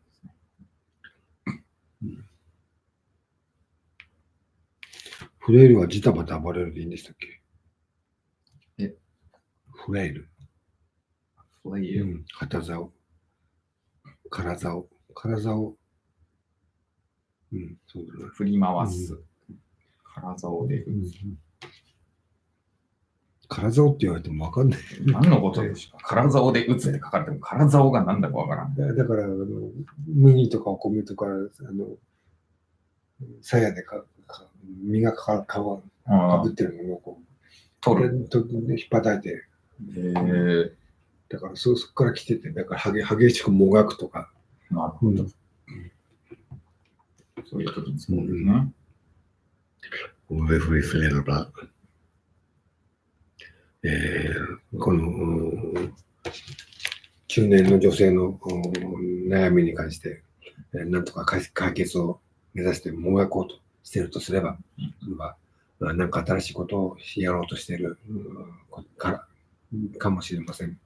んですね。フレイルはジタバタ暴れるでいいんでしたっけ？フレイル。フレイル。旗竿。空竿。空竿。そうだな。振り回す。空竿で。空竿って言われても分かんない。何のことですか？空竿で打つって書かれても、空竿が何だか分からん。だから、麦とかお米とか、鞘で実がかぶってるものをこう取る。引っ叩いて。だからそこから来てて、だから激しくもがくとか。なるほど。そういう時に使うんですね。この中年の女性の悩みに関して、なんとか解決を目指してもがこうとしているとすれば、なんか新しいことをやろうとしているかもしれません。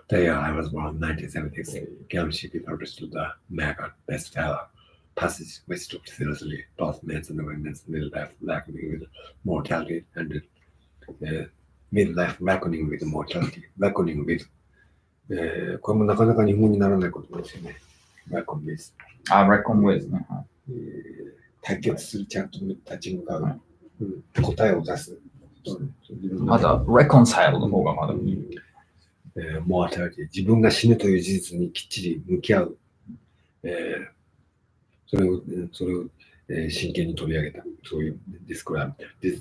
The year I was born in 1976, Gramsci published the American bestseller Passage, which took seriously both men's and women's midlife reckoning with mortality and midlife reckoning with mortality. Reckoning with これもなかなか日本にならないことですよね。reckon with。reckon with ね。対決する、ちゃんと立ち向かう。答えを出す。まだ reconcile の方がまだいい。mortality、自分が死ぬという事実にきっちり向き合う。それを真剣に取り上げた。そういう describe the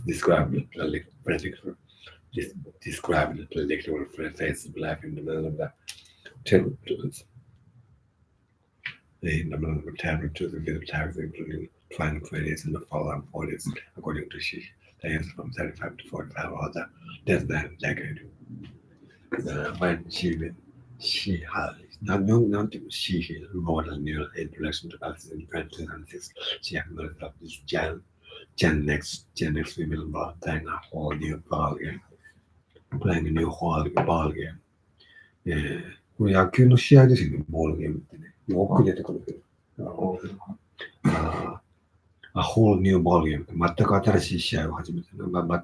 predictable phase of life in the middle of the terrible truths. In the middle of the terrible truth of the times, including final 20s and the fallout 40s, according to she, the years from 35 to 45 or the death decade. When she had she wrote a new introduction to Alice in 2006. She acknowledged that this Gen X women were playing a whole new ball game. Playing a new whole ball game. これ野球の試合ですよね、ボールゲームってね。よく出てくるけど。A whole new ball game。全く新しい試合を始めて、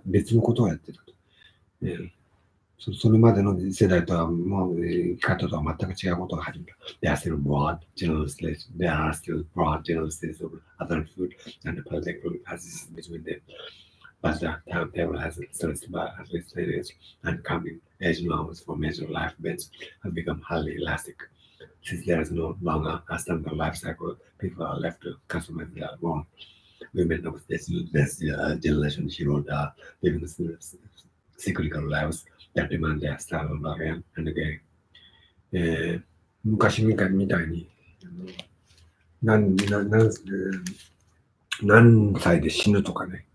別のことをやってたと。それまでの世代とはもう生き方とは全く違うことが始めた。There are still broad generalities of adulthood and political passages between them. But the timetable has stressed by at least 10 years, and coming age norms for major life events have become highly elastic. Since there is no longer a standard life cycle, people are left to customize their own. Women of this generation, she wrote, are living cyclical lives that demand their style again and again. 昔みたいに何歳で死ぬとかね、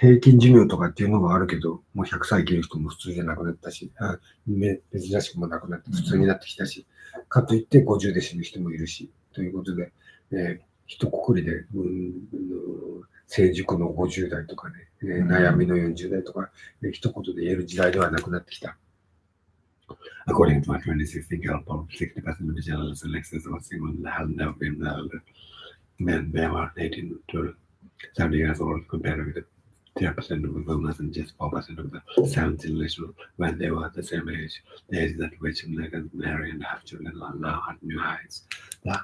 平均寿命とかっていうのがあるけど、もう100歳生きる人も普通じゃなくなったし、珍しくもなくなって普通になってきたし、かといって50で死ぬ人もいるし、ということで、一括りで、成熟の50代とかね、悩みの40代とか、一言で言える時代ではなくなってきた。According to a 2016 Gallup poll, 60% of the journalists and lecturers of single have never been married. Men, they were 18 to 70 years old, compared with 10% of the women and just 4% of the 7th generation when they were the same age. The age at which Americans marry and have children are now at new heights. The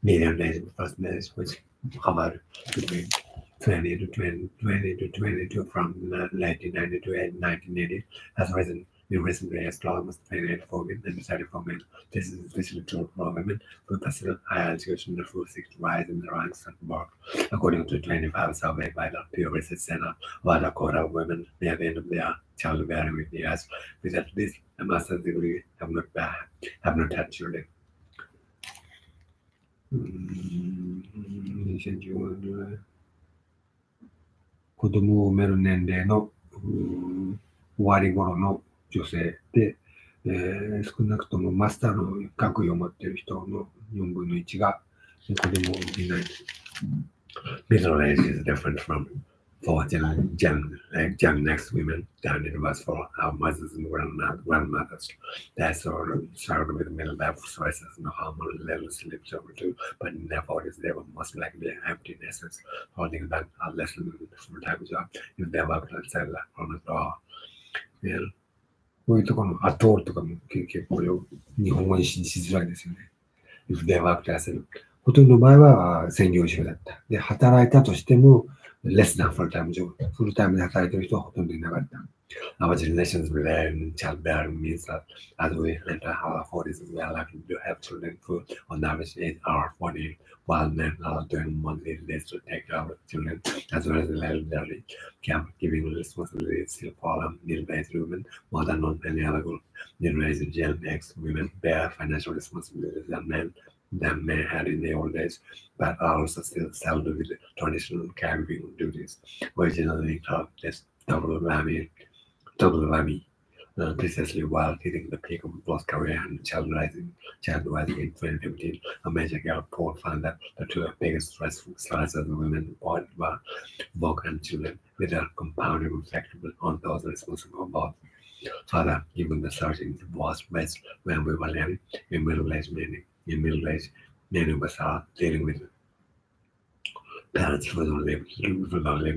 median age of first marriage, which hovered between 20 to 22 from 1990 to 1980, has risen In recent years, law must planet for women and decided for men. This is especially true for women who pursue higher education and who seek to rise in the ranks and work. According to 25 survey by the Pew Research Center, about a quarter of women near the end of their childbearing years with at least a master's degree have not had children. 2015年子供を産める年齢の終わり頃の女性で、少なくともマスターの学位を持っている人の4分の1が子供を産めない。Middle age is different from for Gen X women than it was for our mothers and grandmothers. They struggled with mental health choices and hormone levels slipped over too, but in their 40s they were most likely empty nesters, holding back a less than full-time job if they worked outside on the door. こういうところのアトールとかも結構日本語にしづらいですよね。If they worked as a ほとんどの場合は専業主婦だった。で、働いたとしても、less than full-time job。フルタイムで働いている人はほとんどいなかった。Our generation's relay childbearing means that as we enter our 40s, we are likely to have children who, on average, age are 40, while men are doing monthly days to take care of children, as well as the elderly. Caregiving responsibilities still fall on middle-aged women more than on any other group. Middle-aged Gen X women bear financial responsibilities than men had in the old days, but are also still saddled with traditional caregiving duties, originally called as double whammy, precisely while hitting the peak of both career and child rising in 2015. A major Gallup poll found that the two biggest stresses of women were work and children, with a compounding effect on those responsible for both. Further, given the surge in divorce rates when we were young, in middle age, many of us are dealing with parents who don't live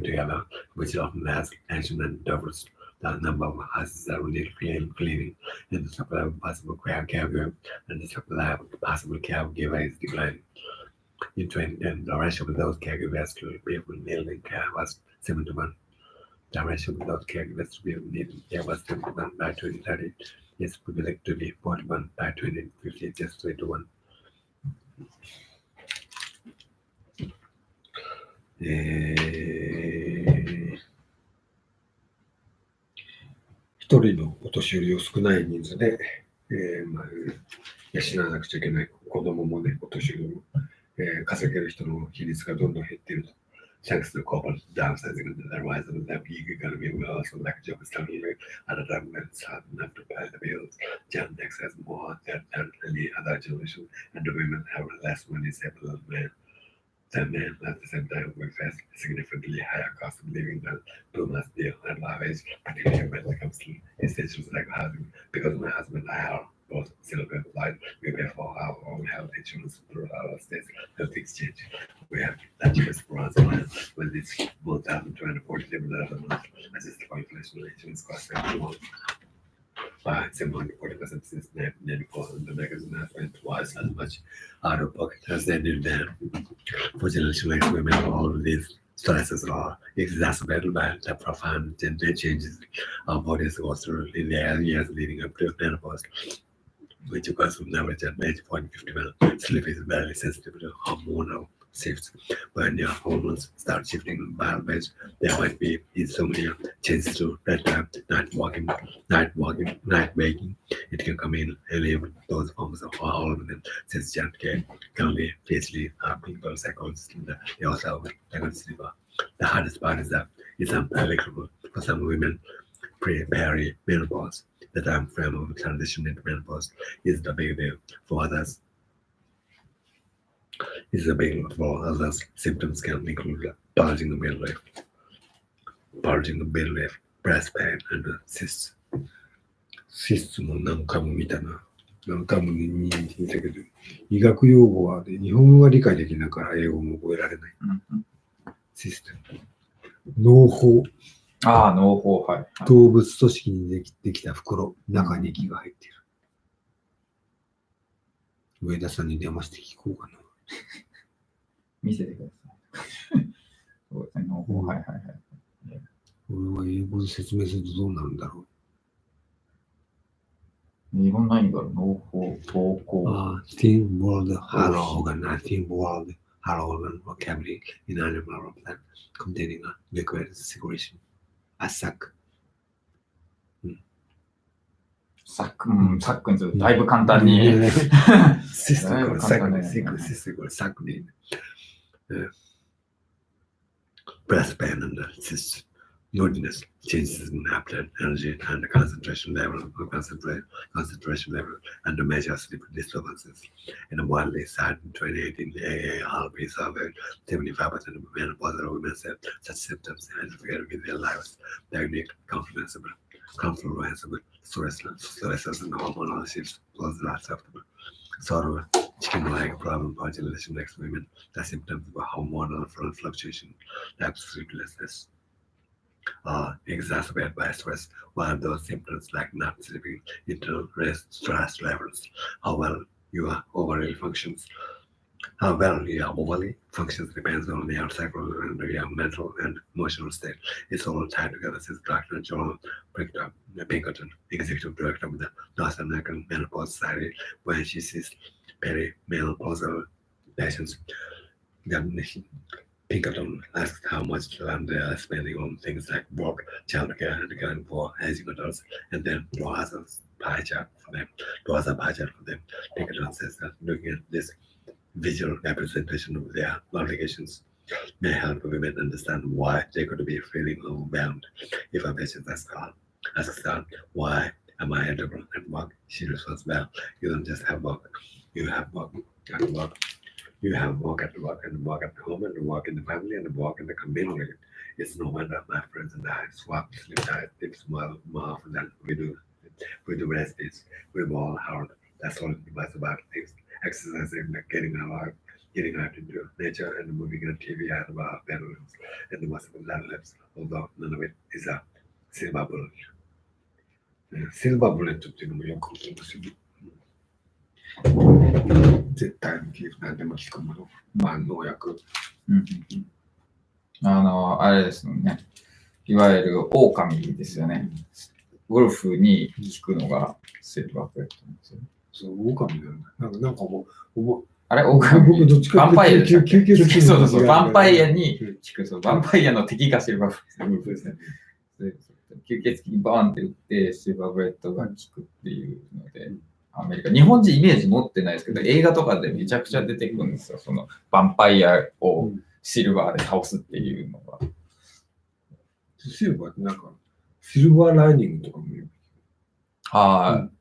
together, which often has tension and doubles the number of houses that will need cleaning, and the supply of possible caregiver and the supply of possible caregiver is declining. In 2010, the ratio of those caregivers to people needing care was 7 to 1. The ratio of those caregivers to people needing care was 7 to 1 by 2030. It's projected to be 41 by 2050, just 3 to 1. 一人のお年寄りを少ない人数で、養わなくちゃいけない子供もね、お年寄りも、稼げる人の比率がどんどん減っていると。Thanks to corporate downsizing and the rise of the gig economy, we also lack jobs down here at a time when it's hard enough to pay the bills. Gen X has more debt than any other generation, and the women have less money saved than men. At the same time, we face significantly higher cost of living than boomers deal and lives, particularly when it comes to essentials like housing. Because my husband and I are both still employed, we pay for our own health insurance through our state's health exchange. We have that choice for us when it's $1,247 a month, adjusted for inflation. Insurance costs every month by 740% since 1994, and the magazine has spent twice as much out of pocket as they did then. For generational X women, all of these stresses are exacerbated by the profound gender changes our bodies go through in the years leading up to menopause, which occurs from average at age 40-51. Sleep is very sensitive to hormonal shifts. When your hormones start shifting in bad ways, there might be insomnia, changes to bedtime, night waking. It can come in any of those forms of all of them, since Janet can be fiercely people psychologists in the also sleeper. The hardest part is that it's unpredictable for some women pre-menopause. The time frame of transition into menopause is the big deal. For others, symptoms can include bulging the midriff, breast pain, and cysts. シスも何回も見たな。何回も見たけど、医学用語は、日本語が理解できないから英語も覚えられない。システム。脳胞。ああ、脳胞、はい。動物組織にできた袋、中に息が入っている。上田さんに電話して聞こうかな。見せてください。そうですね、脳胞、はいはいはい。俺は英語で説明するとどうなるんだろう。いろんな意味がある。農法、投稿。Team World Hello Organ, Team World Hello Organ vocabulary in animal plant containing a liquid secretion. A sac. サックにするとだいぶ簡単に。Cystical, sac name. Breastband and cyst. Moodiness, changes in appetite, energy, and the concentration level, and the measure sleep disturbances. In a widely cited 2018 AARP survey, 75% of menopausal women said such symptoms interfere with their lives. Diagnosed comprehensible stresses and hormonal shifts was not acceptable. Sort of chicken-like problem for generation next women. The symptoms of hormonal fluctuation, like sleeplessness, are exacerbated by stress, while those symptoms like not sleeping, internal stress levels, how well your ovary functions. How well your ovary functions depends on your cycle and your mental and emotional state. It's all tied together, says Dr. John Pinkerton, executive director of the North American Menopause Society, when she sees perimenopausal patients. Pinkerton asks how much time they are spending on things like work, childcare, and caring for aging adults, and then draws a pie chart for them. Pinkerton says that looking at this visual representation of their obligations may help women understand why they could be feeling overwhelmed. If a patient asks her, why am I at work? She responds, well, you don't just have work. You have work at work. You have work at work and work at home and work in the family and work in the community. It's no wonder my friends and I swap sleep tips more often than we do. We do rest days. We work hard. That's all it was about things. Exercising, getting out into nature and moving on TV out of our bedrooms and the most of the lives, although none of it is a silver bullet. Silver bullet っていうのもよく聞きますよ。絶対に何でも効くもの、万能薬。あれですね。いわゆる狼ですよね。ゴルフに効くのがシルバープレートなんですよ。そう、狼なんだ。なんかもう、あれ、狼。僕どっちかヴァンパイアでしたっけ？そう、ヴァンパイアに効く。そう、ヴァンパイアの敵がシルバープレートですね。吸血鬼にバーンって打って、シルバーブレッドが効くっていうので、アメリカ、日本人イメージ持ってないですけど、映画とかでめちゃくちゃ出てくるんですよ。そのヴァンパイアをシルバーで倒すっていうのが。シルバーってなんか、シルバーライニングとかも言う。はい。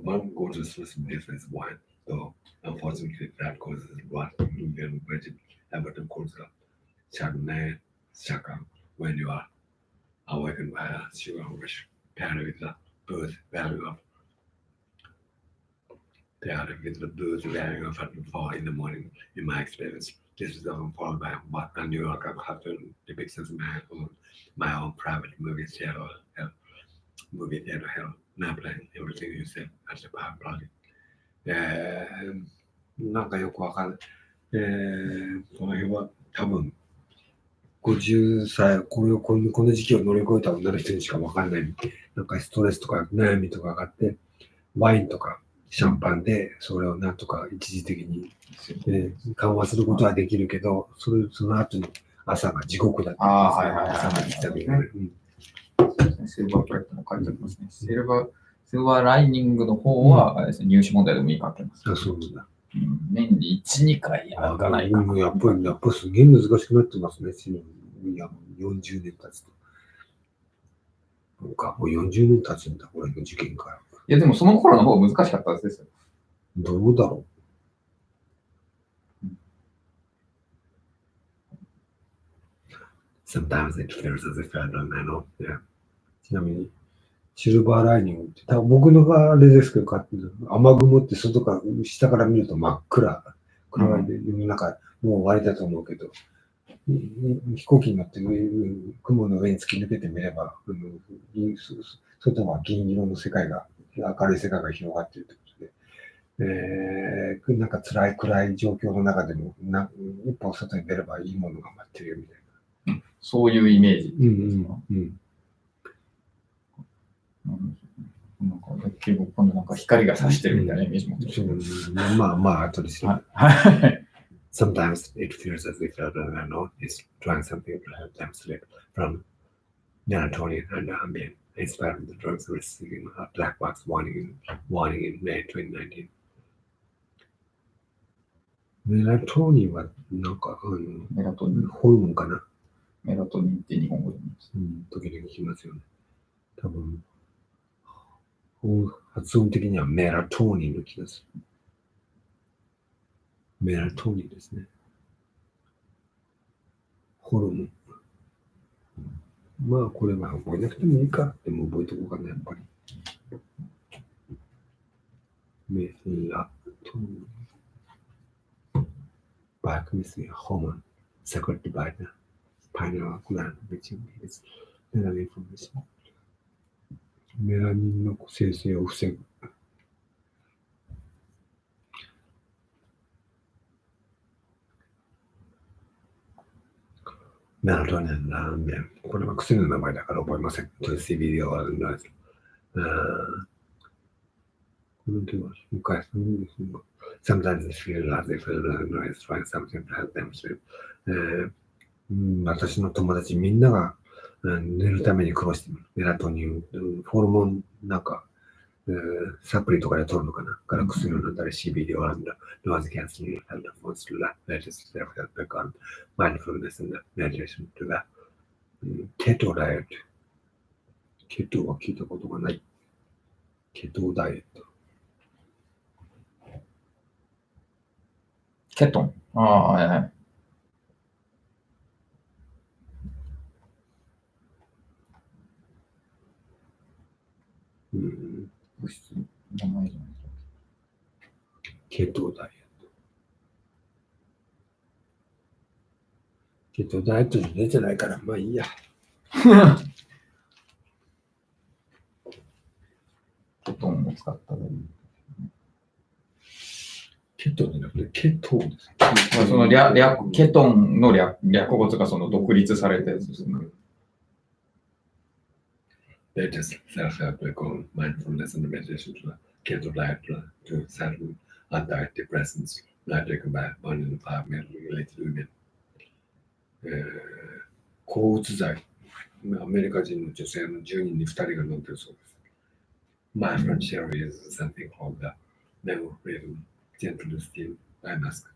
One gorgeous person is wine, though unfortunately that causes what Indian Virgin Everton calls a Chardonnay shaka when you are awakened by a sugar rush, paired with the birth value of 4 in the morning, in my experience. This is often followed by what a New Yorker cartoon depicts as my own private movie theater hell. Not playing everything you said at the power party. なんかよくわかんない。この辺は多分、50歳、この時期を乗り越えた女の人にしかわかんない。なんかストレスとか悩みとかがあって、ワインとかシャンパンでそれをなんとか一時的に、緩和することはできるけど、その後に朝が地獄だった。朝が来た時に。シルバープレートも書いてありますね。シルバーライニングの方は、入試問題でもいいかけます。そうなんだ。年に1、2回歩かないかな。やっぱりすげえ難しくなってますね。いや、40年経つと。もう40年経つんだ、これの受験から。いや、でもその頃の方が難しかったはずですよ。どうだろう。Sometimes it feels as if I don't know. Yeah. ちなみに、シルバーライニングって、多分僕のがあれですけど、雨雲って外から、下から見ると真っ暗いで、世の中もう終わりだと思うけど、飛行機に乗って雲の上に突き抜けてみれば、外は銀色の世界が、明るい世界が広がっているということで、なんか暗い状況の中でも、一歩外に出ればいいものが待ってるよみたいな。そういうイメージですか。なんか結構今度なんか光が差してるみたいなイメージも。まあ、後ですよ。はい。Sometimes it feels as if the unknown is trying something to help them slip from melatonin and ambient, inspired by the drugs receiving a black box warning in May 2019. メラトニンは、なんか、メラトニン。ホルモンかな。メラトニンって日本語で言います。時々聞きますよね。多分、発音的にはメラトニンの気がする。メラトニンですね。ホルモン。まあ、これは覚えなくてもいいか。でも覚えておこうかな、やっぱり。メラトニン。Biochemistry hormone secreted by the pineal gland, which is melanin formation. メラニンの生成を防ぐ。Melatonin and ambient. これは薬の名前だから覚えません。という CBD はあるんです。この手は昔のですね。Sometimes they feel as if the unknown is trying something to help them sleep. 私の友達みんなが寝るために苦労している。メラトニン、ホルモンなんか、サプリとかで取るのかなから薬を飲んだり CBD をあるんだ。Noise cancelling and the phones to that latest self-help back on mindfulness and meditation to that. ケトダイエット。ケトは聞いたことがない。ケトダイエット。ケトン。ああ、はいはい。物質の名前じゃないですか。ケトダイエット。ケトダイエットに出てないから、まあいいや。ケトンを使ったらいい。ケトンじゃなくてケトンです。そのケトンの略語とかその独立されたやつですね。Latest self-help back on mindfulness and meditation to the keto diet to certain antidepressants not taken by 1 in 5 male-related women. 抗うつ剤。アメリカ人の女性の10人に2人が飲んでるそうです。My friend Sherry uses something called the memorism gentle steam eye mask.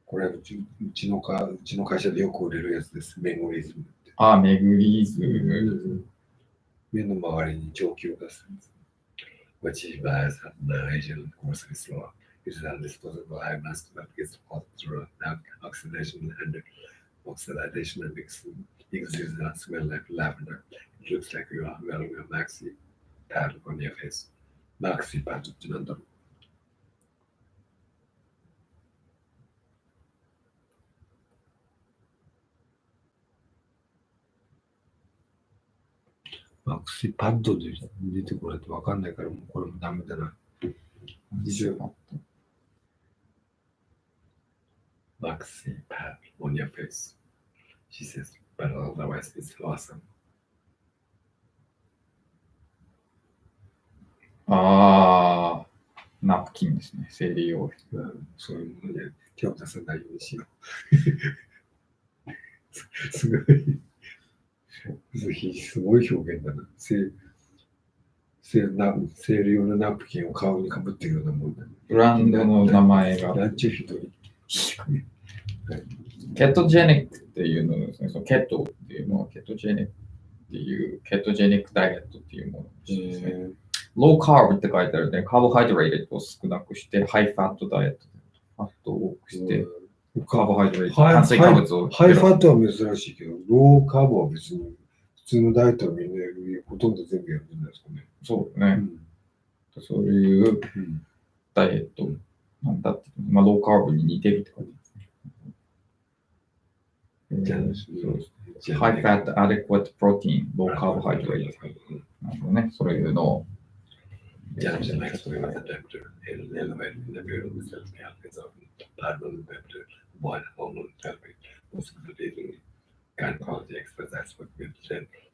これはうちの会社でよく売れるやつです。メモリズムって。ああ、メグリーズ。目の周りに蒸気を出すんです。Which he buys at the Asian grocery store. It is a disposable eye mask that gets hot through oxidation and exudes a smell like lavender. It looks like you are wearing a maxi pad on your face. Maxi pad ってなんだろう。マクシパッドで出てこないと分かんないからもうこれもダメだな。Maxi pad on your face. She says, but otherwise it's awesome. ああ、ナプキンですね。生理用品。そういうもので手を出さないようにしよう。すごい表現だな。生理用のナプキンを顔にかぶってるようなもんだ、ね。ブランドの名前が。なんちゅうひどい。ケトジェニックっていうのですね。そのケトっていうのはケトジェニックっていう、ケトジェニックダイエットっていうものですね。ローカーブって書いてあるね。カーボハイドレートを少なくして、ハイファットダイエット。ファットを多くして、カーボハイドレート、炭水化物を。ハイファットは珍しいけど、ローカーボは別に普通のダイエットはみんなほとんど全部やるんじゃないですかね。そうね。そういうダイエットなんだって、まあ、ローカーブに似てるって感じですね。ハイファット、アデクワット、プロテイン、ローカーボハイドレート。なるほどね。そういうのを。Challenge and explain the temperature and elevate the period of self-help of pardon temperature, one hormone therapy, possibility gynecology experts with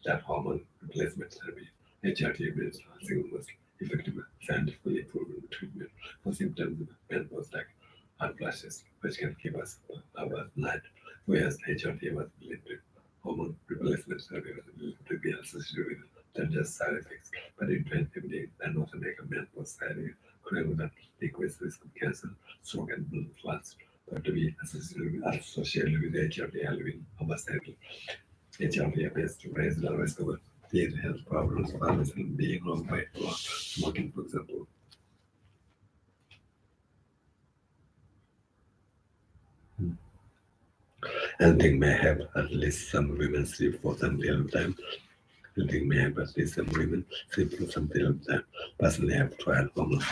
that hormone replacement therapy, HRT is the single most effective scientifically proven treatment for symptoms of menopause like hot flashes, which can keep us up at night. Whereas HRT was believed to hormone replacement therapy was believed to be associated with dangerous side effects, but in 2015, and also make a menopause side effect claim that decreased risk of cancer, stroke, and blood clots, but to be associated with HRT having homicidal. HRT appears to raise the risk of these health problems, violence, and being wrong by smoking, for example. Anything may have at least some women sleep for some period of time. Anything may have at least some women sleep for some period of time. Personally, I have tried almost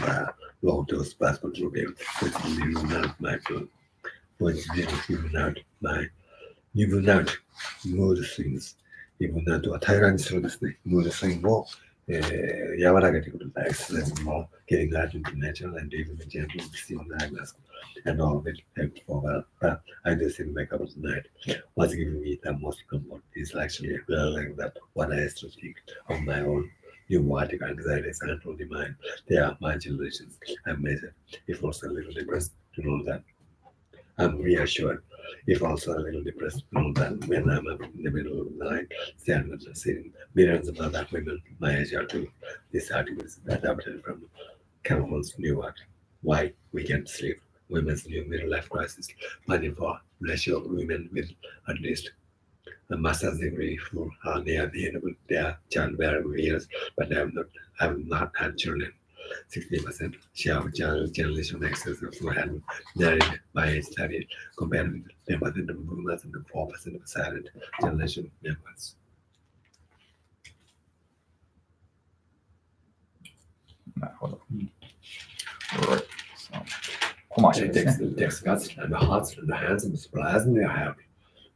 low dose plasmodium, which even out my blood, which even out my mood swings. evenなんとか平らにするですね、ムードスイングを、和らげてくれたエクササイズも getting out into nature and even the gentle 必要になります。And all of it helped for well, but I do think wake up at night. What's giving me the most comfort is actually realizing that what I used to think of my own pneumatic anxieties and only mine, they are my generations. I'm measured, if also a little depressed, to know that I'm reassured, if also a little depressed, to know that when I'm up in the middle of the night, standing and seeing millions of other women my age are too. This article is adapted from Campbell's new work, Why We Can't Sleep, Women's New Middle Life Crisis, money for ratio of women with at least a master's degree who are near the end of their childbearing years, but have not had children. 60% share of generation X's who had married by age 30, compared with 10% of boomers and 4% of silent generation members. なるほど。Alright. So, コマーシャル It です takes ね。 the guts and the hearts and the hands and surprisingly happy.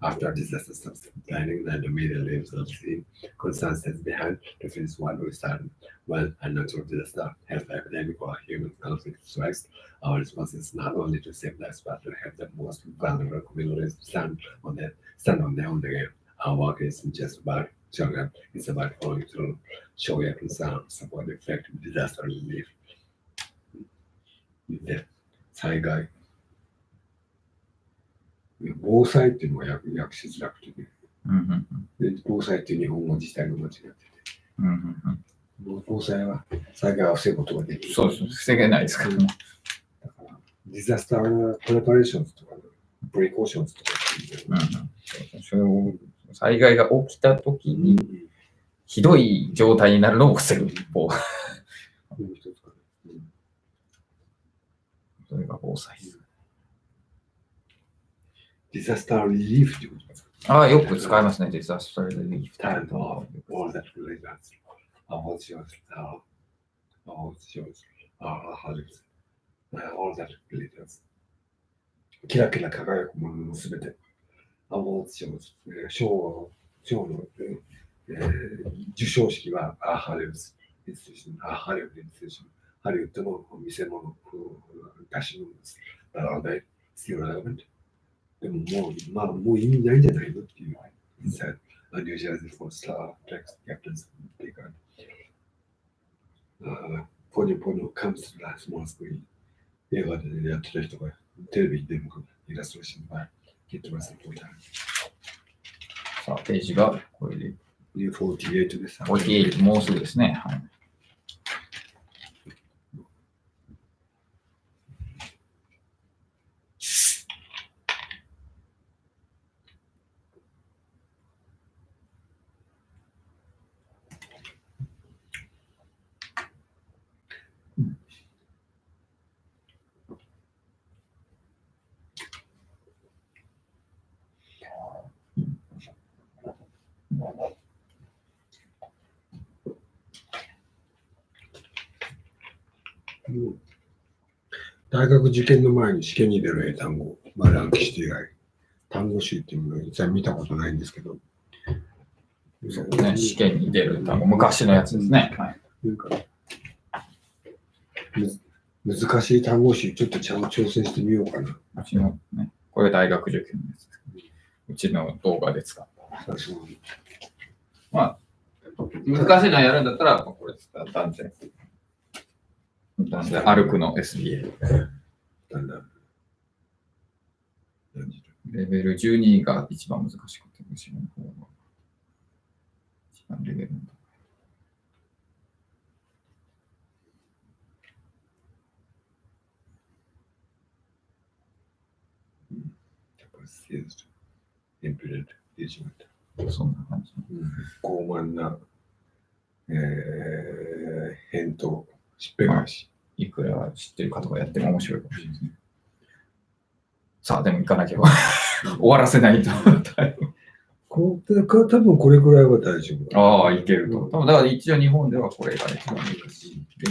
After disaster stops planning and the media leaves the scene, concern stands behind to finish what we started. When a natural disaster, health epidemic, or human conflict strikes, our response is not only to save lives but to have the most vulnerable communities stand on their own again. Our work isn't just about showing up, it's about following through, showing up concern, support effective disaster relief. で、災害。防災っていうのが訳しづらくてね。で防災っていう日本語自体が間違ってて。防災は災害を防ぐことができる。そうです。防げないですからね。だから、ディザスタープレパレーションズとか、プリコーションズとかっていう。それを災害が起きたときに、ひどい状態になるのを防ぐ一方。それが防災です。ディザスターリリーフってことですか？ああ、よく使いますね、ディザスターリリーフ。Time of all that relates all shows, all holidays, all that relates. キラキラ輝くもののすべて。all shows, 賞の、授賞式はハリウッドインステーション、ハリウッドインステーション、ハリウッドの見せ物、出し物です。だからね、still relevant. でももう意味ないんじゃないのっていう。said, unusual for star text captains bigger. ポニョポニョ comes to the small screen. 映画でやってた人がテレビに出るからイラストレーションがゲットマスのタイム。さあ、ページがこれで。48です。48、もうすぐですね。はい。大学受験の前に試験に出る英単語、まだ暗記して以外、単語集っていうのを一切見たことないんですけど、そうね、試験に出る単語、昔のやつですね。はい、なんか難しい単語集、ちょっと挑戦してみようかな。うちのね、これ大学受験のやつです。うちの動画で使った。まあ、難しいのやるんだったら、これです。断然。歩くの SBA。なんだ。レベル12が一番難しくて、後ろの方が。一番レベルの高い。Persist, impudent, vigilant. そんな感じ。傲慢な、返答、しっぺ返し。いくら知ってる方がやっても面白いかもしれないですね。さあ、でも行かなきゃ終わらせないと。多分これくらいは大丈夫。ああ、いけると。多分だから一応日本ではこれが一番難しいで。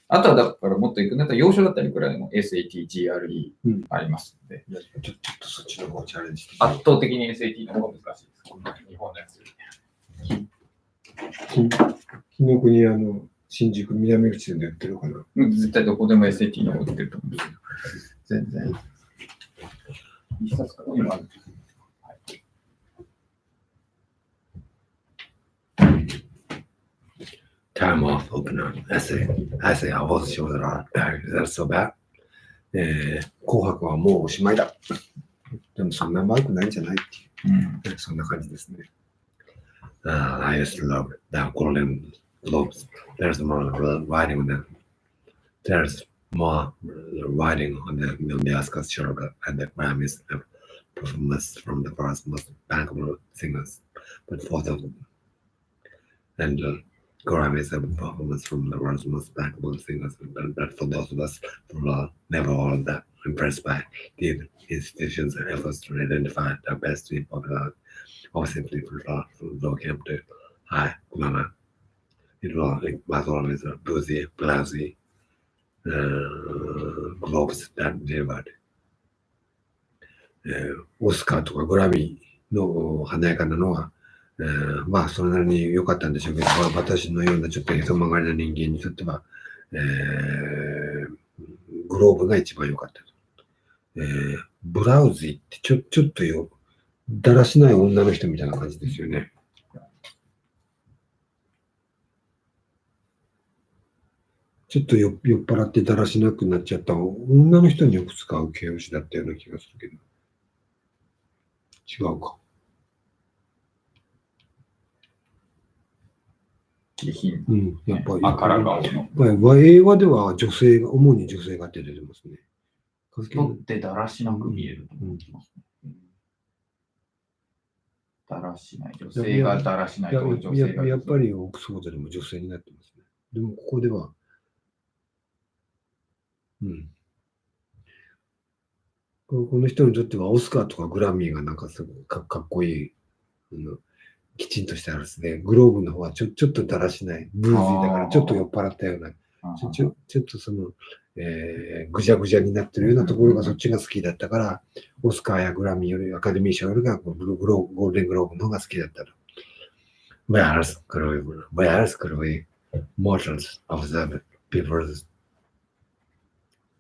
あとはだからもっと行くんだったら、要所だったらいくらでも SAT、GRE ありますので、ちょっとそっちの方をチャレンジして。圧倒的に SAT の方が難しいです。日本のやつより。紀ノ国新宿南口で売ってるかな。絶対どこでも SAT の方売ってると思うんですけど。全然。一冊から今ある。Time off, open up, essay. I say, I wasn't sure that that's so bad. 紅白はもうおしまいだ。でもそんな悪くないんじゃないっていう、そんな感じですね。I used to love the Golden Globes. There's more writing on them. There's more writing on the Oscars show and the Grammys performance from the first most bankable singers. But for the Grammys performance from the world's most bankable singers. But for those of us who are never all that impressed by the institutions' efforts to identify the best in popular or simply for low camp to high glamour. It was always a boozy, blousy globes that delivered. オスカーとかグラミーの華やかなのは、まあそれなりに良かったんでしょうけど、私のようなちょっとへそ曲がりな人間にとっては、グローブが一番良かったと。ブラウズイってちょっとだらしない女の人みたいな感じですよね。ちょっと酔っ払ってだらしなくなっちゃった女の人によく使う形容詞だったような気がするけど。違うか。下品。やっぱり。赤ら顔の。映画では主に女性がって出てますね。人ってだらしなく見えると思いますね。だらしない。女性がだらしないと女性が。やっぱりオックスフォードでも女性になってますね。でもここでは、この人にとってはオスカーとかグラミーがなんかすごくかっこいい、きちんとしたやつで、グローブの方はちょっとだらしない、ブーズィーだからちょっと酔っ払ったような、ちょっとその、ぐじゃぐじゃになってるようなところがそっちが好きだったから、オスカーやグラミーよりアカデミー賞よりがゴールデングローブの方が好きだったと。Whereas could we mortals observe people's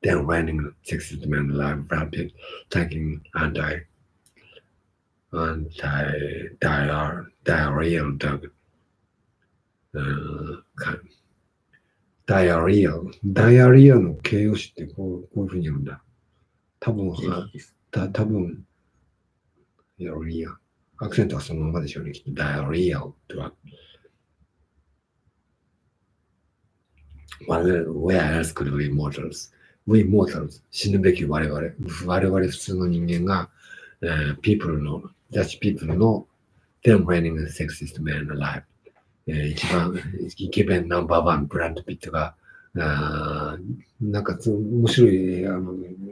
then running 60 men alive rapid taking diarrheal drug. ダイアリアの形容詞ってこういうふうに言うんだ。多分、ダイアリア。アクセントはそのままでしょうね。ダイアリアとは。Where else could we mortals? 死ぬべき我々普通の人間が、Dutch people の then running the sexiest man alive. 一番イケメンナンバーワンブラッド・ピットがなんか面白い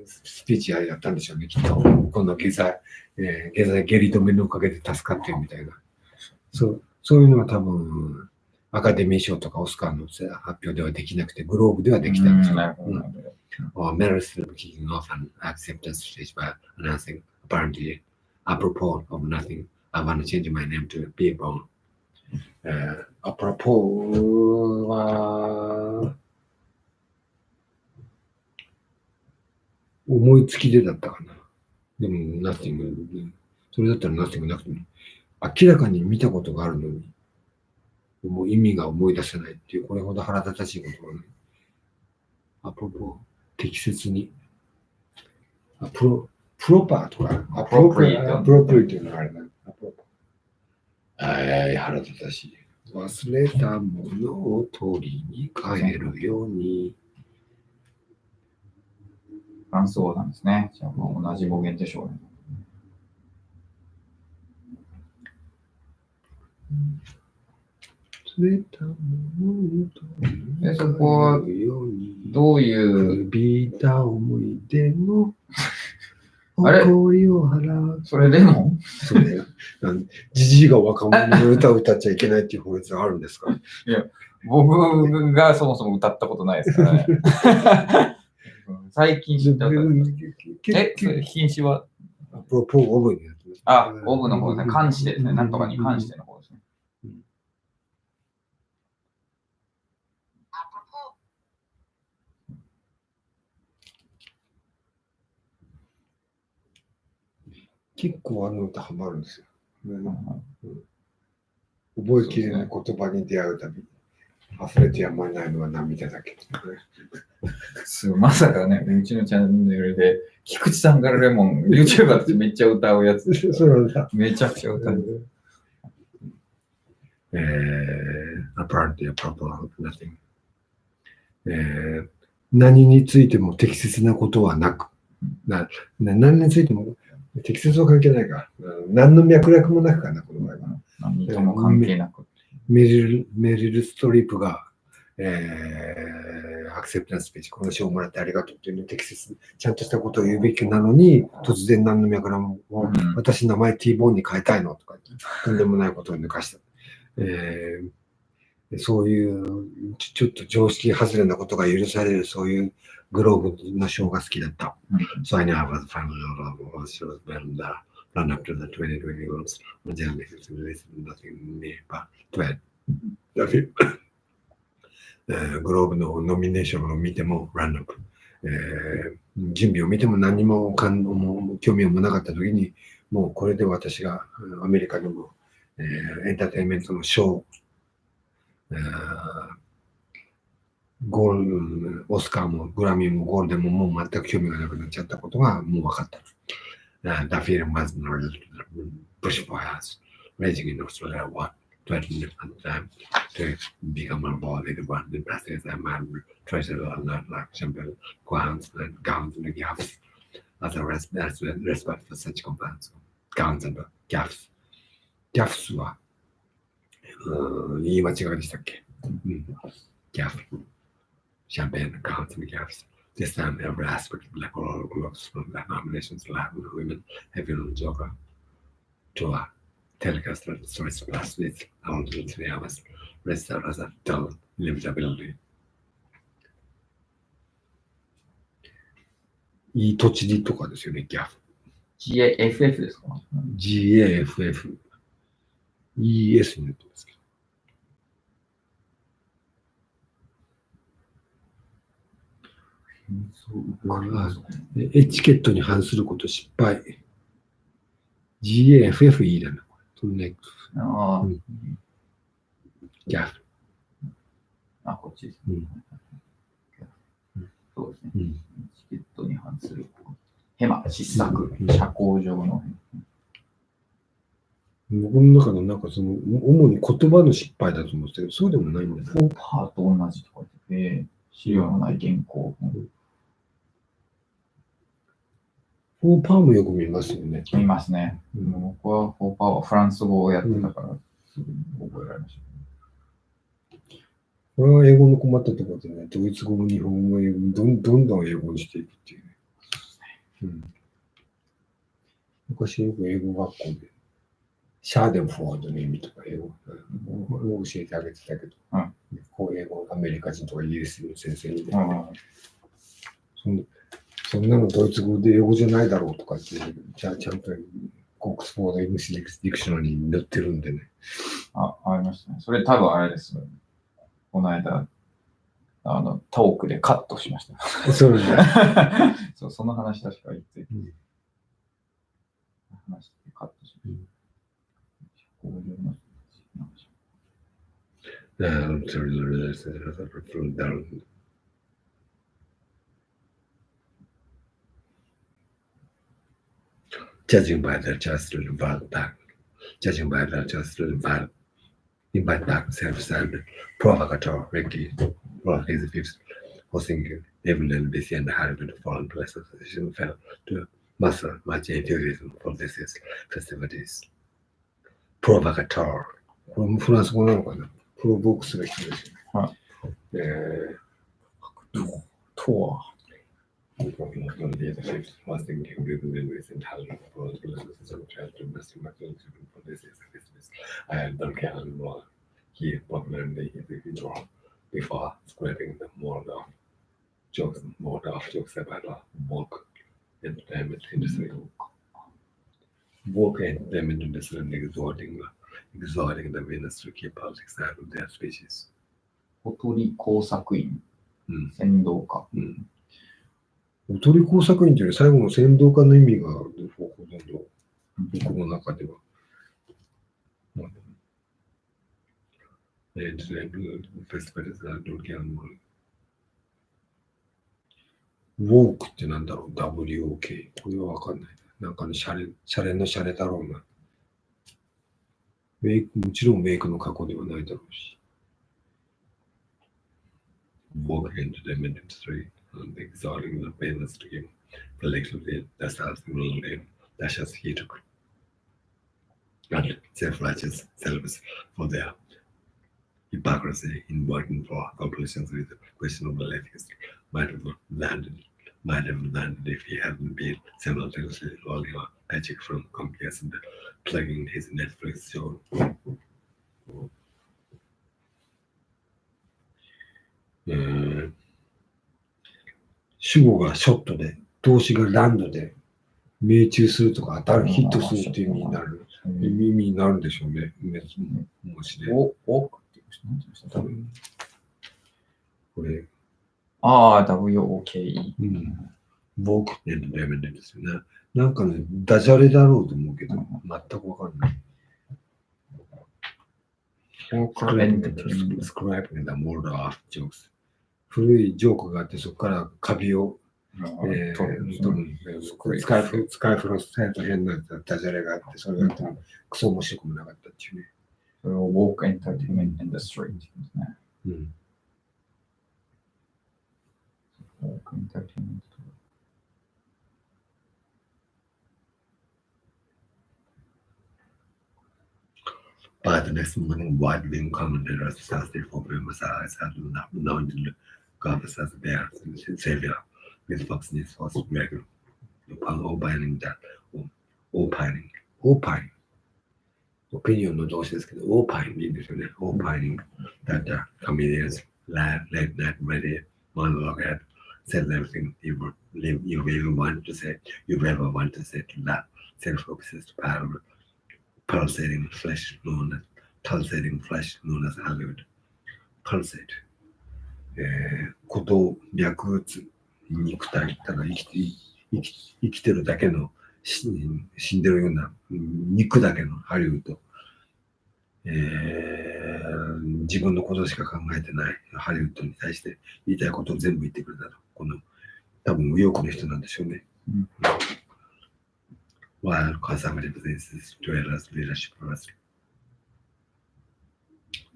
スピーチやったんでしょうね、きっと。この下痢止めのおかげで助かってるみたいな。そういうのは多分アカデミー賞とかオスカーの発表ではできなくて、グローブではできたんですよ。Or Meryl Streep kicking off an acceptance stage by announcing apparently apropos of nothing, I want to change my name to be born. アプロポーは思いつきでだったかな。でも、それだったらナッシングなくても、明らかに見たことがあるのに、もう意味が思い出せないっていう、これほど腹立たしいことはない。アプロポ、適切に。プロパーとか、アプロプリっていうのがあれだ。はい、腹立たしい。忘れたものを取りに帰るように。フランス語なんですね。じゃあもう同じ語源でしょうね。忘れたものを取りに帰るように。どういう。びた思い出のあれ誇りを払う。それレモン？そうだよ。じじいが若者の歌を歌っちゃいけないっていう法律があるんですか？いや、僕がそもそも歌ったことないですからね。最近知った歌です。それ品詞はプロポーオブにやってます。あ、オブの方ですね。関してですね。なんとかに関しての方ですね。結構あの歌ハマるんですよ。覚えきれない言葉に出会うたび、溢れてやまないのは涙だけ。まさかね、うちのチャンネルで、菊池さんからレモン、YouTuber ってめっちゃ歌うやつ。そうなんだ。めちゃくちゃ歌う。apparently a proper nothing. 何についても適切なことはなく、何についても適切は関係ないか。何の脈絡もなくかな、この場合は。何とも関係なく。メリル・ストリップが、アクセプタンススピーチ、この賞をもらってありがとうっていうの適切、ちゃんとしたことを言うべきなのに、突然何の脈絡も、私名前 T ボーンに変えたいのとか、とんでもないことを抜かした。そういうちょっと常識外れなことが許されるそういうグローブのショーが好きだった。So I know I was finally all shows and run up to the 2020 Worlds. Nothing me but グローブのノミネーションを見てもランナップ、準備を見ても何も興味もなかった時にもうこれで私がアメリカでも、エンターテインメントのショーゴール、オスカーもグラミーもゴールデンももう全く興味がなくなっちゃったことがもう分かった。The film was bushfires raging in Australia, what threatened at the time to become a war with one in Brazil and man treasure on that like champagne, gowns and gaffs as a respect for such compounds. Gowns and gaffs. Gaffs は言い間違いでしたっけ？Gaff. Champagne, gowns and gaffs. This time, every aspect of black oil gloves from black nominations, Latin women have been on yoga to a telecast that stories plus with all the 3 hours, registered as a dull limitability. いい土地にとかですよね、GAF。GAFF ですか？ GAFF。ES になってますけど。エチケットに反すること失敗。GAFF いいだな。トルネック。ああ。GAF。あ、こっちですね。そうですね。エチケットに反する。ヘマ、失策、社交上の。僕の中のなんかその、主に言葉の失敗だと思うんですけど、そうでもないんだよね。フォーパーと同じとか言って、資料のない原稿。フォーパーもよく見ますよね。見ますね。僕はフォーパーはフランス語をやってたから、すぐに覚えられました。これは英語の困ったところでね、ドイツ語も日本語も英語もどんどん英語にしていくっていうね。昔よく英語学校で、シャーデンフォワードの意味とか英語を教えてあげてたけど、こう英語、アメリカ人とかイギリスの先生に、そんなのドイツ語で英語じゃないだろうとかって、ちゃんとオックスフォード・イングリッシュ・ディクショナリーに載ってるんでね。ありましたね。それ多分あれです。この間、トークでカットしました。そうね。そう、その話確か言って、話してカットしました。Judging by the just result back, judging by the just result, invite back self-centered, provocateur, Ricky, or his fifth, or thinking, evident busy and hard foreign place association fell to muster much enthusiasm for this festivities. Provocateur. これもフランス語なのかな？プロボークする人ですよね。はいとは。Was thinking with intelligent for this is business. I had done Canon more. He prominently withdraw before scraping the more of jokes about work entertainment industry. Work entertainment industry exhorting the winners to keep politics out of their species. おとり工作員、先導家。おとり工作員という最後の先導家の意味がほとんど僕の中では。ウォークってなんだろう ?WOK。これはわかんない。なんかね、シャレのシャレだろうな。もちろんメイクの過去ではないだろうし。Work entertainment industry and exhorting the famous to give collectively the self-rule name that has he took. And self-righteous selves for their hypocrisy in working for corporations with questionable ethics might have landed if he hadn't been simultaneously rolling a paycheck from companies and plugging his Netflix show. 主語がショットで、動詞がランドで、命中するとか当たる、ヒットするっていう意味になる。意味になるんでしょうね。もしね。ウォークって何て言いました？これ。WOKE。僕エンターテインメントですよね。なんかね、ダジャレだろうと思うけど、全くわかんない。Describing the model of jokes。古いジョークがあって、そこからカビを使い古された変なダジャレがあって、それがクソ面白くもなかったっていうね。それをウォークエンターテインメントインダストリーって言うんですね。ウォークエンターテインメント。By the next morning, wide-wing commentators started for members as known God as their savior with Fox News was regular upon opining that opining オピニオンの動詞ですけど、opining でいいんですよね。opining that the comedians late night radio monologue had said everything you ever wanted to say to that self-obsessed pulsating flesh known as Hollywood. Pulsate. 鼓動、脈打つ、肉体、ただ生きてるだけの、死んでるような肉だけのハリウッド。自分のことしか考えてないハリウッドに対して言いたいことを全部言ってくれたと。この多分右翼の人なんでしょうね。While conservative dwellers leadership was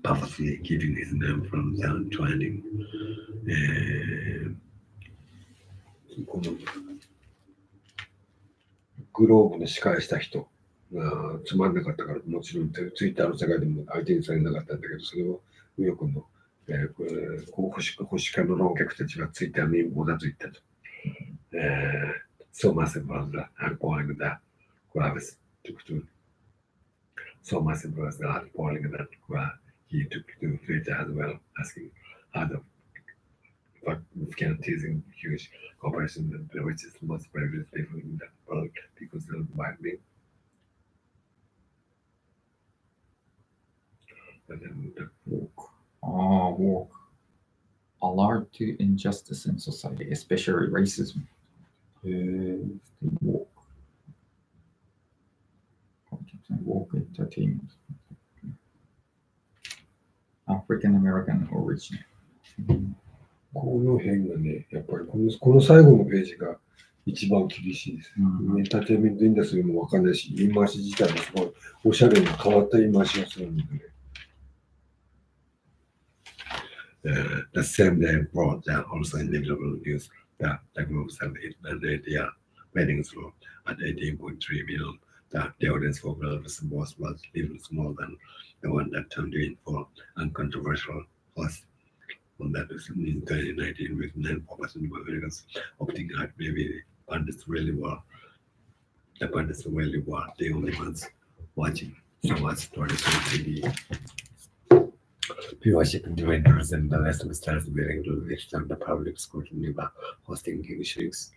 purposely keeping his name from joining このグローブの司会した人がつまんなかったから、もちろんツイッターの世界でも相手にされなかったんだけど、それを右翼の、保守家の論客たちがツイッターにもだついたと。So massive was the outpouring that Gravis took to. So massive was the outpouring that he took to Twitter as well, asking how the fuck teasing huge corporations and the richest, most privileged people in the world because of white men. And then the walk. Alert to injustice in society, especially racism. Walk. Walk entertainment. African African American origin. この辺がね、やっぱりこの最後のページが一番厳しいです。エンターテインメントインダストリーもわかんないし、言い回し自体もすごいおしゃれな変わった言い回しをするんでね。The same day brought down also inevitable news that the groups have their weddings floor at 18.3 million. The audience for Girls was little smaller than the one that turned in for uncontroversial plus. Well, that was in 2019 with 94% of Americans opting out. Maybe the pundits really were the only ones watching so much 2020 TV. Viewership indicators and the rest of the stars willing to withstand the public scrutiny by hosting issues.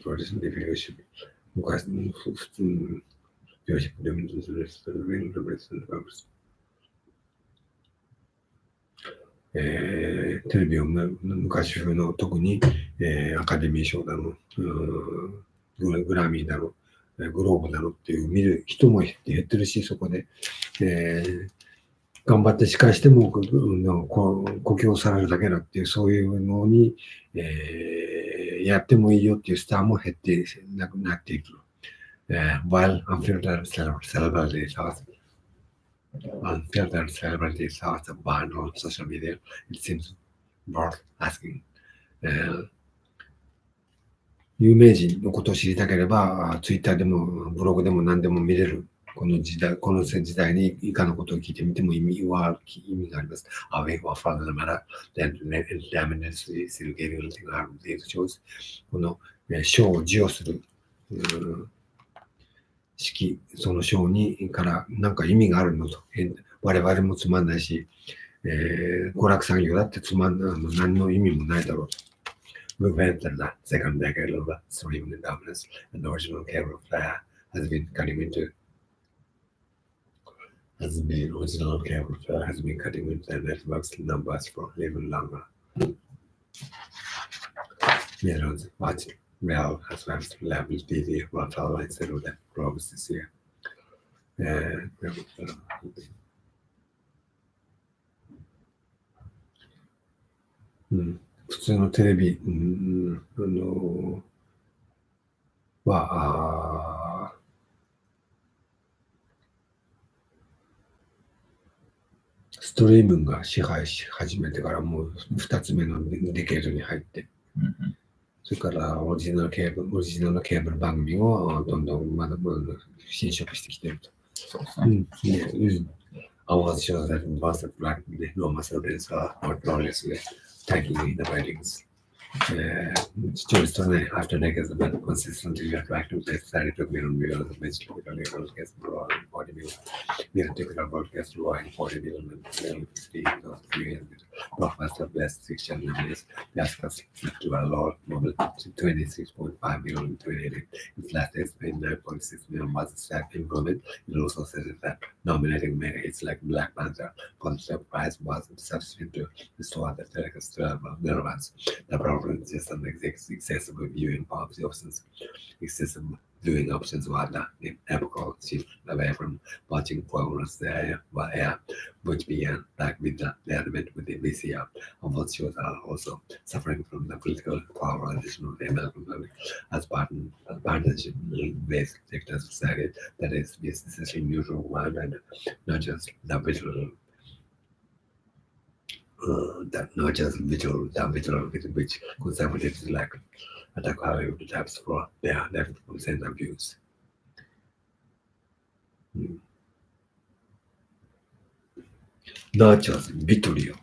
そうですね、フェローシップ。昔の普通のフェローシップでもする人の上の別のバブス。テレビを昔風の特に、アカデミー賞だの、グラミーだの、グローブだのっていう見る人も減ってるし、そこで、頑張って司会しても故郷されるだけだっていう、そういうのに、やってもいいよっていうスターも減ってなくなっていく。While unfiltered celebrities are banned on social media, it seems worth asking. 有名人のことを知りたければ、ツイッターでもブログでも何でも見れる。この時代に以下のことを聞いてみても意味があります。Away or further the matter, then indemnity still getting anything out of these shows. この賞を授与する式、その賞にから何か意味があるのと。我々もつまんないし、娯楽産業だって何の意味もないだろうと。We've entered the second decade of streaming dominance, and the original cable player has been cutting into the network's numbers for even longer. Millions watched Real Housewives level TV were followed instead of the Globes this year. 普通のテレビ、はストリーミングが支配し始めてからもう2つ目のデケードに入って、それからオリジナルケーブル番組をどんどんまだ侵食してきていると。そうですね。Our shows that involve black normal celebrities are notoriously tagging in the ratings. Choice to after decades of consistently attractive they started to be on viewers of which typical broadcast raw and 40 million. Typical broadcast raw and 40 million and 50 of 3 years with blockbuster best fiction movies. The Oscars slipped to a low moment 26.5 million in 2018. Its last days made 9.6 million was a sad improvement. It also said that nominating mega hits like Black Panther for the surprise wasn't sufficient to restore the telecast relevance. The problem is just an excessive viewing options. Excessive viewing options were the epochal shift away from watching programs there, which began back with the advent with the VCR. Both shows are also suffering from the political polarization of the American public as partnership-based sector society that is essentially neutral one and not just the visual. Not just visual with which conservatives like attack Hollywood types for their left of center views. Nurtures vitriol.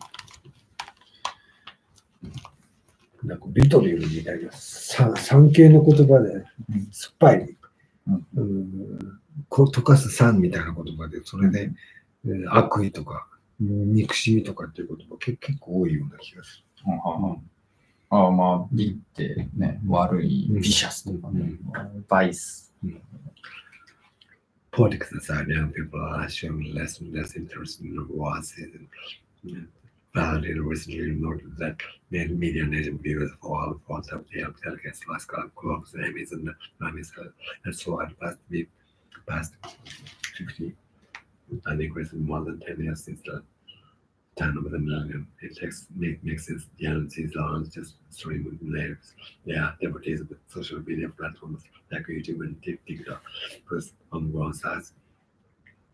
なんかビトリオみたいな酸系の言葉で酸っぱい、溶かす酸みたいな言葉で、それで悪意とか憎しみとかっていう言葉結構多いような気がする。まあ、美ってね、悪い、ビシャスとかね、バイス。Politics aside, young people are showing less and less interest in the war season. Validated recently noted that the media nation viewers for all reports of the telecast last Globes, Emmys, and Grammys had so advanced to be past 50 an increase in more than 10 years since the turn of the millennium. It makes sense. Young Caesars aren't just streaming natives. They are devotees of the social media platforms like YouTube and TikTok. Because on one side,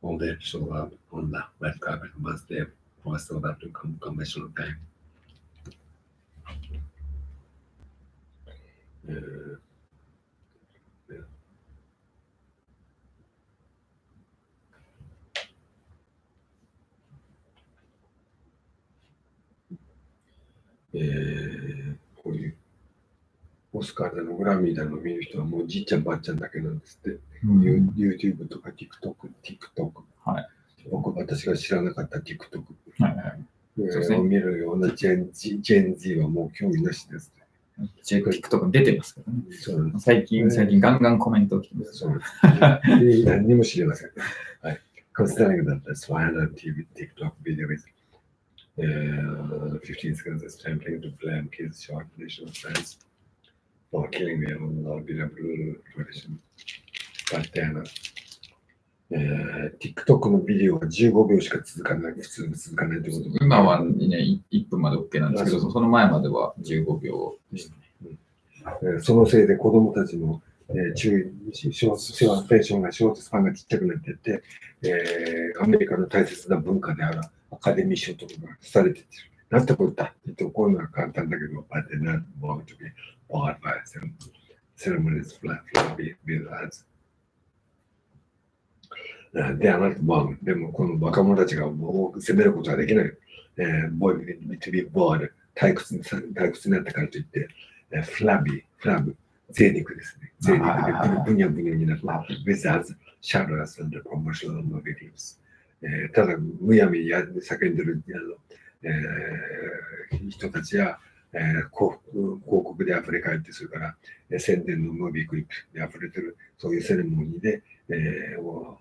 all they show up on the red carpet once they've crossed over to conventional time. こういうオスカーだのグラミーだの見る人はもうじいちゃんばっちゃんだけなんですって。YouTube とか TikTok。はい。私が知らなかった TikTok。はいはい。を見るようなジェン Z はもう興味なしです。TikTok 出てますからね。そう最近ガンガンコメント来てます。そう何にも知りません。はい。Considering that the Swahili TV TikTok video is 15 seconds is tempting to blame kids short traditional friends for killing their own beloved tradition. But then, TikTok のビデオが15秒しか続かない、普通に続かないってこと。今はね、1分まで OK なんですけど、その前までは15秒でしたね。そのせいで子供たちの注意、テンションがショートスパンがちっちゃくなっていって、アメリカの大切な文化であるアカデミー賞とかがされてて、なんてことだって言って怒るのは簡単だけど、but they're not want to be bored by ceremonies flabby with ads. They are not wrong. でもこの若者たちがもう責めることはできない。to be bored 退屈になったからといって、フラブ、贅肉ですね。贅肉でブニャブニャになった。with ads, shadows and promotional motives. ただ、むやみに叫んでる人たちや、広告で溢れ返ってするから、宣伝のムービークリップで溢れてる、そういうセレモニーで、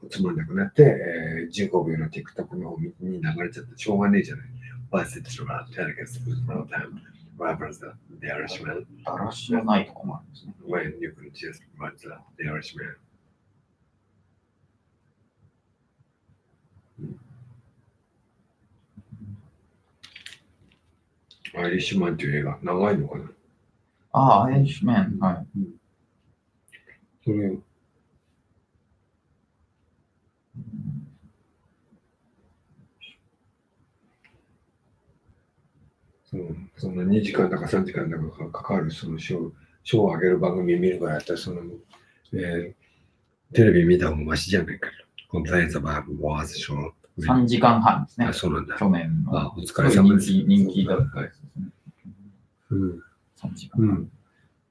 つまんなくなって、15秒の TikTok の方に流れちゃってしょうがねえじゃない。But it's around delegates with no time. Rappers, the Irishman. だらしはないとこもあるんですね。When you could just watch the Irishman. アイリッシュマンという映画、長いのかな？アイリッシュマン、はい。それ、そんな2時間だか3時間だかかかるその賞をあげる番組見るぐらいだったら、テレビ見た方がマシじゃないかと。Complaints about was show. 3時間半ですね。あ、そうなんだ。去年の。お疲れ様です。人気だったですね。3時間半。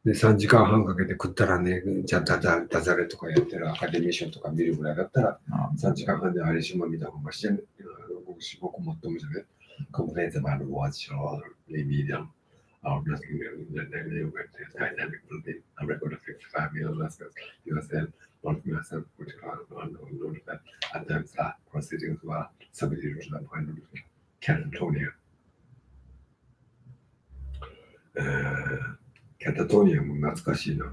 で、3時間半かけて食ったらね、じゃあダザレとかやってるアカデミー賞とか見るぐらいだったら、3時間半でアイリッシュマン見た方がマシじゃない。僕もっともじゃない。Complaints about was show. Maybe them. Our nothing new Titanic will be a record of 55 million Oscars. USA, North USA, which are unknown that at times proceedings were submitted to the point of Catatonia. キャタトニアも懐かしいな。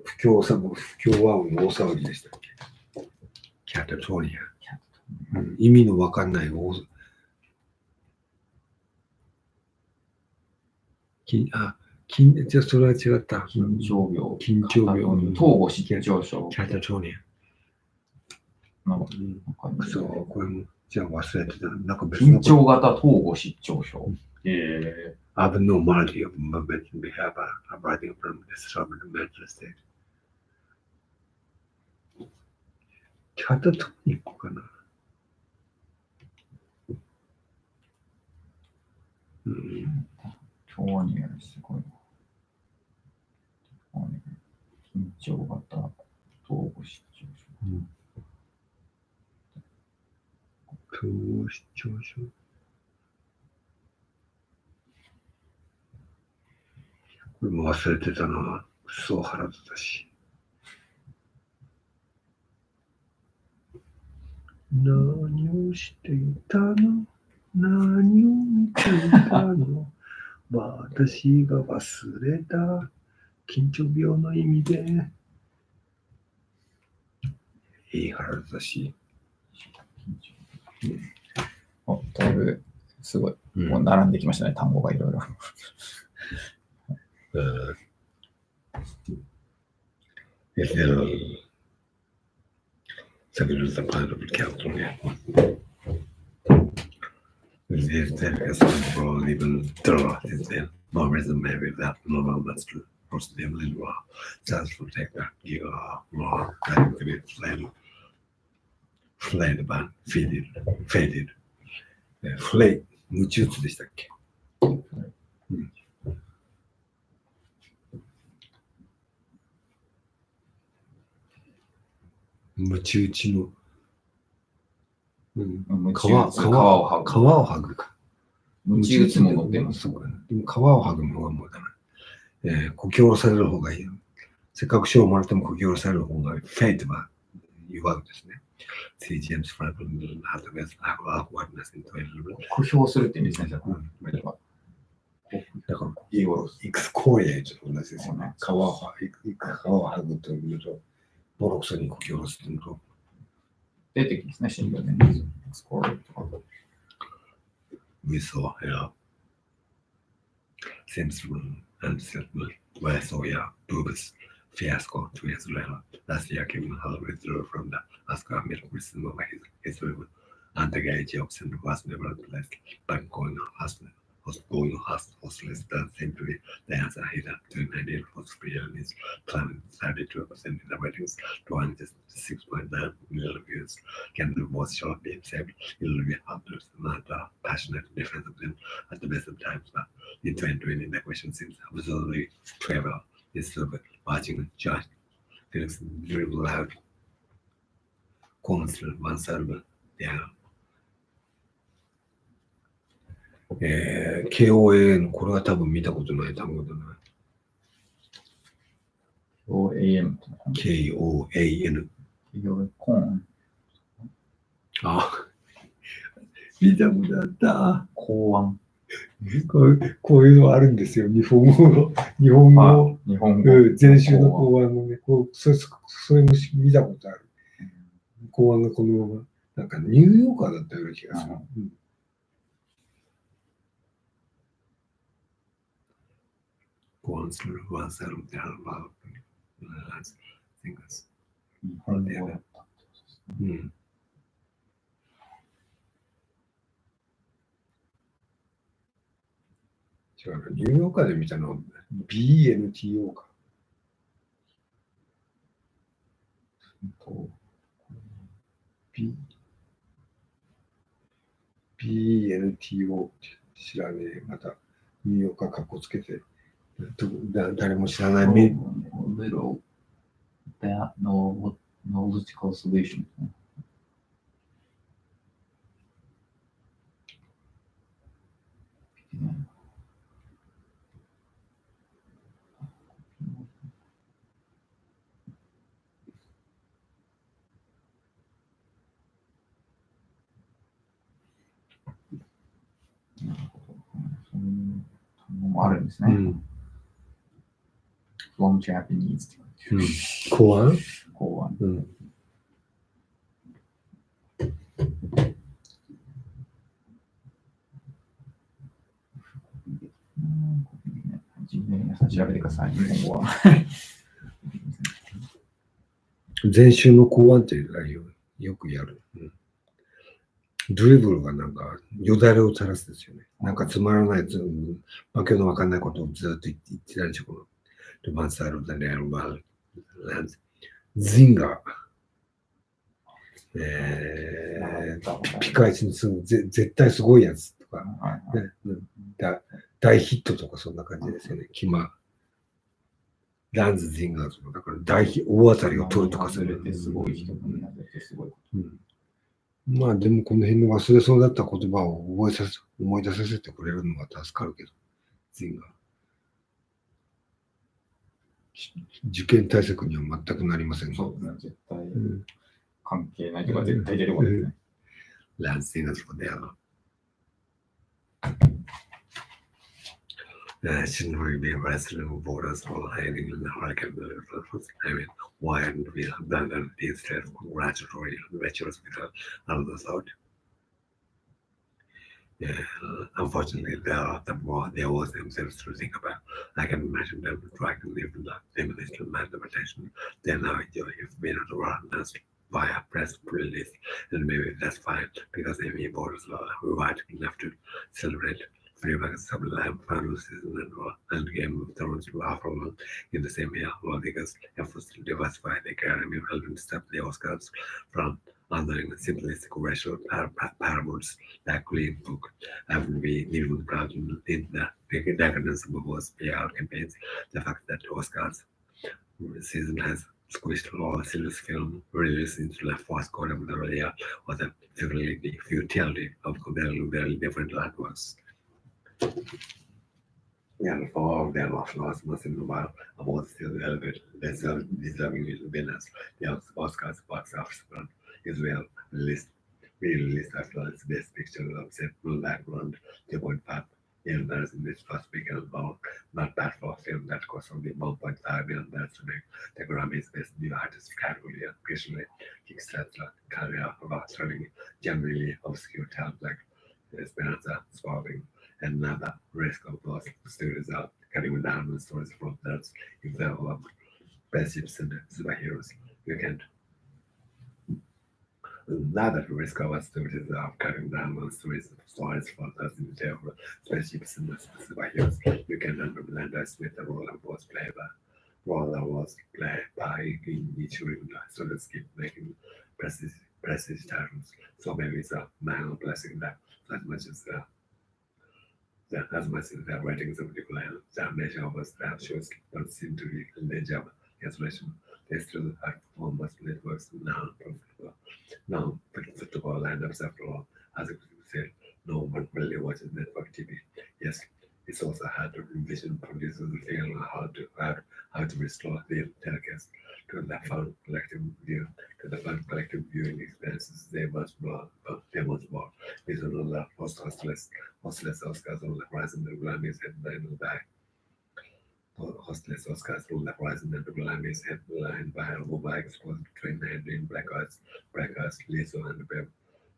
不協和音の大騒ぎでしたっけ？キャタトニア。意味のわかんないじゃあそれは違った。緊張病。統合失調症。キャタトニア。そう、これも、じゃあ忘れてた。なんか別緊張型統合失調症。Abnormality of movement and behavior arising from disturbed mental state. キャタトニックかな。トニアすごいな。緊張型統合失調症。統合失調症。これも忘れてたな。そう腹立たし。何をしていたの？何を見ていたの？私が忘れた緊張病の意味でいい腹だし。だいぶ、すごい。うんもう並んできましたね、単語がいろいろ。先ほど言ったパイナップルキャットね。This is for even draw is there. More reason maybe that normal that's true. Most of them will just protect that you are more than to be flayed but faded. フレイ、ムチ打つでしたっけ？ムチ打ちの、皮を剥ぐか。ムチ打つものってます。そうかね。でも皮を剥ぐのがもうダメ。こき下ろされる方がいいよ。せっかく賞をもらってもこき下ろされる方がフェイトは弱くですね。CGM's problem has the best awkwardness into it. 酷評するって意味ですね、じゃあ。だから、いくつ公演と同じですよね。皮を剥ぐというと、ボロクソにこき下ろすというと。出てきますね、新聞で。We saw here seems and said, where saw ya boobs fiasco 2 years later. Last year, Kevin Hall withdrew from the Oscar middle criticism of his film. And the gay jokes and was nevertheless, but going hostless does seem to be the answer here to an ideal for Spion is climbing 32% in the ratings to 6.9 million views. Can the most short be saved? It will be hundreds, not a passionate defense of them at the best of times, but in 2020, the question seems absolutely trivial. It's watching Josh feels very loud. Constant one server, yeah. KOAN、これは多分見たことない単語だな。OAM。KOAN。コーン。あ、見たことあった。公安。こういうのあるんですよ。日本語。前週の公安のね、そういうの見たことある。公安がこのまま、なんかニューヨーカーだったような気がする。One side of the album, I think it's 日本語やったってことですね。違うな、ニューヨーカーで見たのは BNTO か。BNTO 知らねえ。またニューヨーカーかっこつけて。誰も知らないメLittle that knowledgeable solution. あるんですね。From Japanese 公安。皆さん調べてください、日本語は。前週の公安ってよくやる。ドリブルがなんかよだれを垂らすですよね。なんかつまらない、わけのわかんないことをずっと言ってたでしょ。このワンサイドでやるバル。ジンガー。ピカイチにすぐ絶対すごいやつとか、大ヒットとかそんな感じですよね。ランズ・ジンガーとか、だから大当たりを取るとかする。すごい人になってすごい。まあでもこの辺の忘れそうだった言葉を思い出させてくれるのは助かるけど、ジンガー。受験対策には全くなりません。そうですね、絶対関係ないというか、絶対出てこないですね。Last thing is for there. Shouldn't we be wrestling borders or hiding in the hurricane? I mean, why haven't we done that instead of congratulatory lectures without another thought? Yeah, unfortunately, there was themselves to think about. I can imagine them trying to live in the feminist mathematician. They now enjoy if being at the world via press release, and maybe that's fine because Amy Borders are right enough to celebrate Fleabag Sublime final season and Game of Thrones after all in the same year, while because efforts to diversify the Academy helped stop the Oscars from honoring simplistic racial parables like Green Book. Haven't we even proud in the decadence of both PR campaigns? The fact that Oscars season has squished all serious film released into the fourth quarter of the year or the futility of comparing very different artworks. And for all of them, of course, once in a while, awards still relevant, deserving winners. The Oscars box office run is released after its best picture of set background 2.5 million in its first weekend alone. Not bad for a film that cost only 1.5 million to make the Grammy's Best New Artist category. Occasionally, kickstarts the career of outstanding, generally obscure talent like Esperanza Spalding. And another risk of those studios are cutting down on stories from that's if they're all spaceships and superheroes. You can't. Another risk of us studios are cutting down on stories from that's in the tale of spaceships and superheroes. You can understand us with the role was played by in each room. So let's keep making prestige titles. So maybe it's a minor blessing that as much as the ratings of decline, the measure of that shows don't seem to be in danger of cancellation. They still have almost networks now profitable lineups after all. As I said, no one really watches network TV. Yes, it's also hard to envision producers figuring out how to restore the telecast to the fun collective viewing experiences they must more. These are the hostless Oscars on the horizon, the Grammys headlined by hostless Oscars on the horizon, and the Grammys headlined by Alba exposed between Henry Blackhearts, Lizzo, and Bev.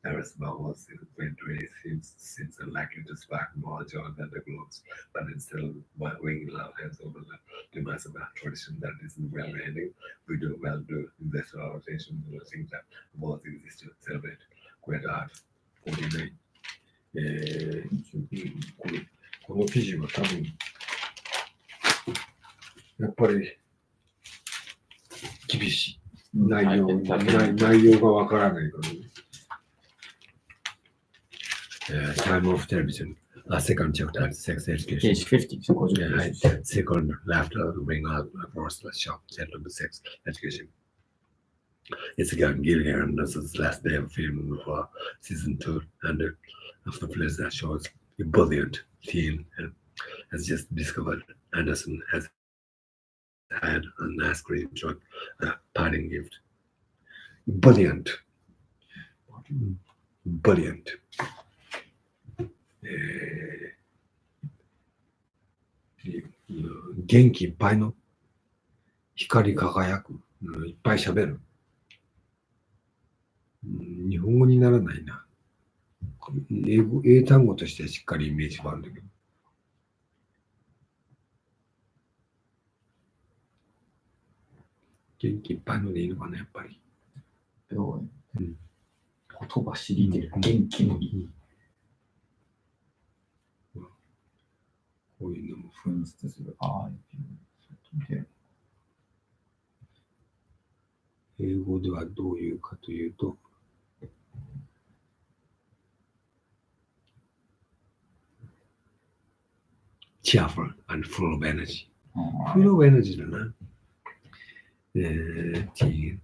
Harris Bowles in 2020 seems unlikely to spark more joy than the Globes, but instead of winging love hands over the demise of a tradition that isn't well ending, we do well to invest our attention in the things that awards exist to celebrate great art. 49この記事は多分、やっぱり厳しい。内容がわからないからね。Time of television, second chapter, sex education. Page 50. Second, laughter, ring out, first, shop, chapter 6, education. It's again Gillian, this is the last day of filming for season 2, and after place that shows a brilliant teen has just discovered Anderson has had a nice green truck, a parting gift. Brilliant.元気いっぱいの光り輝く、いっぱい喋る。日本語にならないな。英単語としてしっかりイメージがあるんだけど。元気いっぱいのでいいのかな、やっぱり。言葉知りで元気のいい。こういうのも紛失する。英語ではどういうかというと、cheerful and full of energy. full of energy だな。Teen.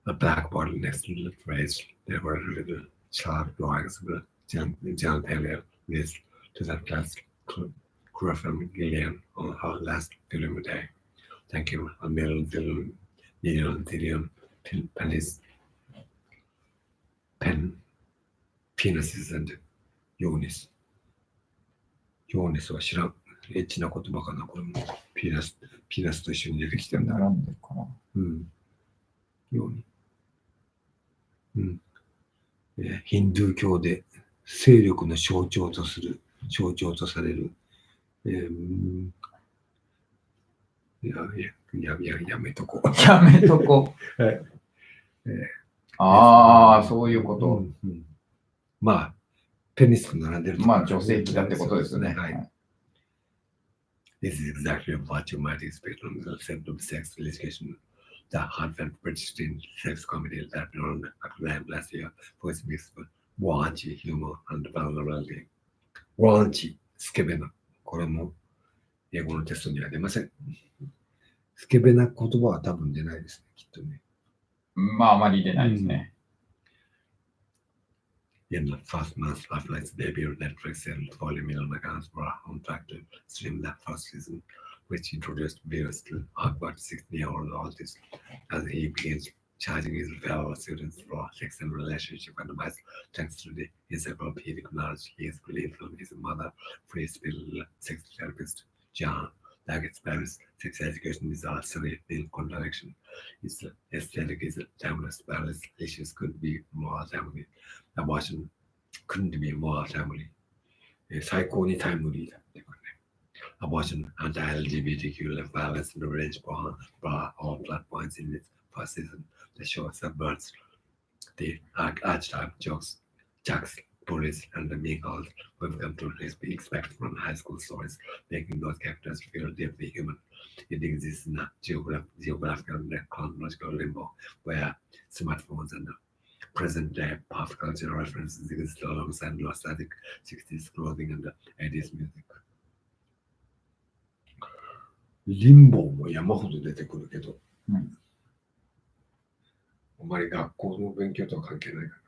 A black bottle next to the phrase. There were little sharp drawings of the John Taylor list to that class crew from Gillian on her last film day. Thank you, a million penises and unis. 情熱は知らん。エッチな言葉かな、これも。ピーナスと一緒に出てきてるんだ。並んでるかな。うん。ように。うん。ヒンドゥー教で勢力の象徴とされる。やめとこう。やめとこう。はい。ああ、そういうこと。うんうん、まあ、ペニスと並んでると、まあ、女性器だってことですね。はい。This is exactly what you might expect from the concept of sex education. The heartfelt British teen sex comedy that earned acclaim last year for its mix of raunchy humor and vulnerability. ワンチ、スケベな。これも英語のテストには出ません。スケベな言葉は多分出ないですね、きっとね。まあ、あまり出ないですね。In the first month after its debut, Netflix and 40 million accounts were on track to stream that first season, which introduced viewers to awkward 16-year-old artist as he begins charging his fellow students for sex and relationship advice thanks to the encyclopedic knowledge he has gleaned from his mother, free spirit sex therapist, John. Like its parents, sex education is actually in contradiction. Its aesthetic is timeless, but its issues could be more timely. Abortion couldn't be more timely. 最高にタイムリーだってこれね。Abortion, anti-LGBTQ violence, and revenge porn were all plot points in its first season. The show subverts the archetype jokes, bullies, and the mean girls we've come to expect from high school stories, making those characters feel deeply human. It exists in a geographical and chronological limbo where smartphones and present-day pop culture references exist alongside nostalgic 60s clothing and 80s music. リンボーも山ほど出てくるけど、うん、あまり学校の勉強とは関係ないから。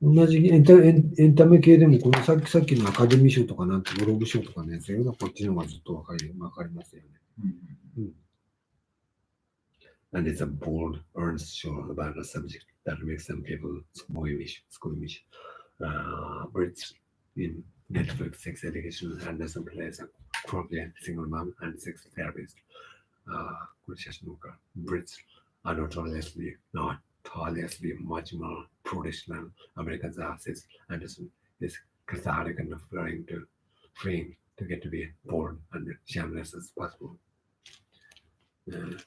同じエンタメ系でも、このさっきのアカデミー賞とかなんてグローブ賞とかのやつよりはこっちの方がずっとわかりますよね。うん。And it's a bold, earnest show about a subject that makes some people squeamish. Brits in Netflix sex education, Anderson plays a quirky single mom and sex therapist. Brits are notoriously much more prudish than Americans are, says Anderson. Is cathartic and freeing to get to be bold and shameless as possible. プー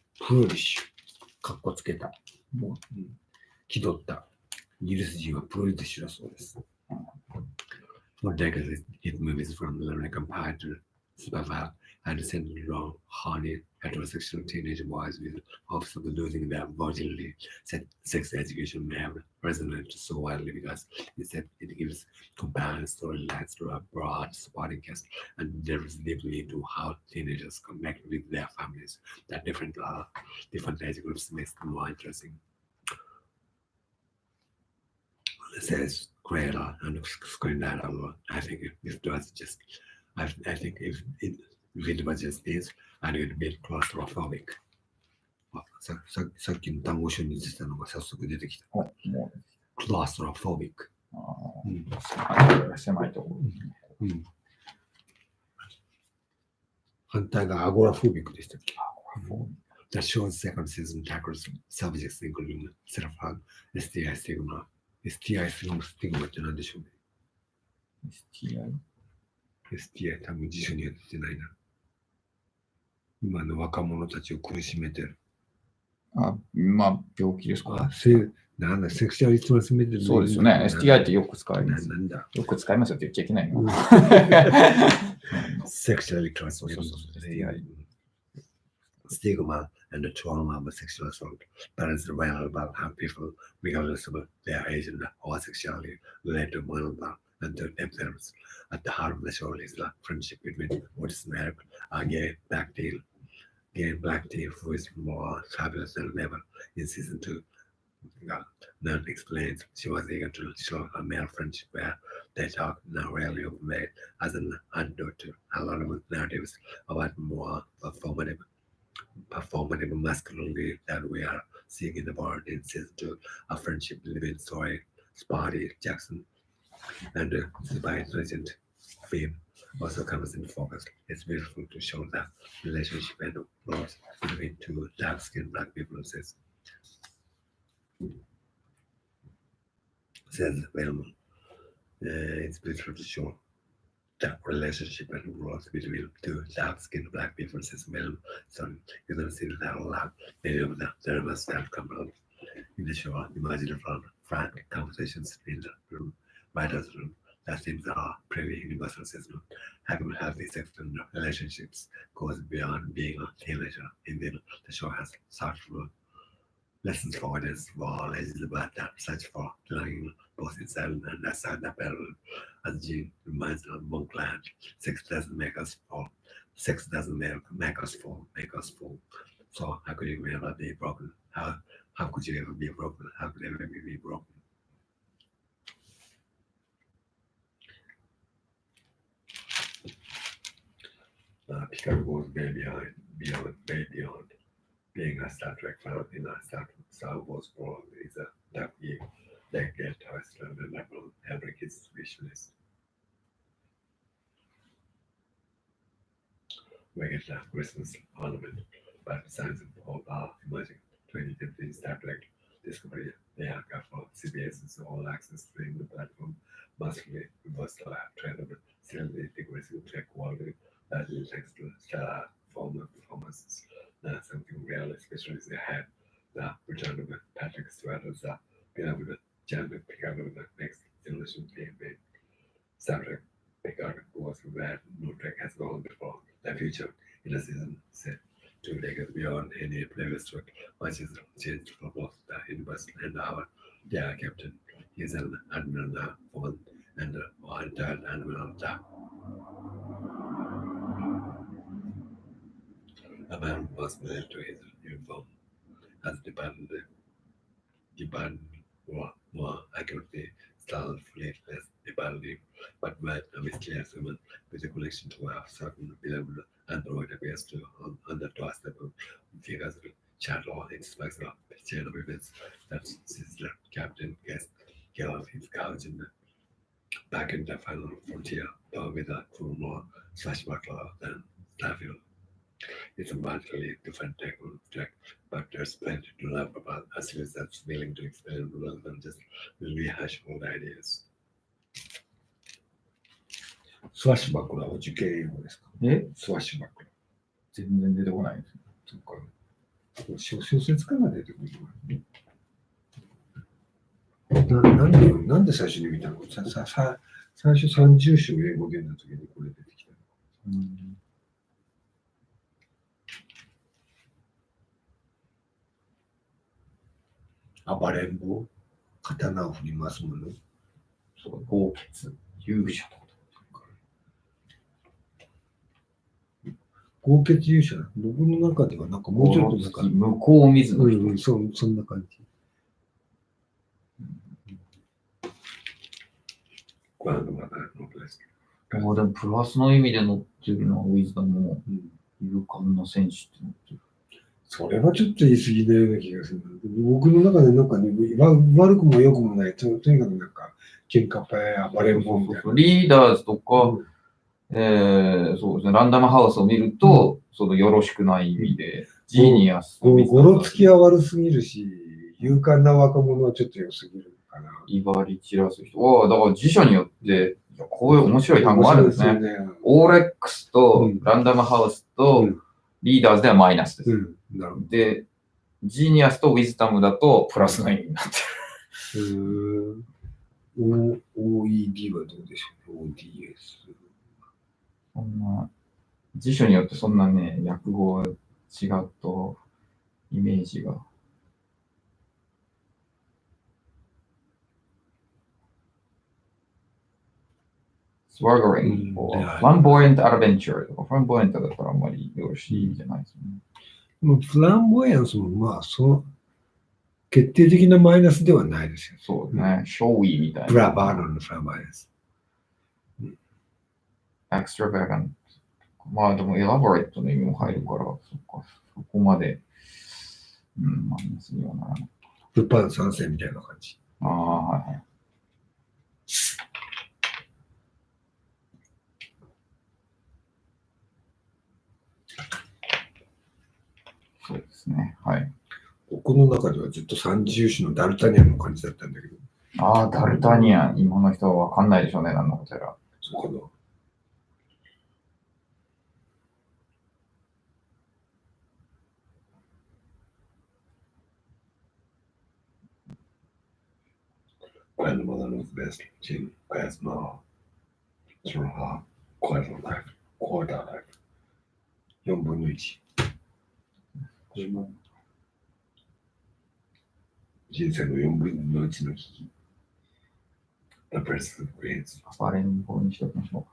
リッシュ。かっこつけた。もう、気取った。イギリス人はプーリッシュだそうです。For decades, hit movies from the American Pie to Superfast had centered around horny heterosexual teenage boys with hopes of losing their virginity. Sex education may have resonated so widely because it gives compelling storylines to a broad supporting cast and delves deeply into how teenagers connect with their families. That different age groups makes them more interesting. It says creator and screenwriter. I think if it was just, I think if it was just this, I would be claustrophobic. さっきの単語書に出てたのが早速出てきた。claustrophobic。狭いところ。反対がアゴラフォービックでしたっけ。The show's second season tackles subjects including self-harm, STI stigma. STI スティグマって何でしょうね。STI 多分辞書には出てないな。今の若者たちを苦しめてる。まあ、病気ですか。なんだ、セクシュアルトランスミット。そうですよね。STI ってよく使います。なんだ。よく使いますよって言っちゃいけないの。Sexually transmitted STI. Stigma and the trauma of sexual assault. Parents learn about how people, regardless of their age or sexuality, relate to one another and to themselves. At the heart of the show is the friendship between what is married, a gay black teen who is more fabulous than ever. In season 2, None explains she was eager to show a male friendship where they talk now rarely of made as an antidote to a lot of narratives about more performative masculinity that we are seeing in the world in season 2, a friendship living story Spotty Jackson, and the by-legend film also comes into focus. It's beautiful to show the relationship and growth between two dark-skinned black people, says Velma. It's beautiful to show the relationship and growth between two dark-skinned black people, says Velma. So you can see that a lot. Many of the dramas that come out in the show imagine from frank conversations in the room, writer's room. That seems are pretty universal system. Having healthy sex and relationships goes beyond being a teenager. Indeed, the show has thoughtful lessons for audience for all ages about that search for belonging both inside and outside the parallel. As Jean reminds of Monkland, sex doesn't make us fall. Sex doesn't make us fall, make us fall. So how could you ever be broken? How could you ever be broken? How could you ever be broken? Picard goes way beyond being a Star Trek fan in a Star Wars world is a that they get twisted and level every kid's wish list. We get that Christmas ornament, but besides all our emerging 2015 Star Trek Discovery, the Anchor for CBS's all access streaming platform mostly reverse the trend of still the decreasing tech quality that is thanks to stellar former performances. Now something real, especially as they had the return of Patrick Stewart as the beloved Jean-Luc Picard of the next generation being made. Star Trek Picard was where no Trek has gone before. The future in a season set 2 decades beyond any previous Trek, much is changed for both the universe and our dear captain. He is an admiral now, one and one third admiral now. A man was married to his uniform, has departed more accurately, styled fleetless departed, but when a mysterious woman with a connection to a certain beloved android appears to on the doorstep of figures of shadow inspects a chain of events that sees the captain gets get off his couch and back in the final frontier, but with a true more swashbuckler than Starfield. It's a radically different tech, but there's plenty to love about a series that's willing to experiment rather than just rehash old ideas. スワッシュバックラーは受験英語ですか？スワッシュバックラー。全然出てこないです。そっか。小説家が出てくる。なんで最初に見たの？最初30章英語での時にこれ出てきたの。暴れん坊、刀を振りますもの。そう、豪傑、勇者とか。豪傑勇者、僕の中ではなんかもうちょっとなんか向こう水の人、そんな感じ。もうでもプラスの意味で乗ってるのはウィズダムも勇敢な戦士って乗ってる。それはちょっと言い過ぎなような気がする。僕の中でなんかね、悪くも良くもない、とにかくなんか、喧嘩っ早い暴れん坊みたいな。リーダーズとか、そうですね、ランダムハウスを見ると、そのよろしくない意味で、ジーニアス。ゴロつきは悪すぎるし、勇敢な若者はちょっと良すぎるかな。威張り散らす人は、だから辞書によって、こういう面白い単語あるんですね。オーレックスとランダムハウスとリーダーズではマイナスです。で、ジーニアスとウィズダムだとプラスの意味になってる。OED はどうでしょう？ ODS。そんな、辞書によってそんなね、訳語違うとイメージが。swaggering or flamboyant adventure とか、フランボイアントだったらあんまりよろしい意味じゃないですよね。フランボイアンスもまあ、決定的なマイナスではないですよ。そうね、ショーイーみたいな。ブラバードのフランボイアンス。extravagant。まあでも、エラボレットの意味も入るから、そこまで、マイナスにはならない。ルパン三世みたいな感じ。ああ、はいはい。ですね。はい。僕の中ではずっと三重視のダルタニアンの感じだったんだけど。ああ、ダルタニアン。今の人はわかんないでしょうね、何のことやら。そうかな。Grandmother knows best. Jim has now through her quarter life. 4分の1。人生の4分の1の危機。The person creates バレンボにしておきましょ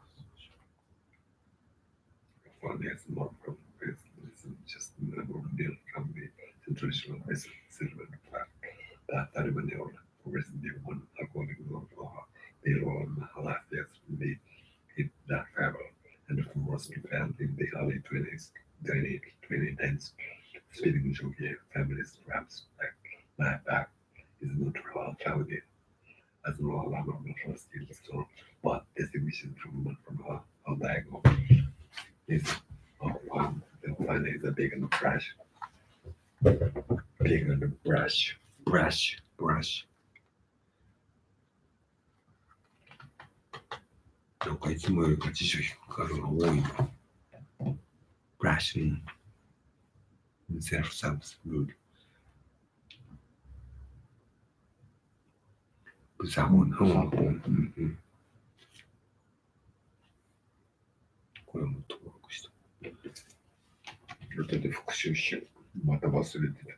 one has more from this. This is just a more deal from the traditional settlement fact that Taliban progressed the one according to their own life yesterday hit that travel and for most felt in the early 2010s. Speaking jockey families perhaps like back is not real family as well as not still strong, but distinguishes from her diagonal is one they'll find is a big and brush. Big and brush. brush。なんかいつもよりか辞書引っかかるのが多いな。brush。self-service good。ブザゴン。これも登録した。後で復習しよう。また忘れてた。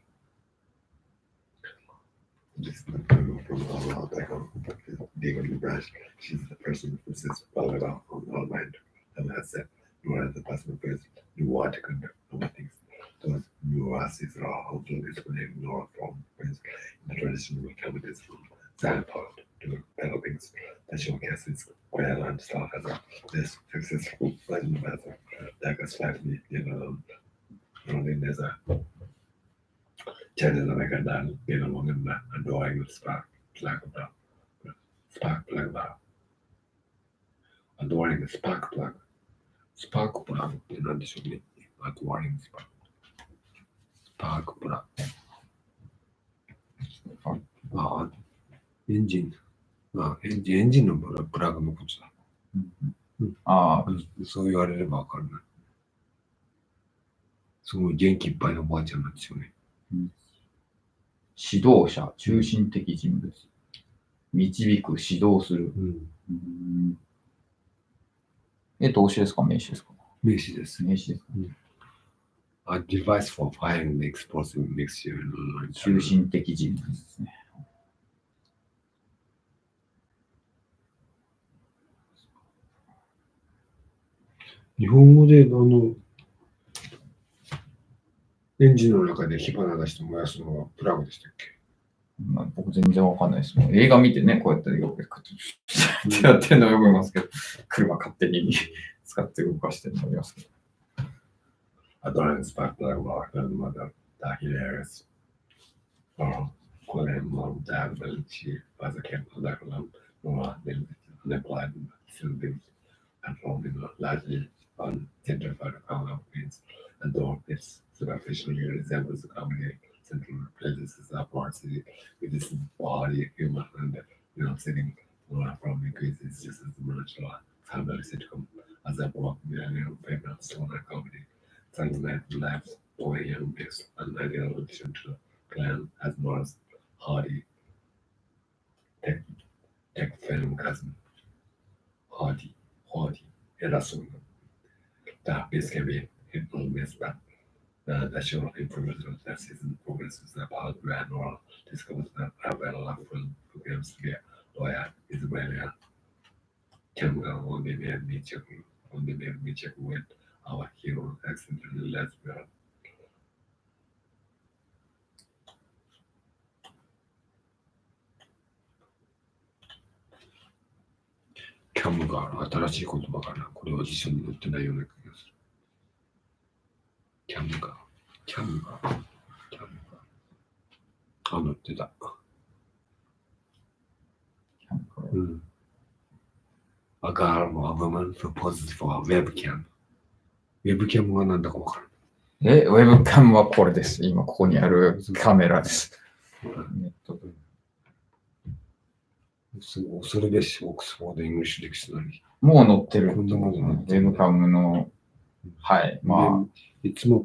This is the girl from our diagonal. Big and brush. She's the person who says Balaga on our mind. And has said, you are the person who says, you are to conduct no things. Those nuances are also displayed in our form. In the traditional comedies from Zampart to developings, the showcase is well and star as a this successful legend as a Dagas family, running as a Chinese American dad, being along in the adoring spark plug. Adoring the spark plug. スパークプラグって何でしょうね。アドワリングスパーク。スパークプラグ。あ、エンジン。エンジンのプラグのことだ。ああ、そう言われればわかるな。すごい元気いっぱいのおばあちゃんなんですよね。指導者、中心的人物。導く、指導する。動詞ですか、名詞ですか？名詞です。名詞ですか。A device for firing the explosive mixture. 中心的人物ですね。日本語でエンジンの中で火花出して燃やすのはプラグでしたっけ？僕全然わかんないです。映画見てね、こうやってよくやってるのはよく見ますけど、車勝手に使って動かしてるのを見ますけど。Adoring spark plug rock and mother that hilarious. Colin Mom Dad Belchi as a camp like Noah then applied sylvans and forming largely on gentrified economies and though its superficially resembles the comedy central places parts with this body human and sitting from increases just as much family sitcom as a block favorite stoner comedy. Sunday night laughs boy young based an ideal addition to the clan as Morris Hardy tech film cousin Hardy era soon. The base can be hit or miss, but the show improves that season progresses the part where Nora discovers that Abella programs to get lawyer Isabella Campbell only made me check with our hero accidentally lesbian. キャムが新しい言葉かな。これは辞書に載ってないような気がする。キャムが。載ってた。A girl or a woman who poses for a webcam。ウェブキャムがなんだかわからない。ウェブカムはこれです。今ここにあるカメラです。ネット恐るべしオックスフォード・イングリッシュ・ディクショナリー。もう載ってる。こんなものウェブカムの、はい、まあ。いつも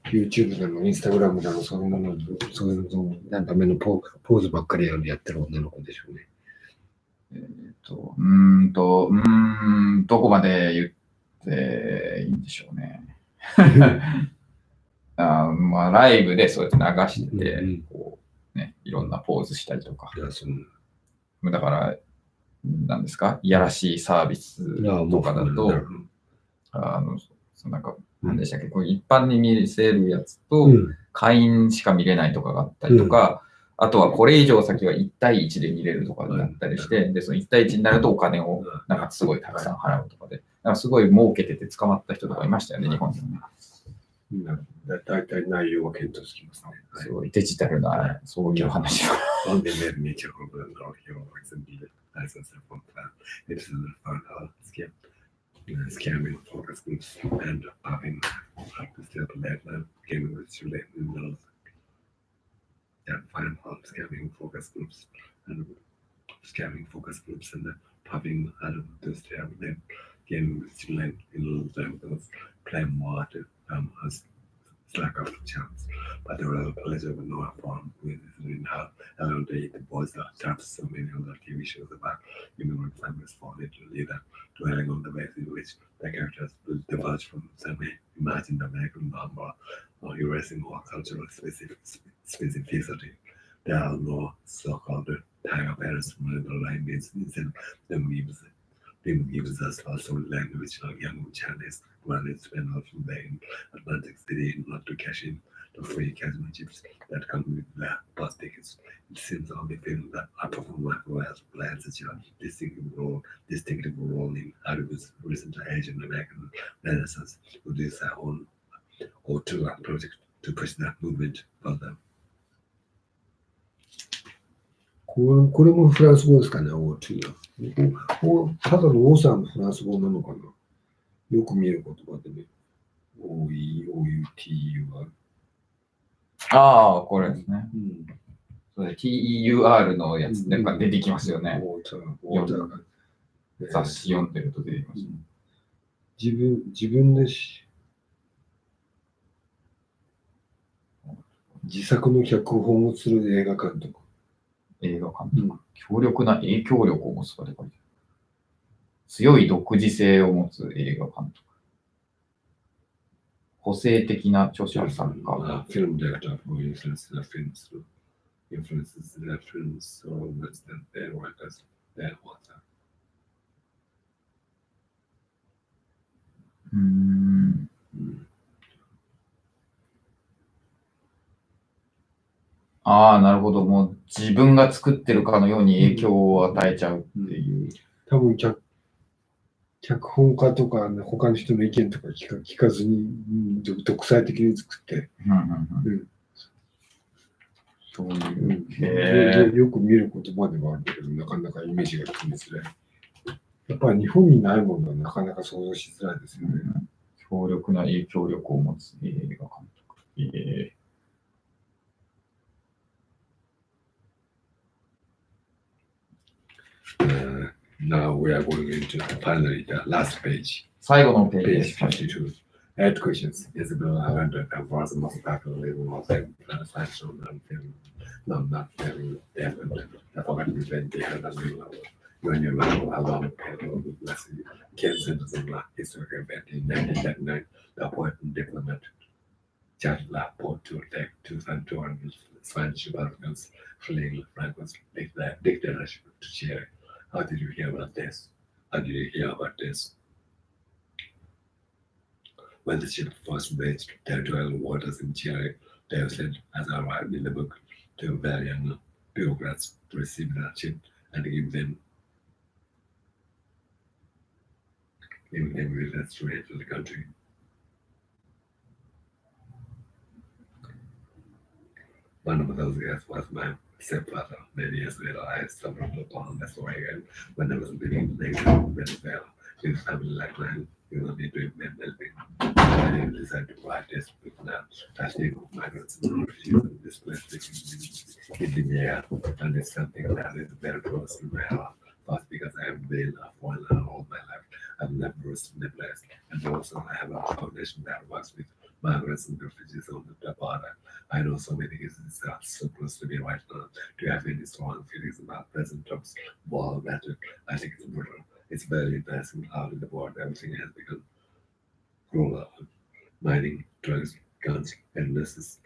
YouTube だの、Instagram だの、そういうののためのポーズばっかりやってる女の子でしょうね。どこまで言っていいんでしょうね。まあ、ライブでそうやって流してて、こうね、いろんなポーズしたりとか。だから、なんですか、いやらしいサービスとかだと、なんか、何でしたっけ、こう一般に見せるやつと、会員しか見れないとかがあったりとか、あとはこれ以上先は1対1で見れるとかだったりして、で、その1対1になるとお金をなんかすごいたくさん払うとかで、なんかすごい儲けてて捕まった人とかいましたよね、日本でもね。大体内容は検討してきますね。すごいデジタルな、そういう話を。Scamming focus groups and popping up the step that gaming with children in the find out scamming focus groups and the popping out of the step that gaming with children in the claim water has slack of chance, but the real pleasure of no form with how alone they the boys are trapped so many other TV shows about human families for little leader dwelling on the ways in which the characters will diverge from some imagined American number or erasing more cultural specificity. There are no so-called tag parents from the language instead them gives us also language of young Chinese when it's been often in Atlantic City not to cash in the free casino chips that come with the bus tickets. It seems only film that I perform my as plans such a distinctive role in Hollywood's recent Asian American Renaissance who do their own or to a project to push that movement further. これもフランス語ですかね、O2 は。ただのオーサーのフランス語なのかな。よく見る言葉でね。OUTUR。ああ、これですね。TEUR のやつなんか出てきますよね。雑誌読んでると出てきますね。自分で自作の脚本をする映画監督。強力な影響力を持つとかで書いてある。強い独自性を持つ映画監督。個性的な著者作家。Film director who influences the films through influences the films so much that their workers, their author. ああ、なるほど。もう自分が作ってるかのように影響を与えちゃうっていう。多分脚本家とか、ね、他の人の意見とか聞かずに、独裁的に作って。そういう、よく見る言葉ではあるけど、なかなかイメージがつきづらい。やっぱり日本にないものはなかなか想像しづらいですよね。強力な影響力を持つ映画監督。Now we are going into finally the last page. 最後のページです。Page 52. Add questions. Isabel Lavender was the most popular living of them. Translation non-film. Not film. The forgotten event they had a new level. When you level along panel with Leslie Kenson in the historical event in 1939, the poet and diplomat Judge Laporte to attack 2,200 Spanish Americans fleeing Franco's dictatorship to Chile. How did you hear about this? When the ship first reached territorial waters in Chile, they were sent, as arrived in the book, to very young bureaucrats to receive the ship and give them visas to enter the country. One of those guys was my stepfather. Many years later, I stumbled upon this wagon when I was living in Venezuela with a family like mine. You don't need to invent anything. I decided to write this book now. I think migrants and refugees in this place in the air, and it's something that is very close to my heart. But because I have been a foreigner all my life, I've never risen in the place. And also I have a foundation that works with migrants and refugees on the border. I know so many cases are so close to me right now. Do you have any strong feelings about present jobs, war, matter? I think it's brutal. It's very interesting how in the world everything has become cruel. Mining, drugs, guns, illnesses,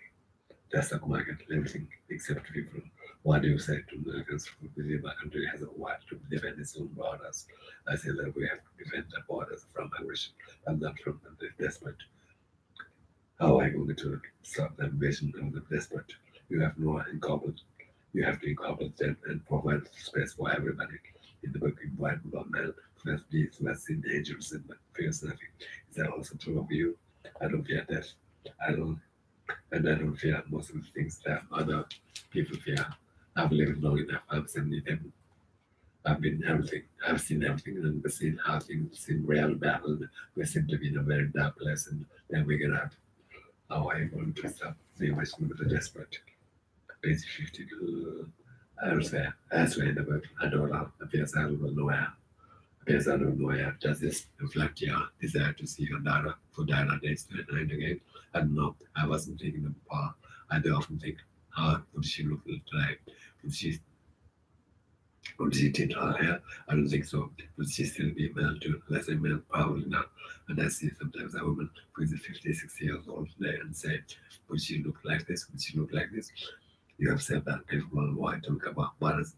the stock market, everything except people. What do you say to Americans who believe our country has a right to defend its own borders? I say that we have to defend the borders from aggression and not from the desperate. How are you going to stop the invasion of the desperate? You have no incorporate. You have to incorporate them and provide space for everybody. In the book, you write about man who has been seen dangerous and fears nothing. Is that also true of you? I don't fear death. I don't fear most of the things that other people fear. I've lived long enough. I've seen them. I've been everything. I've seen everything and seen how things seem real bad. And we're simply in a very dark place, and then we get out. How are you going to stop the invasion of the desperate? Page 52. Elsewhere in the book, Adora appears out of nowhere. Does this reflect your desire to see your daughter for Diana days to night again? I don't know. I wasn't thinking of her. I do often think, how would she look like? Would she tint her hair? I don't think so. Would she still be male too? Less than male, probably not. And I see sometimes a woman who is 50, 60 years old today and say, would she look like this? Would she look like this? You have said that everyone wanted to look about what has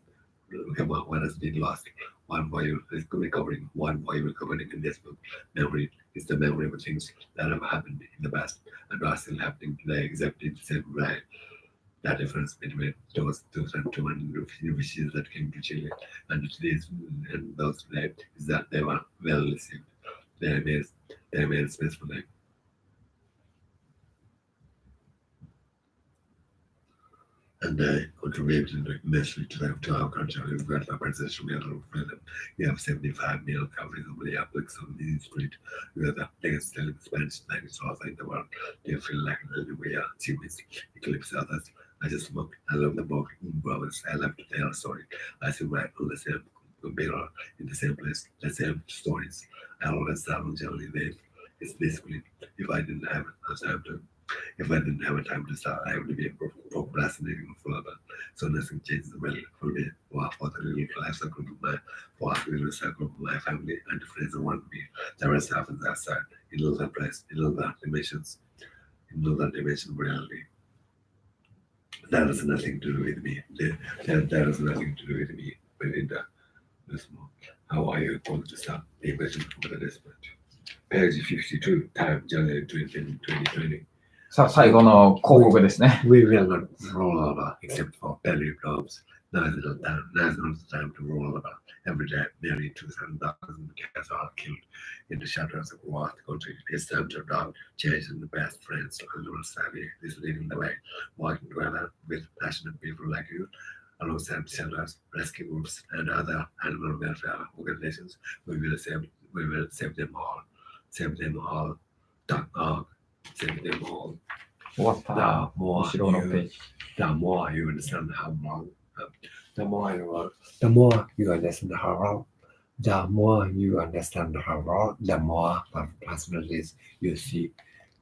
been lost. One voice is recovering. One voice recovering in this book. Memory is the memory of things that have happened in the past and are still happening today, except in the same way. The difference between those 2,200 refugees that came to Chile and today's and those today is that they were well received. They made space for them. And they contributed immensely to our culture. We've got a presidential medal of freedom. We have 75 million copies of the books on the street. We are the biggest selling Spanish language author in the world. Do you feel like we are achievements eclipse others? I just smoke. I love the book in Brothers. I love to tell a story. I still write on the same computer in the same place, the same stories. I always start on Jelly Wave. It's basically if I didn't have a time to start, I would be procrastinating further. So nothing changes well for me, for the little life circle of my family and the friends around me. The rest happens outside, in another place, in another dimension reality. That has nothing to do with me. That has nothing to do with me. Belinda, how are you going to start the invasion of the desperate? Page 52, time, January 2020. さあ、最後の広告ですね。We will not roll over except for belly problems. Now is not the time to roll over. Every day, nearly 2,000 cats are killed in the shadows of war. The country is time to adopt, change in the best friends. Animal savvy is leading the way, working together with passionate people like you, alongside shelters, rescue groups, and other animal welfare organizations. We will save them all. Save them all. Save them all. 終わったな。後ろのページ。The more you understand how wrong, The more you understand how wrong, the more you understand how wrong, the more possibilities you see.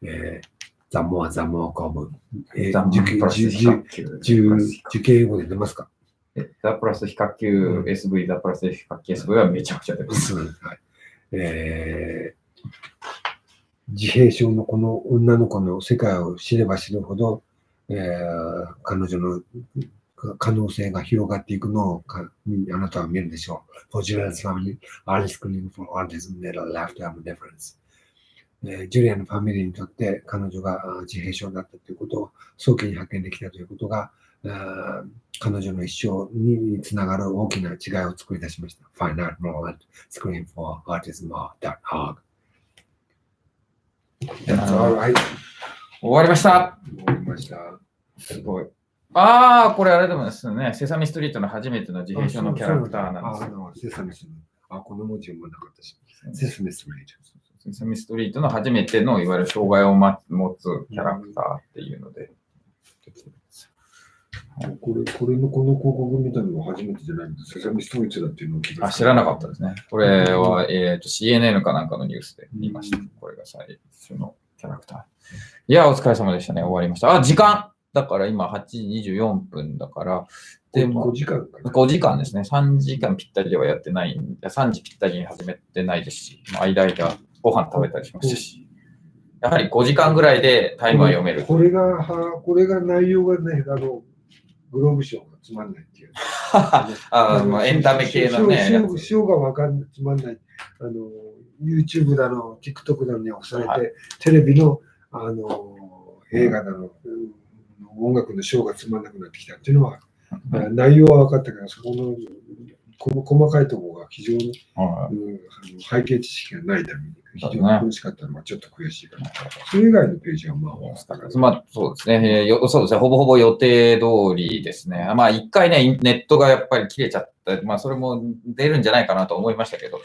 The more 古文。受験英語で出ますか？ザプラス比較級 SV、ザプラス比較級 SV はめちゃくちゃ出ます。自閉症のこの女の子の世界を知れば知るほど、彼女の可能性が広がっていくのをあなたは見るでしょう。For Julian's family, are screening for autism made a lifetime difference. ジュリアンのファミリーにとって彼女が自閉症だったということを早期に発見できたということが、彼女の一生につながる大きな違いを作り出しました。Find out more at screenforautism.org That's all right. 終わりました。終わりました。すごい。ああ、これあれでもですね、セサミストリートの初めての自閉症のキャラクターなんです。セサミストリート。この文字読まなかったし。セサミストリート。セサミストリートの初めてのいわゆる障害を持つキャラクターっていうので。この広告見たのは初めてじゃないんです。セサミストリートだっていうのを聞いた。知らなかったですね。これは、CNN かなんかのニュースで見ました。これが最初のキャラクター。いや、お疲れ様でしたね。終わりました。時間だから今8時24分だから、でも5時間かな。5時間ですね。3時間ぴったりではやってないんで、3時ぴったりに始めてないですし、間ご飯食べたりしましたし、やはり5時間ぐらいでタイムは読める。これが内容がね、グローブ賞がつまんないっていう。エンタメ系のね。賞がつまんない。YouTube だの、TikTok だのに押されて、テレビの、映画だの、音楽の賞がつまんなくなってきたっていうのは、内容は分かったけど、そこの細かいところが非常に、背景知識がないために非常に苦しかったのはちょっと悔しいかな。それ以外のページはそうですね。そうですね。ほぼほぼ予定通りですね。一回ね、ネットがやっぱり切れちゃった。それも出るんじゃないかなと思いましたけど、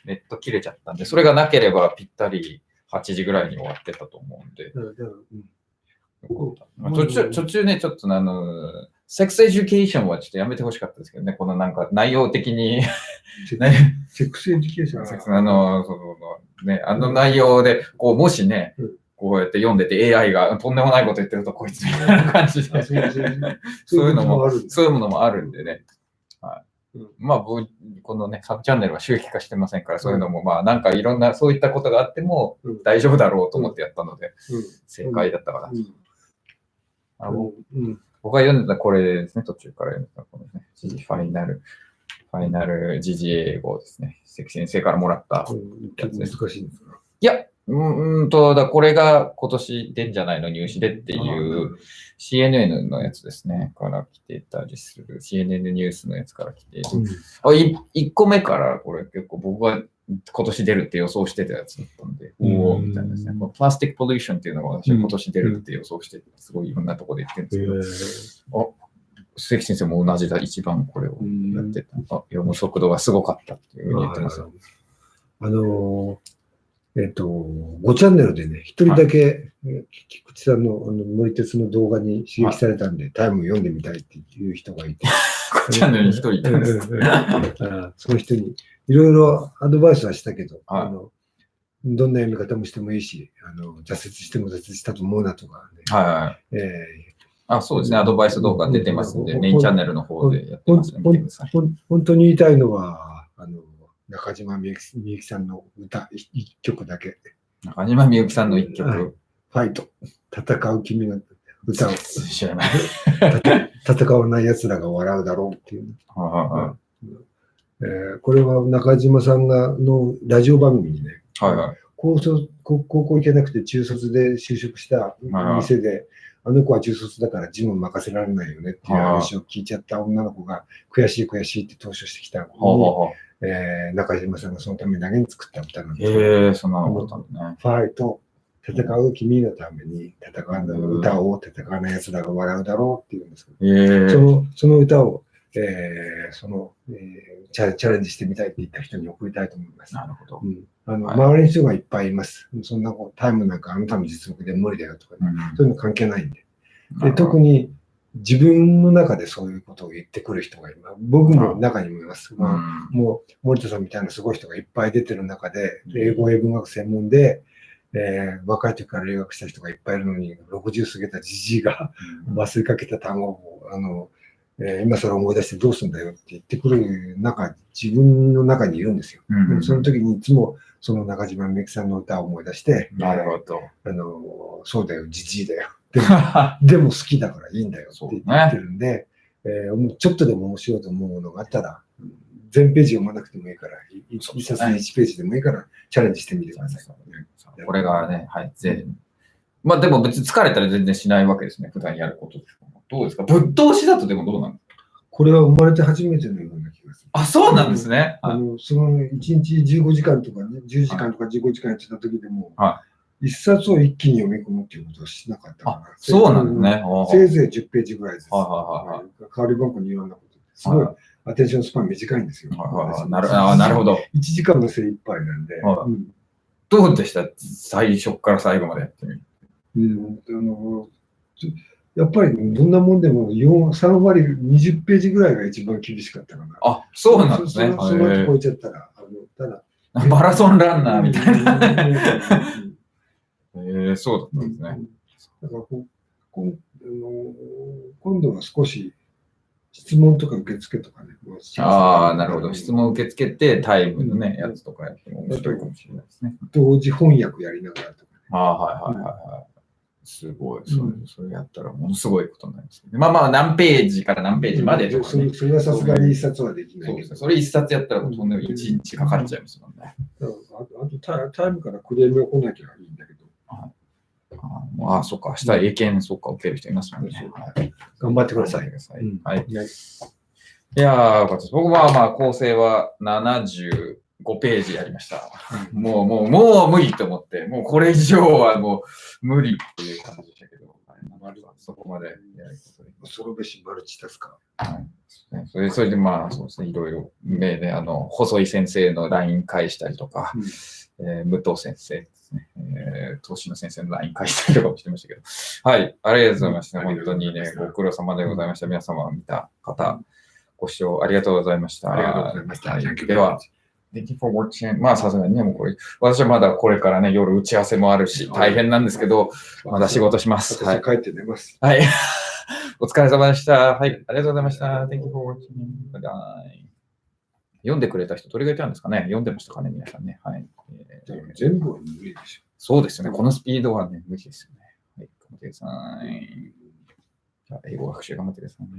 ネット切れちゃったんで、それがなければぴったり8時ぐらいに終わってたと思うんで。途中ね、ちょっとセックスエデュケーションはちょっとやめてほしかったですけどね、このなんか内容的にセックスエデュケーション内容で、もしね、こうやって読んでて AI がとんでもないこと言ってるとこいつみたいな感じで、そういうのもあるんでね。このね、サブチャンネルは収益化してませんから、そういうのもなんかいろんなそういったことがあっても大丈夫だろうと思ってやったので、正解だったかな。僕が読んでたこれですね、途中から読んでたこのね、ファイナル時事英語ですね。関先生からもらったやつです。難しいんですか？いや、これが今年出んじゃないの、入試でっていう CNN のやつですね、から来てたりする。CNN ニュースのやつから来ている。1個目からこれ結構僕が今年出るって予想してたやつだったんで、おおみたいなですね。プラスティックポリューションっていうのが私は今年出るって予想して、すごいいろんなところで言ってるんですけど、関先生も同じだ、一番これをやってた。読む速度がすごかったっていうふうに言ってます。5チャンネルでね、一人だけ、菊池さんの乗り鉄の動画に刺激されたんで、タイムを読んでみたいっていう人がいて。5チャンネルに一人いたんです。その人にいろいろアドバイスはしたけど、どんな読み方もしてもいいし、挫折しても挫折したと思うなとかね。そうですね、アドバイス動画出てますんで、メインチャンネルの方でやってますね。本当に言いたいのは、中島みゆきさんの歌一曲だけ。中島みゆきさんの一曲。ファイト。戦う君の歌を。知らない。戦わない奴らが笑うだろうっていう。これは中島さんのラジオ番組にね、高校行けなくて中卒で就職した店で、あの子は中卒だから事務任せられないよねっていう話を聞いちゃった女の子が悔しい悔しいって投書してきたのに、中島さんがそのためだけに作った歌なんですそんなのだったんね。ファイト、戦う君のために戦う歌を戦わない奴らが笑うだろうっていうんですけど、その歌をチャレンジしてみたいって言った人に送りたいと思います。なるほど。周りの人がいっぱいいます。そんなタイムなんかあなたの実力で無理だよとか、そういうの関係ないんで。特に自分の中でそういうことを言ってくる人がいます。僕も中にもいます。もう森田さんみたいなすごい人がいっぱい出てる中で、英語英文学専門で、若い時から留学した人がいっぱいいるのに、60過ぎたじじいが忘れかけた単語を今それ思い出してどうするんだよって言ってくる自分の中にいるんですよ。その時にいつもその中島みゆきさんの歌を思い出して、なるほど。そうだよ、じじいだよ。でも好きだからいいんだよって言ってるんで、ちょっとでも面白いと思うものがあったら、全ページ読まなくてもいいから、1冊に1ページでもいいからチャレンジしてみてください。これがね、でも別に疲れたら全然しないわけですね、普段やることです。どうですか？ぶっ通しだとでもどうなんですか？これは生まれて初めてのような気がする。そうなんですね。その1日15時間とかね、10時間とか15時間やってた時でも、一冊を一気に読み込むっていうことをしなかったから。そうなんですね。せいぜい10ページぐらいです。代わり番号にいろんなこと。すごい、アテンションスパン短いんですよ。なるほど。1時間の精一杯なんで。どうでした？最初から最後までやってみる。やっぱりどんなもんでも3割20ページぐらいが一番厳しかったかな。あ、そうなんですね。その後超えちゃったら、ただ。マラソンランナーみたいな。そうだったんですね。だから今度は少し質問とか受付とかね。ああ、なるほど。質問受け付けて、タイムのね、やつとかやっても面白いかもしれないですね。同時翻訳やりながらとかね。はい。すごい。それやったらものすごいことになりますね。まあ、何ページから何ページまでとかね。それはさすがに一冊はできないけど。それ一冊やったらとんでも1日かかっちゃいますもんね。あとタイムからクレームが来なきゃいいんだけど。そっか。明日英検、そっか、受ける人いますもんね。頑張ってください。はい。いやー、僕は構成は75ページやりました。もう無理と思って、もうこれ以上はもう無理っていう感じでしたけど、そこまでやることで。恐るべしマルチタスカー。それでそうですね、いろいろ、細井先生の LINE 返したりとか、武藤先生ですね、投資の先生の LINE 返したりとかもしてましたけど、はい、ありがとうございました。本当にね、ご苦労様でございました。皆様見た方、ご視聴ありがとうございました。ありがとうございました。では、Thank you for watching. さすがにね、もうこれ、私はまだこれからね、夜打ち合わせもあるし、大変なんですけど、まだ仕事します。私帰って寝ます。はい。お疲れ様でした。はい。ありがとうございました。Thank you for watching. Bye. 読んでくれた人、どれぐらいいたんですかね？読んでましたかね、皆さんね。はい。全部は無理でしょ。そうですよね。このスピードはね、無理ですよね。はい。頑張ってください。じゃあ、英語学習頑張ってくださいね。